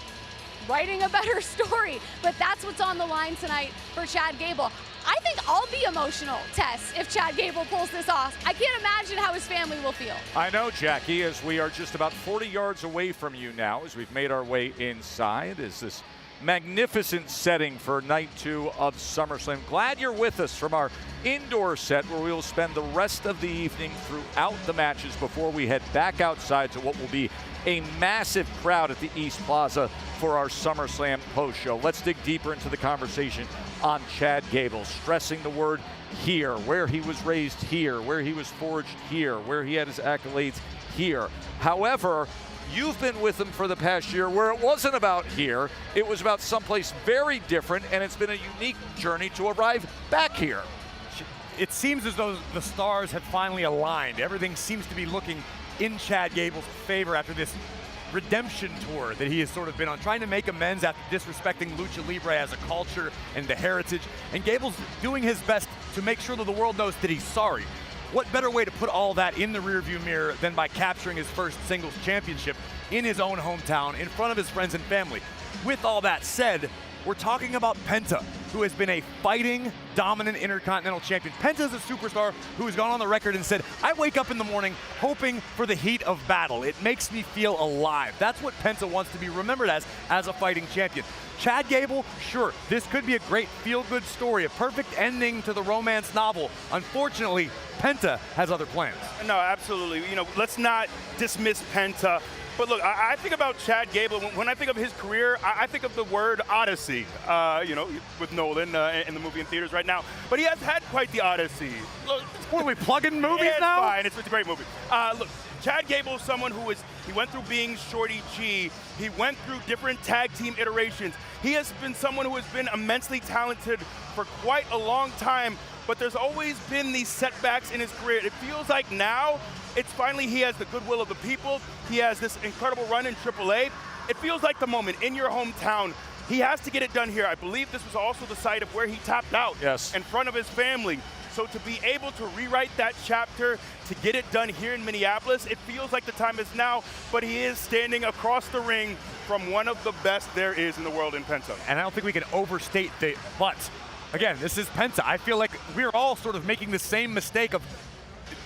Speaker 22: writing a better story, but that's what's on the line tonight for Chad Gable. I think I'll be emotional, Tess, if Chad Gable pulls this off. I can't imagine how his family will feel.
Speaker 1: I know, Jackie, as we are just about 40 yards away from you now, as we've made our way inside, is this magnificent setting for night 2 of SummerSlam. Glad you're with us from our indoor set, where we will spend the rest of the evening throughout the matches before we head back outside to what will be a massive crowd at the East Plaza for our SummerSlam post-show. Let's dig deeper into the conversation on Chad Gable, stressing the word here, where he was raised here, where he was forged here, where he had his accolades here. However, you've been with him for the past year where it wasn't about here, it was about someplace very different, and it's been a unique journey to arrive back here.
Speaker 6: It seems as though the stars have finally aligned. Everything seems to be looking in Chad Gable's favor after this redemption tour that he has sort of been on, trying to make amends after disrespecting Lucha Libre as a culture and the heritage. And Gable's doing his best to make sure that the world knows that he's sorry. What better way to put all that in the rearview mirror than by capturing his first singles championship in his own hometown in front of his friends and family? With all that said, we're talking about Penta. who has been a fighting, dominant Intercontinental Champion. Penta is a superstar who has gone on the record and said, I wake up in the morning hoping for the heat of battle. It makes me feel alive. That's what Penta wants to be remembered as a fighting champion. Chad Gable, sure, this could be a great feel-good story, a perfect ending to the romance novel. Unfortunately, Penta has other plans.
Speaker 4: No, absolutely. You know, let's not dismiss Penta. But look, I think about Chad Gable. When I think of his career, I think of the word Odyssey, you know, with Nolan in the movie in theaters right now. But he has had quite the Odyssey. Look,
Speaker 6: what are we plugging movies now?
Speaker 4: Fine. It's a great movie. Look, Chad Gable is someone he went through being Shorty G. He went through different tag team iterations. He has been someone who has been immensely talented for quite a long time, but there's always been these setbacks in his career. It feels like now, it's finally he has the goodwill of the people. He has this incredible run in AAA. It feels like the moment in your hometown. He has to get it done here. I believe this was also the site of where he tapped out in front of his family. So to be able to rewrite that chapter, to get it done here in Minneapolis, it feels like the time is now, but he is standing across the ring from one of the best there is in the world in Penta.
Speaker 6: And I don't think we can overstate the but. Again, this is Penta. I feel like we're all sort of making the same mistake of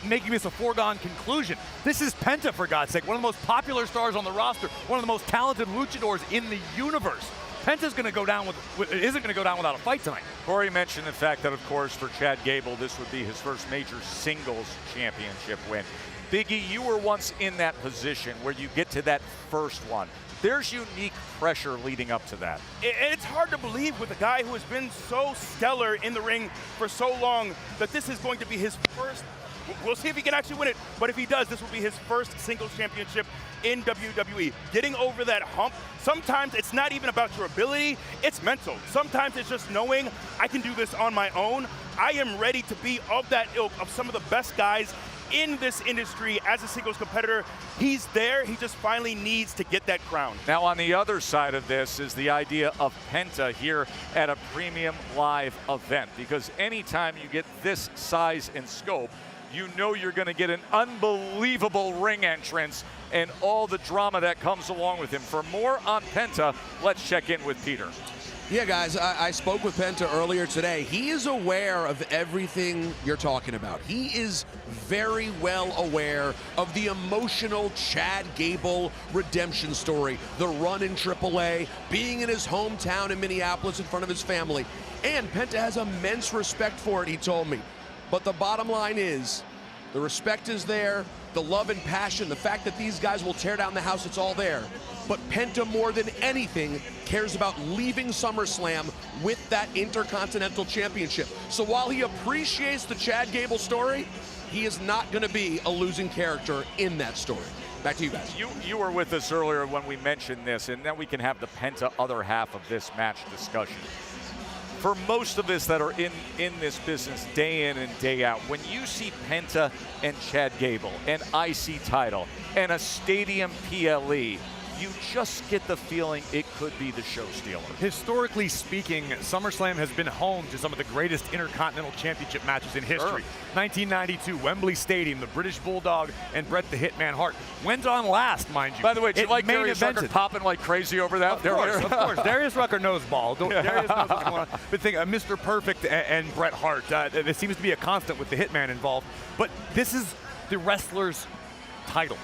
Speaker 6: making this a foregone conclusion. This is Penta, for God's sake, one of the most popular stars on the roster, one of the most talented luchadors in the universe. Penta's going to go down isn't going to go down without a fight tonight.
Speaker 1: Corey mentioned the fact that, of course, for Chad Gable, this would be his first major singles championship win. Biggie, you were once in that position where you get to that first one. There's unique pressure leading up to that.
Speaker 4: It's hard to believe with a guy who has been so stellar in the ring for so long that this is going to be his first. We'll see if he can actually win it, but if he does, this will be his first singles championship in WWE. Getting over that hump, sometimes it's not even about your ability, it's mental. Sometimes it's just knowing I can do this on my own. I am ready to be of that ilk of some of the best guys in this industry as a singles competitor. He's there, he just finally needs to get that crown.
Speaker 1: Now on the other side of this is the idea of Penta here at a premium live event, because anytime you get this size and scope, you know you're going to get an unbelievable ring entrance and all the drama that comes along with him. For more on Penta, let's check in with Peter.
Speaker 8: Yeah, guys, I spoke with Penta earlier today. He is aware of everything you're talking about. He is very well aware of the emotional Chad Gable redemption story, the run in AAA, being in his hometown in Minneapolis in front of his family. And Penta has immense respect for it, he told me. But the bottom line is, the respect is there, the love and passion, the fact that these guys will tear down the house, it's all there. But Penta, more than anything, cares about leaving SummerSlam with that Intercontinental Championship. So while he appreciates the Chad Gable story, he is not going to be a losing character in that story. Back to you guys.
Speaker 1: You were with us earlier when we mentioned this, and then we can have the Penta other half of this match discussion. For most of us that are in this business day in and day out, when you see Penta and Chad Gable, an IC title, and a stadium PLE, you just get the feeling it could be the show stealer.
Speaker 6: Historically speaking, SummerSlam has been home to some of the greatest Intercontinental Championship matches in history. 1992, Wembley Stadium, the British Bulldog and Bret the Hitman Hart went on last, mind you.
Speaker 1: By the way, do you like Darius Rucker popping like crazy over that?
Speaker 6: Of course. Darius Rucker knows ball. Darius knows what's going on. But think, Mr. Perfect and Bret Hart, there seems to be a constant with the Hitman involved. But this is the wrestler's title.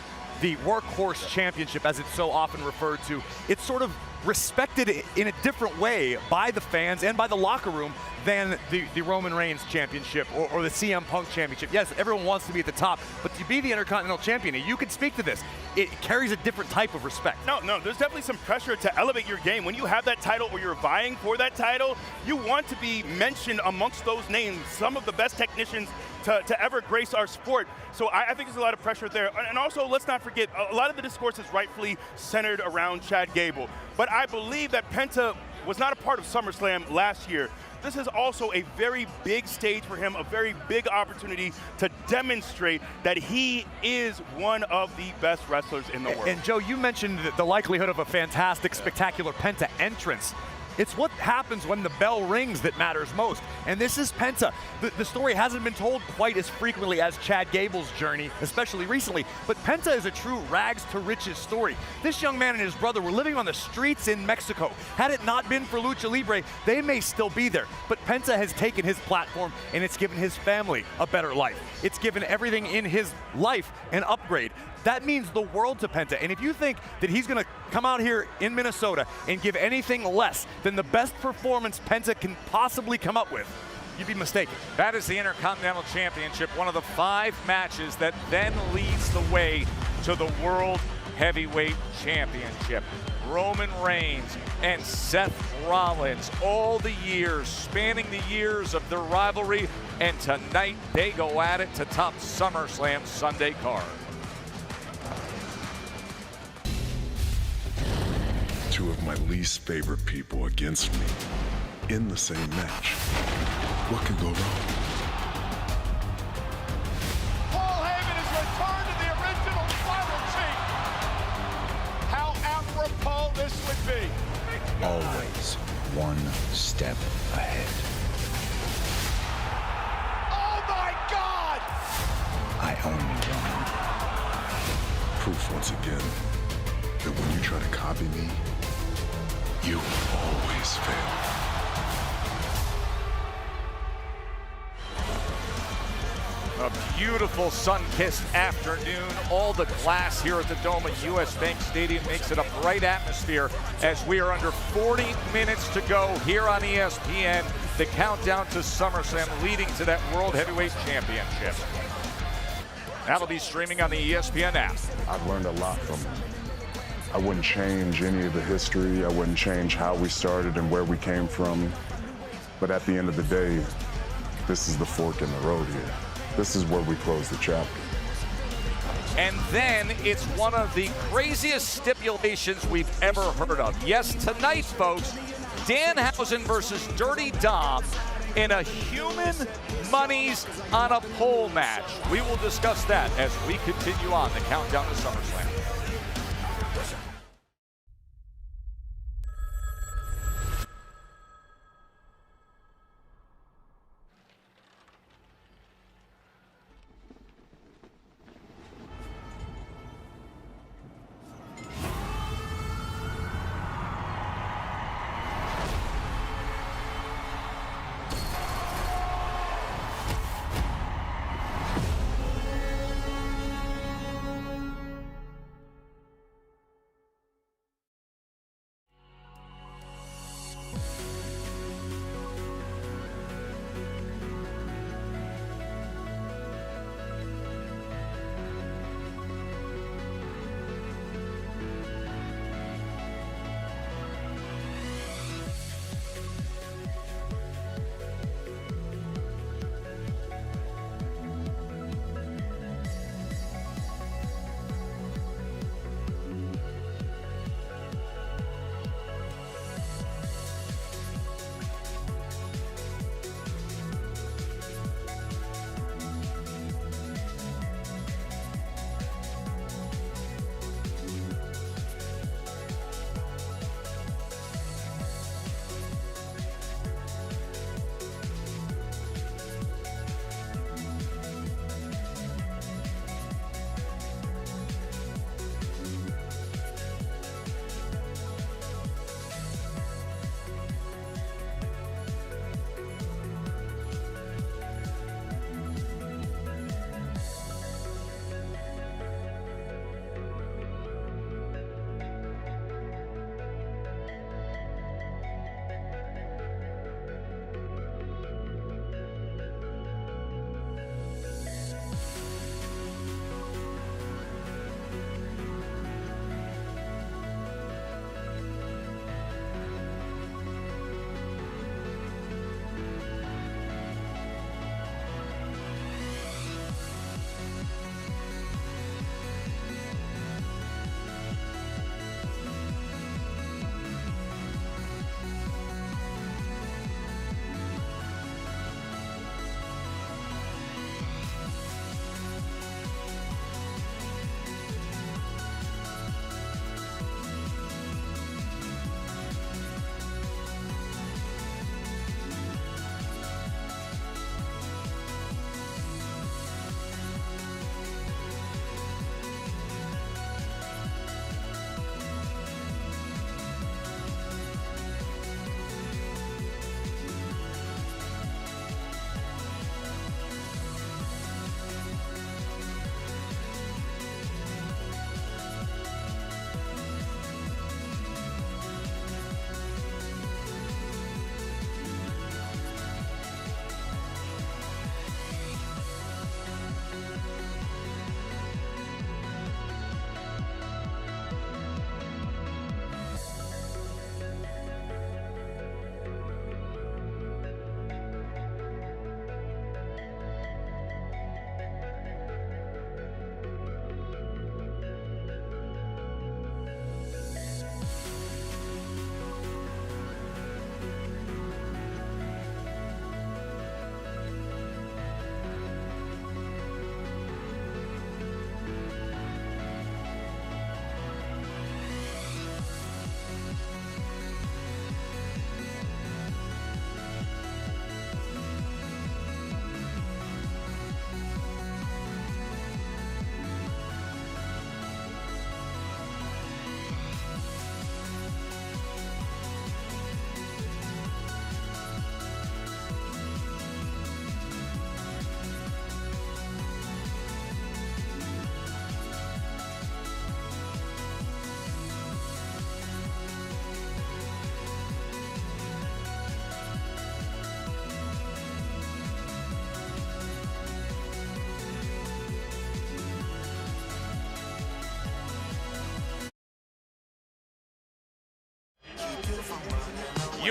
Speaker 6: The Workhorse Championship, as it's so often referred to, it's sort of respected in a different way by the fans and by the locker room than the Roman Reigns Championship or the CM Punk Championship. Yes, everyone wants to be at the top, but to be the Intercontinental Champion, you can speak to this, it carries a different type of respect.
Speaker 4: No, there's definitely some pressure to elevate your game. When you have that title or you're vying for that title, you want to be mentioned amongst those names, some of the best technicians to ever grace our sport. So I think there's a lot of pressure there. And also, let's not forget, a lot of the discourse is rightfully centered around Chad Gable. But I believe that Penta was not a part of SummerSlam last year. This is also a very big stage for him, a very big opportunity to demonstrate that he is one of the best wrestlers in the world.
Speaker 6: And Joe, you mentioned the likelihood of a fantastic, spectacular Penta entrance. It's what happens when the bell rings that matters most. And this is Penta. The story hasn't been told quite as frequently as Chad Gable's journey, especially recently, but Penta is a true rags to riches story. This young man and his brother were living on the streets in Mexico. Had it not been for Lucha Libre, they may still be there. But Penta has taken his platform and it's given his family a better life. It's given everything in his life an upgrade. That means the world to Penta. And if you think that he's going to come out here in Minnesota and give anything less than the best performance Penta can possibly come up with, you'd be mistaken.
Speaker 1: That is the Intercontinental Championship, one of the 5 matches that then leads the way to the World Heavyweight Championship. Roman Reigns and Seth Rollins, all the years, spanning the years of their rivalry, and tonight they go at it to top SummerSlam Sunday card.
Speaker 3: Two of my least favorite people against me in the same match. What can go wrong?
Speaker 2: Paul Heyman has returned to the original tribal chief. How apropos this would be.
Speaker 17: Always one step ahead.
Speaker 2: Oh my God!
Speaker 17: I own you, Roman.
Speaker 3: Proof once again that when you try to copy me, you always fail.
Speaker 1: A beautiful sun-kissed afternoon. All the glass here at the Dome at US Bank Stadium makes it a bright atmosphere as we are under 40 minutes to go here on ESPN. The countdown to SummerSlam leading to that World Heavyweight Championship. That'll be streaming on the ESPN app.
Speaker 3: I've learned a lot from him. I wouldn't change any of the history. I wouldn't change how we started and where we came from. But at the end of the day, this is the fork in the road here. This is where we close the chapter.
Speaker 1: And then it's one of the craziest stipulations we've ever heard of. Yes, tonight, folks, Danhausen versus Dirty Dom in a human monies on a pole match. We will discuss that as we continue on the countdown to SummerSlam.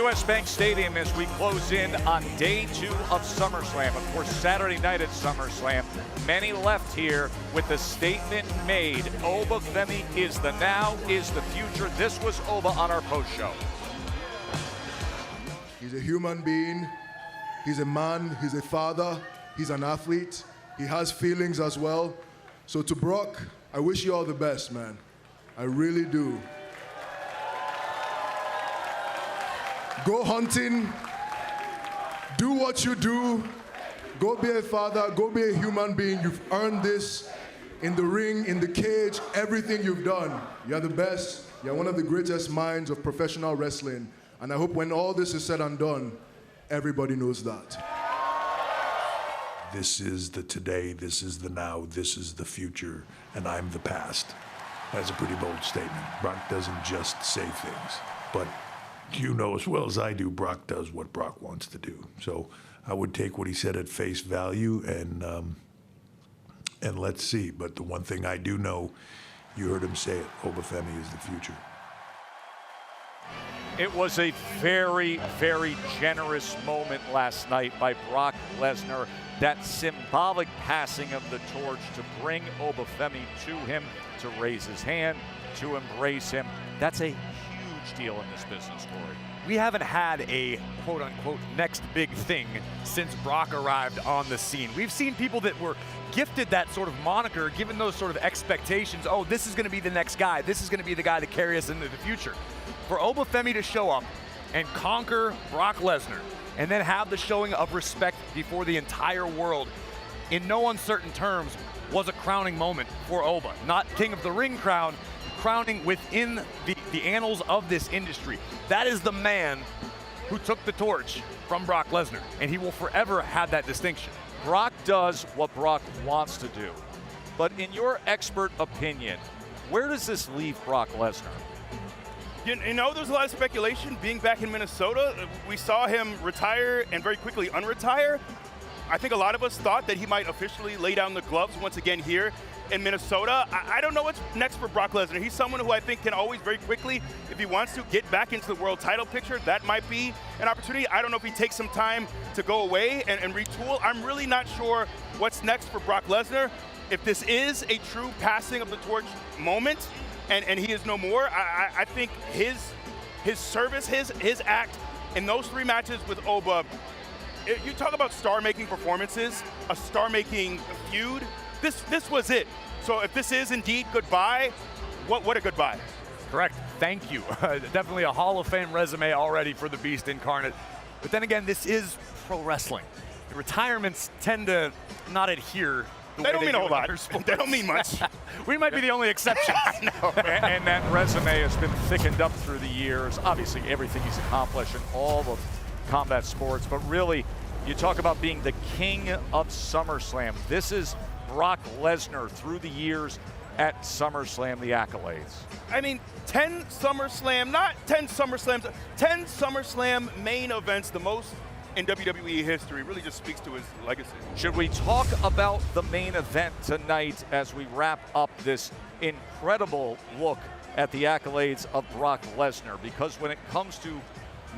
Speaker 1: U.S. Bank Stadium as we close in on day 2 of SummerSlam. Of course, Saturday night at SummerSlam. Many left here with the statement made. Oba Femi is the now, is the future. This was Oba on our post show.
Speaker 5: He's a human being. He's a man. He's a father. He's an athlete. He has feelings as well. So to Brock, I wish you all the best, man. I really do. Go hunting. Do what you do. Go be a father. Go be a human being. You've earned this in the ring, in the cage, everything you've done. You're the best. You're one of the greatest minds of professional wrestling. And I hope when all this is said and done, everybody knows that.
Speaker 13: This is the today, this is the now, this is the future, and I'm the past. That's a pretty bold statement. Brock doesn't just say things, but you know as well as I do, Brock does what Brock wants to do. So I would take what he said at face value, and let's see. But the one thing I do know, you heard him say it, Oba Femi is the future.
Speaker 1: It was a very, very generous moment last night by Brock Lesnar. That symbolic passing of the torch to bring Oba Femi to him, to raise his hand, to embrace him. That's a huge deal in this business, Corey.
Speaker 6: We haven't had a quote-unquote next big thing since Brock arrived on the scene. We've seen people that were gifted that sort of moniker, given those sort of expectations. Oh, this is going to be the next guy. This is going to be the guy to carry us into the future. For Oba Femi to show up and conquer Brock Lesnar and then have the showing of respect before the entire world in no uncertain terms was a crowning moment for Oba. Not King of the Ring crown, crowning within the annals of this industry. That is the man who took the torch from Brock Lesnar, and he will forever have that distinction.
Speaker 1: Brock does what Brock wants to do. But in your expert opinion, where does this leave Brock Lesnar?
Speaker 4: You know, there's a lot of speculation. Being back in Minnesota, we saw him retire and very quickly unretire. I think a lot of us thought that he might officially lay down the gloves once again here in Minnesota. I don't know what's next for Brock Lesnar. He's someone who I think can always very quickly, if he wants to, get back into the world title picture. That might be an opportunity. I don't know if he takes some time to go away and retool. I'm really not sure what's next for Brock Lesnar. If this is a true passing of the torch moment, and he is no more, I think his service, his act in those 3 matches with Oba, you talk about star-making performances, a star-making feud, this was it. So if this is indeed goodbye, what a goodbye.
Speaker 6: Correct, thank you. Definitely a Hall of Fame resume already for the Beast incarnate. But then again, this is pro wrestling. The retirements tend to not adhere.
Speaker 4: They don't mean a whole lot. They don't mean much.
Speaker 6: We might be the only exception.
Speaker 1: I know. And that resume has been thickened up through the years. Obviously, everything he's accomplished in all of combat sports. But really, you talk about being the king of SummerSlam. This is Brock Lesnar through the years at SummerSlam, the accolades.
Speaker 4: I mean, 10 SummerSlam, not 10 SummerSlams, 10 SummerSlam main events, the most in WWE history. Really just speaks to his legacy.
Speaker 1: Should we talk about the main event tonight as we wrap up this incredible look at the accolades of Brock Lesnar? Because when it comes to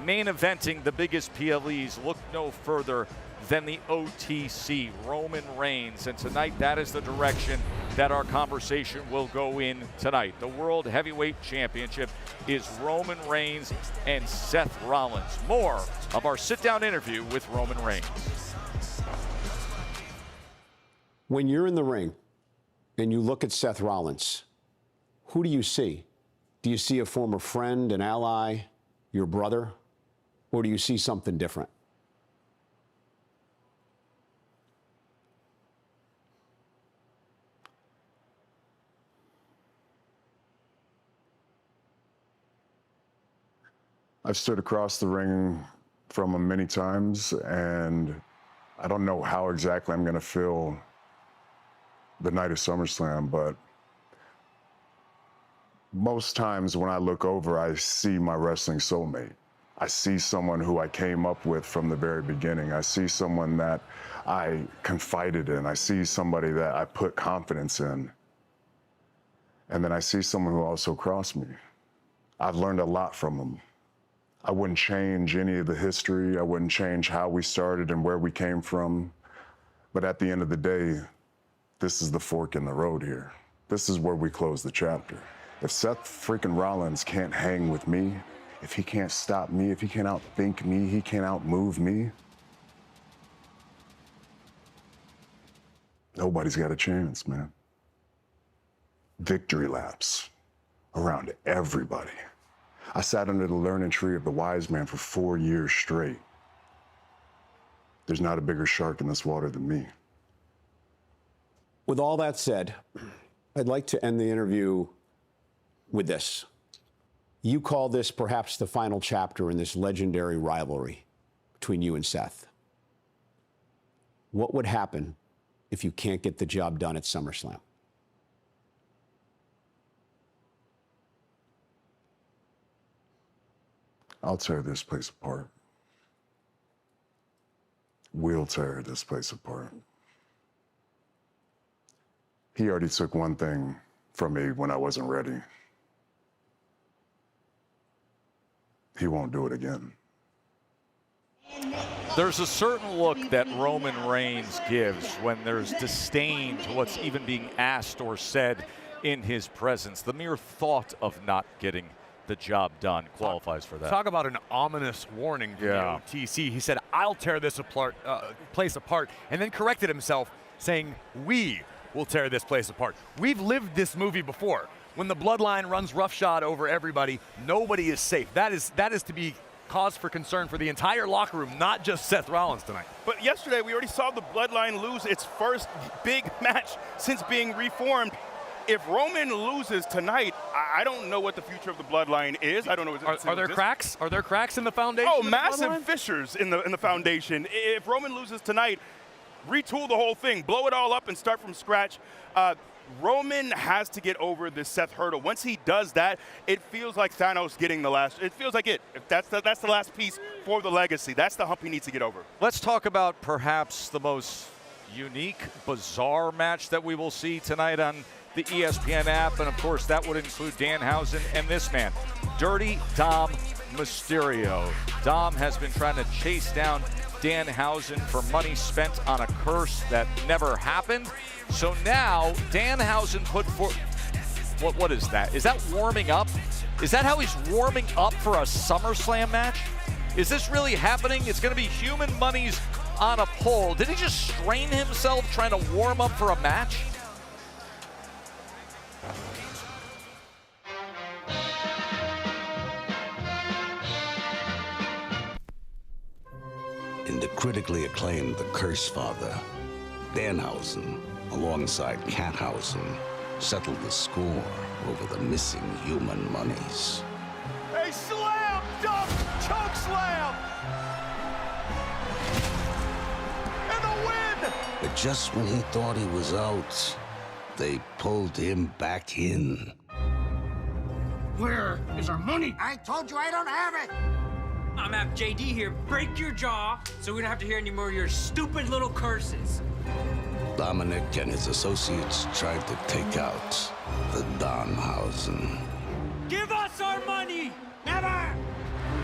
Speaker 1: main eventing the biggest PLEs, look no further than the OTC, Roman Reigns. And tonight, that is the direction that our conversation will go in tonight. The World Heavyweight Championship is Roman Reigns and Seth Rollins. More of our sit-down interview with Roman Reigns.
Speaker 7: When you're in the ring and you look at Seth Rollins, who do you see? Do you see a former friend, an ally, your brother? Or do you see something different?
Speaker 3: I've stood across the ring from him many times, and I don't know how exactly I'm going to feel the night of SummerSlam, but most times when I look over, I see my wrestling soulmate. I see someone who I came up with from the very beginning. I see someone that I confided in. I see somebody that I put confidence in. And then I see someone who also crossed me. I've learned a lot from him. I wouldn't change any of the history. I wouldn't change how we started and where we came from. But at the end of the day, this is the fork in the road here. This is where we close the chapter. If Seth freaking Rollins can't hang with me, if he can't stop me, if he can't outthink me, he can't outmove me, nobody's got a chance, man. Victory laps around everybody. I sat under the learning tree of the wise man for 4 years straight. There's not a bigger shark in this water than me.
Speaker 7: With all that said, I'd like to end the interview with this. You call this perhaps the final chapter in this legendary rivalry between you and Seth. What would happen if you can't get the job done at SummerSlam?
Speaker 3: I'll tear this place apart. We'll tear this place apart. He already took one thing from me when I wasn't ready. He won't do it again.
Speaker 1: There's a certain look that Roman Reigns gives when there's disdain to what's even being asked or said in his presence. The mere thought of not getting the job done qualifies for that.
Speaker 6: Talk about an ominous warning from
Speaker 1: Yeah.
Speaker 6: the OTC. He said, I'll tear this place apart, and then corrected himself, saying, we will tear this place apart. We've lived this movie before. When the bloodline runs roughshod over everybody, nobody is safe. That is to be cause for concern for the entire locker room, not just Seth Rollins tonight.
Speaker 4: But yesterday, we already saw the Bloodline lose its first big match since being reformed. If Roman loses tonight, I don't know what the future of the Bloodline is. I don't know.
Speaker 6: Are there cracks? Are there cracks in the foundation?
Speaker 4: Oh,
Speaker 6: of the
Speaker 4: massive
Speaker 6: Bloodline?
Speaker 4: fissures in the foundation. If Roman loses tonight, retool the whole thing, blow it all up, and start from scratch. Roman has to get over this Seth hurdle. Once he does that, it feels like Thanos getting the last. It feels like it. That's the last piece for the legacy. That's the hump he needs to get over.
Speaker 1: Let's talk about perhaps the most unique, bizarre match that we will see tonight on the ESPN app, and of course that would include Danhausen and this man, Dirty Dom Mysterio. Dom has been trying to chase down Danhausen for money spent on a curse that never happened. So now Danhausen put forth, what is that? Is that warming up? Is that how he's warming up for a SummerSlam match? Is this really happening? It's going to be human monies on a pole. Did he just strain himself trying to warm up for a match?
Speaker 15: In the critically acclaimed The Curse Father, Danhausen, alongside Cathausen, settled the score over the missing human monies.
Speaker 2: A slam dunk choke slam. And the win.
Speaker 15: But just when he thought he was out, they pulled him back in.
Speaker 16: Where is our money? I told you I don't have it. I'm gonna have JD here break your jaw so we don't have to hear any more of your stupid little curses.
Speaker 15: Dominic and his associates tried to take out the Danhausen.
Speaker 16: Give us our money! Never!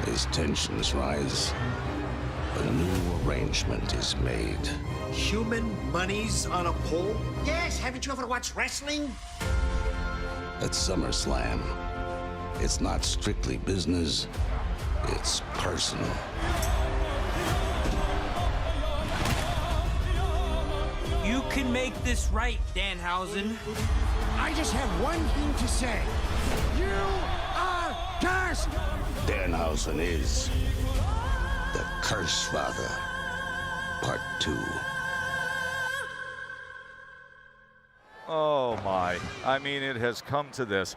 Speaker 15: As tensions rise, a new arrangement is made.
Speaker 16: Human monies on a pole? Yes, haven't you ever watched wrestling?
Speaker 15: At SummerSlam, it's not strictly business, it's personal.
Speaker 16: You can make this right, Danhausen. I just have one thing to say. You are cursed!
Speaker 15: Danhausen is the Curse Father, Part 2.
Speaker 1: Oh my, I mean, it has come to this.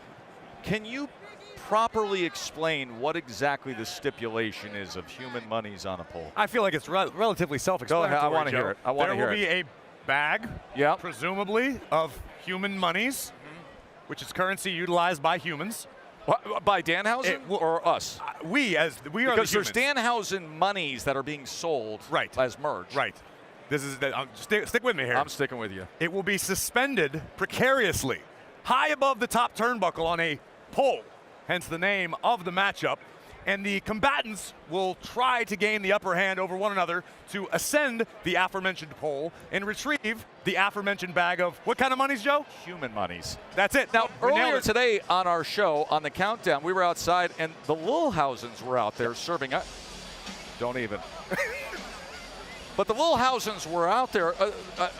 Speaker 1: Can you properly explain what exactly the stipulation is of human monies on a pole?
Speaker 6: I feel like it's relatively self-explanatory.
Speaker 1: Go ahead, I want to
Speaker 6: Joe.
Speaker 1: hear it. I want to hear it.
Speaker 6: There will be a bag, presumably, of human monies, which is currency utilized by humans.
Speaker 1: By Danhausen or us?
Speaker 6: We are the humans.
Speaker 1: Because there's Danhausen monies that are being sold as merch.
Speaker 6: Right. This is stick with me here.
Speaker 1: I'm sticking with you.
Speaker 6: It will be suspended precariously, high above the top turnbuckle on a pole, hence the name of the matchup. and the combatants will try to gain the upper hand over one another to ascend the aforementioned pole and retrieve the aforementioned bag of what kind of monies, Joe?
Speaker 1: Human monies.
Speaker 6: That's it.
Speaker 1: Now,
Speaker 6: We nailed
Speaker 1: earlier
Speaker 6: it.
Speaker 1: today on our show, on the countdown, we were outside, and the Lilhausens were out there serving. Don't even. But the Lilhausens were out there.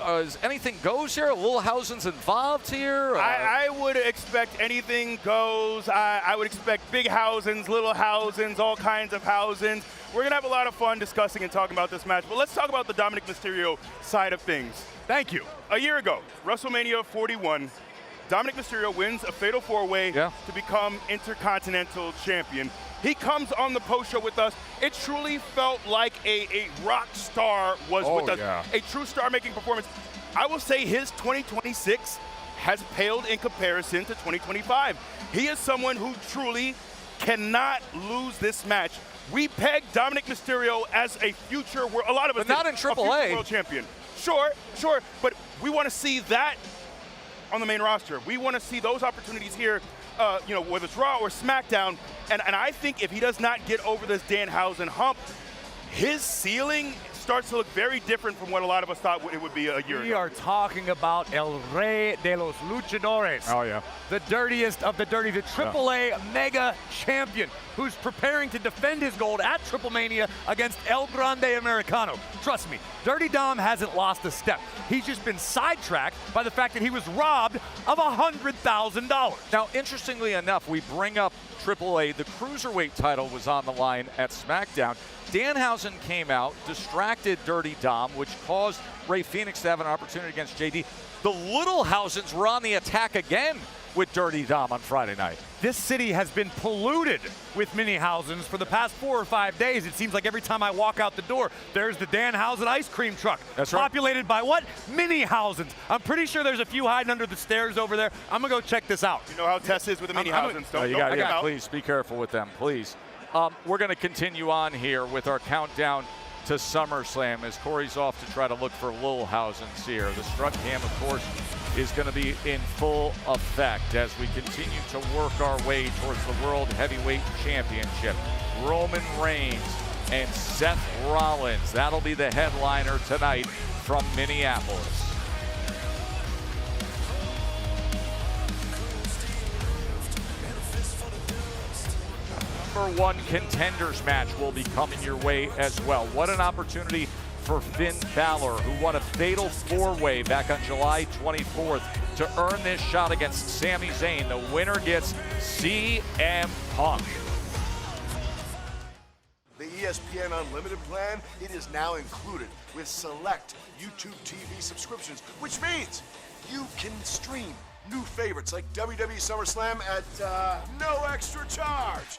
Speaker 1: Is anything goes here? Lilhausens involved here?
Speaker 4: I would expect anything goes. I would expect big Hausens, little Hausens, all kinds of Hausens. We're going to have a lot of fun discussing and talking about this match. But let's talk about the Dominic Mysterio side of things.
Speaker 6: Thank you.
Speaker 4: A year ago, WrestleMania 41, Dominic Mysterio wins a Fatal 4-Way to become Intercontinental Champion. He comes on the post show with us. It truly felt like a rock star was with us.
Speaker 1: Yeah.
Speaker 4: A true star-making performance. I will say his 2026 has paled in comparison to 2025. He is someone who truly cannot lose this match. We pegged Dominic Mysterio as a future, a lot of us
Speaker 1: But not
Speaker 4: did,
Speaker 1: in
Speaker 4: a future
Speaker 1: AAA.
Speaker 4: world champion. Sure, but we want to see that on the main roster. We want to see those opportunities here, whether it's Raw or SmackDown. And I think if he does not get over this Danhausen hump, his ceiling starts to look very different from what a lot of us thought it would be a year
Speaker 6: We
Speaker 4: ago.
Speaker 6: are talking about El Rey de los Luchadores.
Speaker 1: Oh, yeah.
Speaker 6: The dirtiest of the dirty, the AAA Mega Champion, who's preparing to defend his gold at Triple Mania against El Grande Americano. Trust me, Dirty Dom hasn't lost a step. He's just been sidetracked by the fact that he was robbed of $100,000.
Speaker 1: Now, interestingly enough, we bring up AAA. The Cruiserweight title was on the line at SmackDown. Danhausen came out, distracted Dirty Dom, which caused Ray Phoenix to have an opportunity against JD. The Lilhausens were on the attack again with Dirty Dom on Friday night.
Speaker 6: This city has been polluted with Mini-Hausens for the past 4 or 5 days. It seems like every time I walk out the door, there's the Danhausen ice cream truck.
Speaker 1: That's right.
Speaker 6: Populated by what? Mini-Hausens. I'm pretty sure there's a few hiding under the stairs over there. I'm going to go check this out.
Speaker 4: You know how Tess is with the Mini-Hausens.
Speaker 1: Please be careful with them, please. We're going to continue on here with our countdown to SummerSlam as Corey's off to try to look for Lilhausens here. The strut cam, of course, is going to be in full effect as we continue to work our way towards the World Heavyweight Championship. Roman Reigns and Seth Rollins. That'll be the headliner tonight from Minneapolis. Number 1 contenders match will be coming your way as well. What an opportunity for Finn Balor, who won a fatal 4-way back on July 24th to earn this shot against Sami Zayn. The winner gets CM Punk.
Speaker 9: The ESPN Unlimited plan, it is now included with select YouTube TV subscriptions, which means you can stream new favorites like WWE SummerSlam at no extra charge.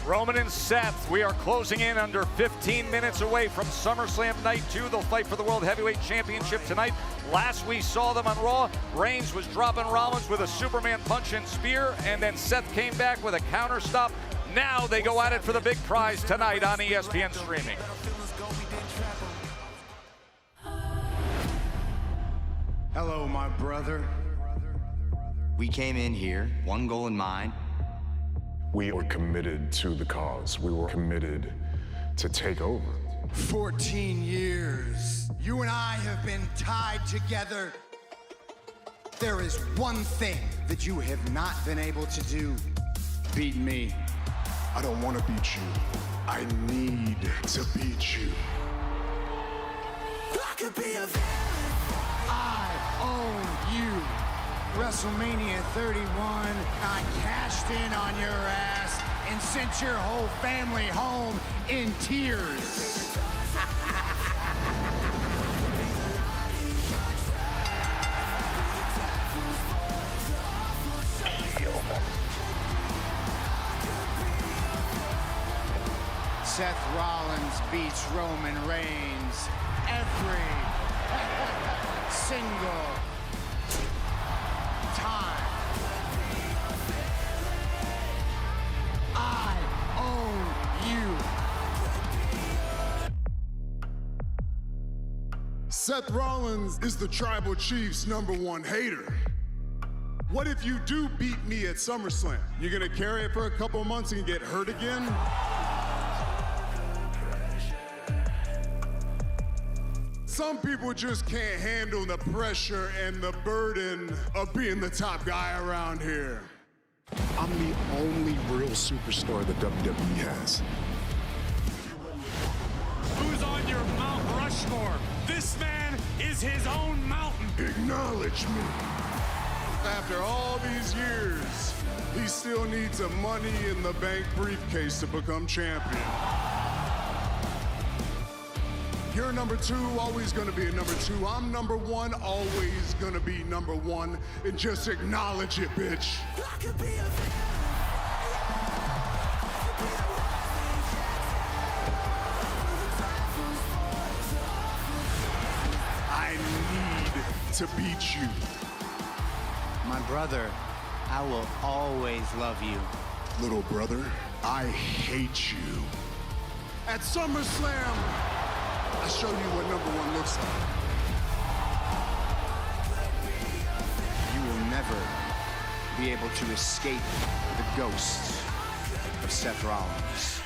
Speaker 1: Roman and Seth, we are closing in under 15 minutes away from SummerSlam Night 2. They'll fight for the World Heavyweight Championship tonight. Last we saw them on Raw, Reigns was dropping Rollins with a Superman punch and spear, and then Seth came back with a counter stop. Now they go at it for the big prize tonight on ESPN streaming.
Speaker 25: Hello, my brother.
Speaker 12: We came in here, one goal in mind.
Speaker 3: We were committed to the cause. We were committed to take over.
Speaker 25: 14 years. You and I have been tied together. There is one thing that you have not been able to do. Beat me.
Speaker 5: I don't want to beat you. I need to beat you.
Speaker 25: I could be a villain. I own you. WrestleMania 31, I cashed in on your ass and sent your whole family home in tears. Seth Rollins beats Roman Reigns every single time. I own you.
Speaker 5: Seth Rollins is the Tribal Chief's #1 hater. What if you do beat me at SummerSlam? You're gonna carry it for a couple months and get hurt again? Some people just can't handle the pressure and the burden of being the top guy around here. I'm the only real superstar that WWE has.
Speaker 2: Who's on your Mount Rushmore? This man is his own mountain.
Speaker 5: Acknowledge me. After all these years, he still needs a Money in the Bank briefcase to become champion. You're #2, always gonna be a #2. I'm #1, always gonna be #1. And just acknowledge it, bitch. I need to beat you.
Speaker 25: My brother, I will always love you.
Speaker 5: Little brother, I hate you. At SummerSlam, I'll show you what #1 looks like.
Speaker 25: You will never be able to escape the ghost of Seth Rollins.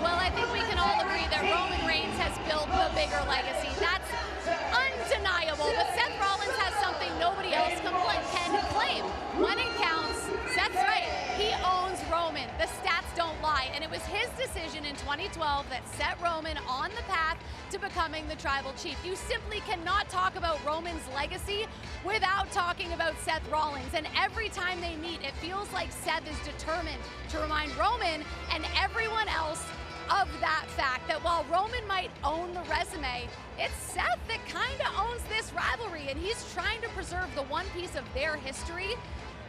Speaker 22: Well, I think we can all agree that Roman Reigns has built the bigger legacy. That's undeniable. But Seth Rollins has something nobody else can claim. When it counts, Seth's right. He owns Roman. The stats don't lie. And it was his decision in 2012 that set Roman on the path to becoming the Tribal Chief. You simply cannot talk about Roman's legacy without talking about Seth Rollins. And every time they meet, it feels like Seth is determined to remind Roman and everyone else of that fact, that while Roman might own the resume, it's Seth that kind of owns this rivalry, and he's trying to preserve the one piece of their history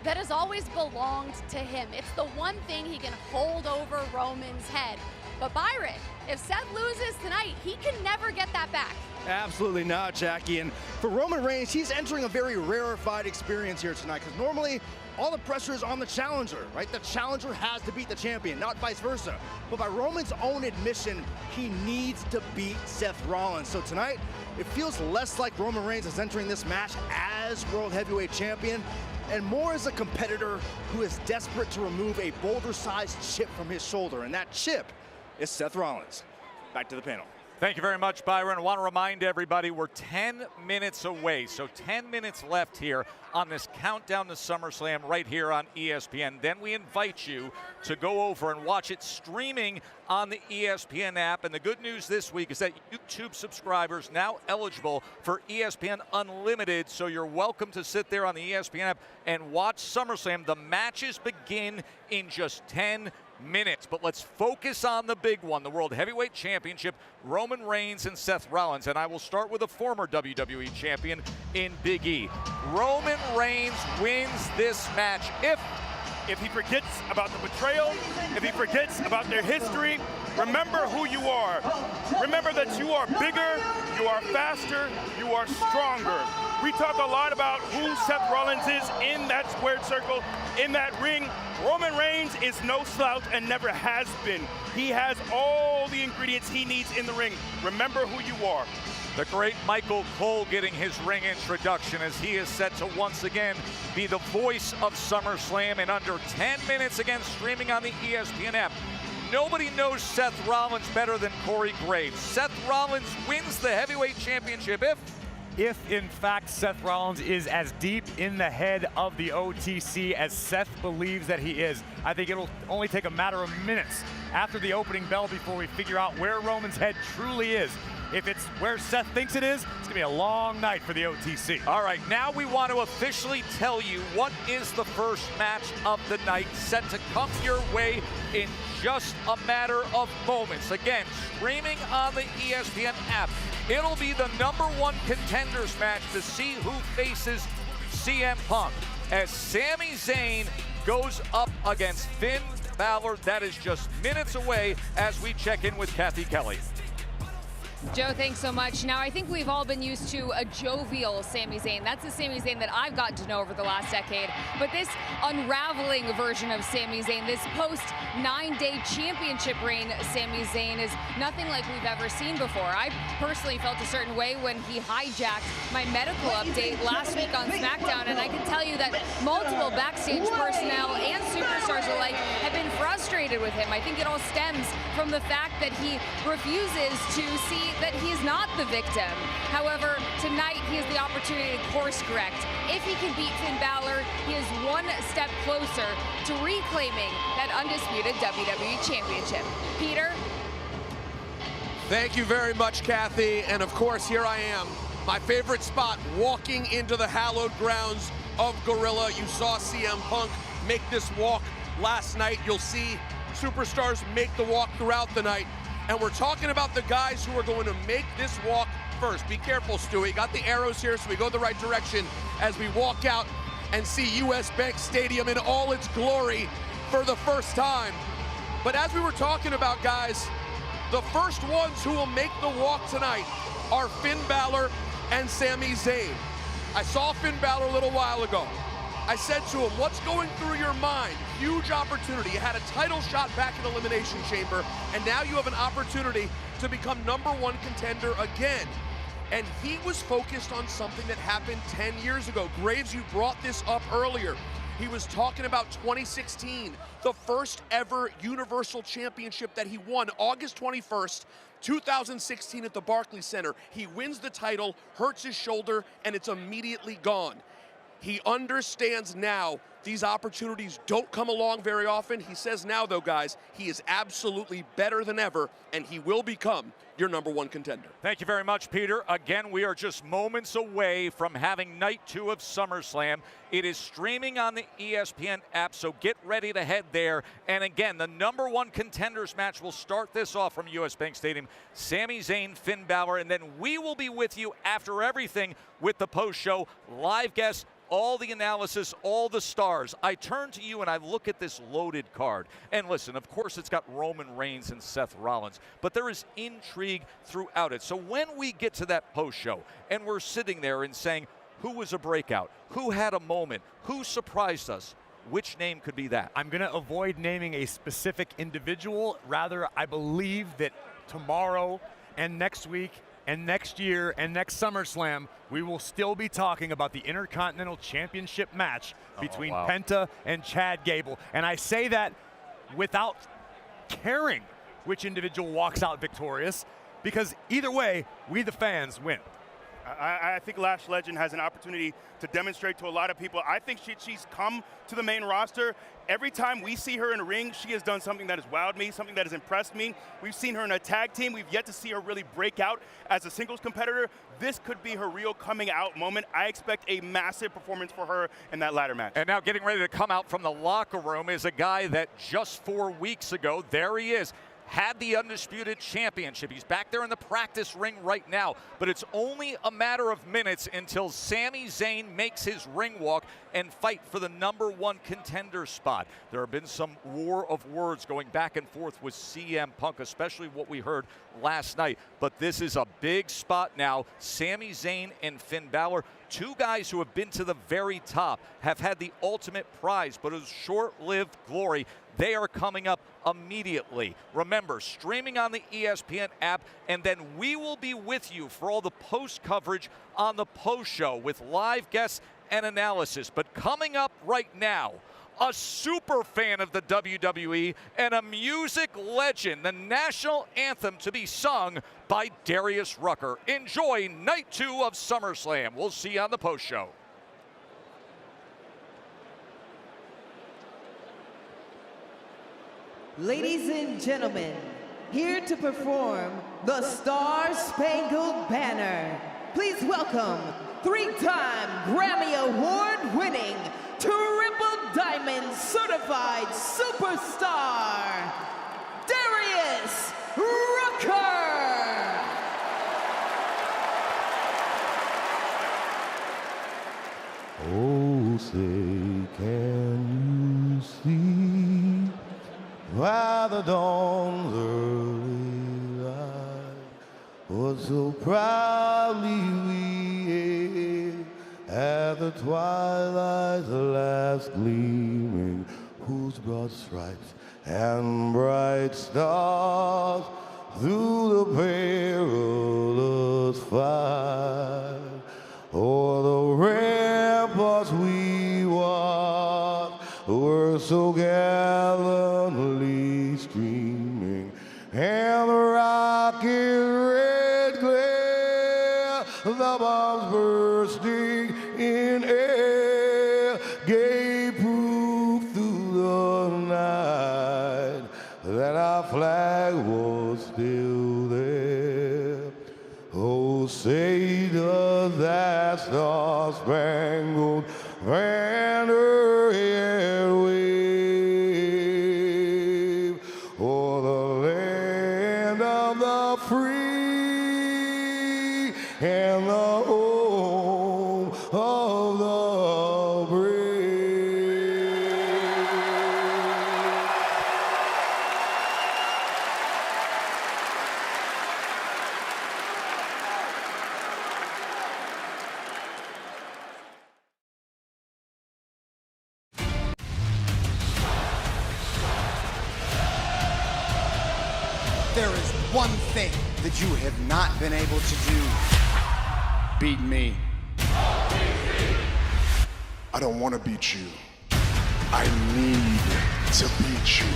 Speaker 22: that has always belonged to him. It's the one thing he can hold over Roman's head. But Byron, if Seth loses tonight, he can never get that back.
Speaker 11: Absolutely not, Jackie. And for Roman Reigns, he's entering a very rarefied experience here tonight, because normally all the pressure is on the challenger, right? The challenger has to beat the champion, not vice versa. But by Roman's own admission, he needs to beat Seth Rollins. So tonight, it feels less like Roman Reigns is entering this match as World Heavyweight Champion, and more as a competitor who is desperate to remove a boulder-sized chip from his shoulder. And that chip is Seth Rollins. Back to the panel.
Speaker 1: Thank you very much, Byron. I want to remind everybody we're 10 minutes away, so 10 minutes left here on this countdown to SummerSlam right here on ESPN. Then we invite you to go over and watch it streaming on the ESPN app. And the good news this week is that YouTube subscribers now eligible for ESPN Unlimited, so you're welcome to sit there on the ESPN app and watch SummerSlam. The matches begin in just 10 minutes. But let's focus on the big one, the World Heavyweight Championship, Roman Reigns and Seth Rollins. And I will start with a former WWE champion in Big E. Roman Reigns wins this match
Speaker 4: if he forgets about the betrayal, if he forgets about their history. Remember who you are. Remember that you are bigger, you are faster, you are stronger. We talk a lot about who Seth Rollins is in that squared circle, in that ring. Roman Reigns is no slouch and never has been. He has all the ingredients he needs in the ring. Remember who you are.
Speaker 1: The great Michael Cole getting his ring introduction as he is set to once again be the voice of SummerSlam in under 10 minutes, again streaming on the ESPN app. Nobody knows Seth Rollins better than Corey Graves. Seth Rollins wins the heavyweight championship
Speaker 6: if in fact Seth Rollins is as deep in the head of the OTC as Seth believes that he is. I think it'll only take a matter of minutes after the opening bell before we figure out where Roman's head truly is. If it's where Seth thinks it is, it's gonna be a long night for the OTC.
Speaker 1: All right, now we want to officially tell you what is the first match of the night, set to come your way in just a matter of moments. Again, streaming on the ESPN app. It'll be the #1 contenders match to see who faces CM Punk as Sami Zayn goes up against Finn Balor. That is just minutes away as we check in with Kathy Kelly.
Speaker 22: Joe, thanks so much. Now, I think we've all been used to a jovial Sami Zayn. That's the Sami Zayn that I've gotten to know over the last decade. But this unraveling version of Sami Zayn, this post-9-day championship reign Sami Zayn, is nothing like we've ever seen before. I personally felt a certain way when he hijacked my medical update last week on SmackDown, and I can tell you that multiple backstage personnel and superstars alike have been frustrated with him. I think it all stems from the fact that he refuses to see that he is not the victim. However, tonight he has the opportunity to course correct. If he can beat Finn Balor, he is one step closer to reclaiming that undisputed WWE Championship. Peter?
Speaker 8: Thank you very much, Kathy. And of course, here I am, my favorite spot, walking into the hallowed grounds of Gorilla. You saw CM Punk make this walk last night. You'll see superstars make the walk throughout the night. And we're talking about the guys who are going to make this walk first. Be careful, Stewie. Got the arrows here so we go the right direction as we walk out and see US Bank Stadium in all its glory for the first time. But as we were talking about, guys, the first ones who will make the walk tonight are Finn Balor and Sami Zayn. I saw Finn Balor a little while ago. I said to him, what's going through your mind? Huge opportunity. You had a title shot back in Elimination Chamber, and now you have an opportunity to become #1 contender again. And he was focused on something that happened 10 years ago. Graves, you brought this up earlier. He was talking about 2016, the first ever Universal Championship that he won, August 21st, 2016 at the Barclays Center. He wins the title, hurts his shoulder, and it's immediately gone. He understands now these opportunities don't come along very often. He says now, though, guys, he is absolutely better than ever, and he will become your #1 contender.
Speaker 1: Thank you very much, Peter. Again, we are just moments away from having night 2 of SummerSlam. It is streaming on the ESPN app, so get ready to head there. And again, the #1 contenders match will start this off from US Bank Stadium. Sami Zayn, Finn Balor, and then we will be with you after everything with the post-show, live guests, all the analysis, all the stars. I turn to you and I look at this loaded card. And listen, of course it's got Roman Reigns and Seth Rollins, but there is intrigue throughout it. So when we get to that post show and we're sitting there and saying, who was a breakout? Who had a moment? Who surprised us? Which name could be that?
Speaker 6: I'm gonna avoid naming a specific individual. Rather, I believe that tomorrow and next week and next year and next SummerSlam, we will still be talking about the Intercontinental Championship match between Penta and Chad Gable. And I say that without caring which individual walks out victorious, because either way, we the fans win.
Speaker 4: I think Lash Legend has an opportunity to demonstrate to a lot of people. I think she's come to the main roster. Every time we see her in a ring, she has done something that has wowed me, something that has impressed me. We've seen her in a tag team. We've yet to see her really break out as a singles competitor. This could be her real coming out moment. I expect a massive performance for her in that ladder match.
Speaker 1: And now getting ready to come out from the locker room is a guy that just 4 weeks ago, there he is, had the Undisputed Championship. He's back there in the practice ring right now, but it's only a matter of minutes until Sami Zayn makes his ring walk and fight for the #1 contender spot. There have been some war of words going back and forth with CM Punk, especially what we heard last night, but this is a big spot now. Sami Zayn and Finn Balor, two guys who have been to the very top, have had the ultimate prize, but it was short-lived glory. They are coming up immediately. Remember, streaming on the ESPN app, and then we will be with you for all the post coverage on the post show with live guests and analysis. But coming up right now, a super fan of the WWE and a music legend, the national anthem to be sung by Darius Rucker. Enjoy night 2 of SummerSlam. We'll see you on the post show.
Speaker 19: Ladies and gentlemen, here to perform the Star-Spangled Banner, please welcome 3-time Grammy Award-winning, Triple Diamond Certified Superstar, Darius Rucker!
Speaker 20: Oh, say, can you see by the dawn's early light what so proudly we hailed at the twilight's last gleaming, whose broad stripes and bright stars through the perilous fight o'er the ramparts we watched were so gallantly streaming, and the rocket red glare, the bombs bursting in air, gave proof through the night that our flag was still there. Oh, say does that star-spangled banner yet wave o'er the land of the free and the home of the
Speaker 25: There is one thing that you have not been able to do. Beat me.
Speaker 3: I don't want to beat you. I need to beat you.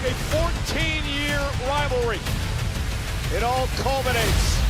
Speaker 2: A 14-year rivalry. It all culminates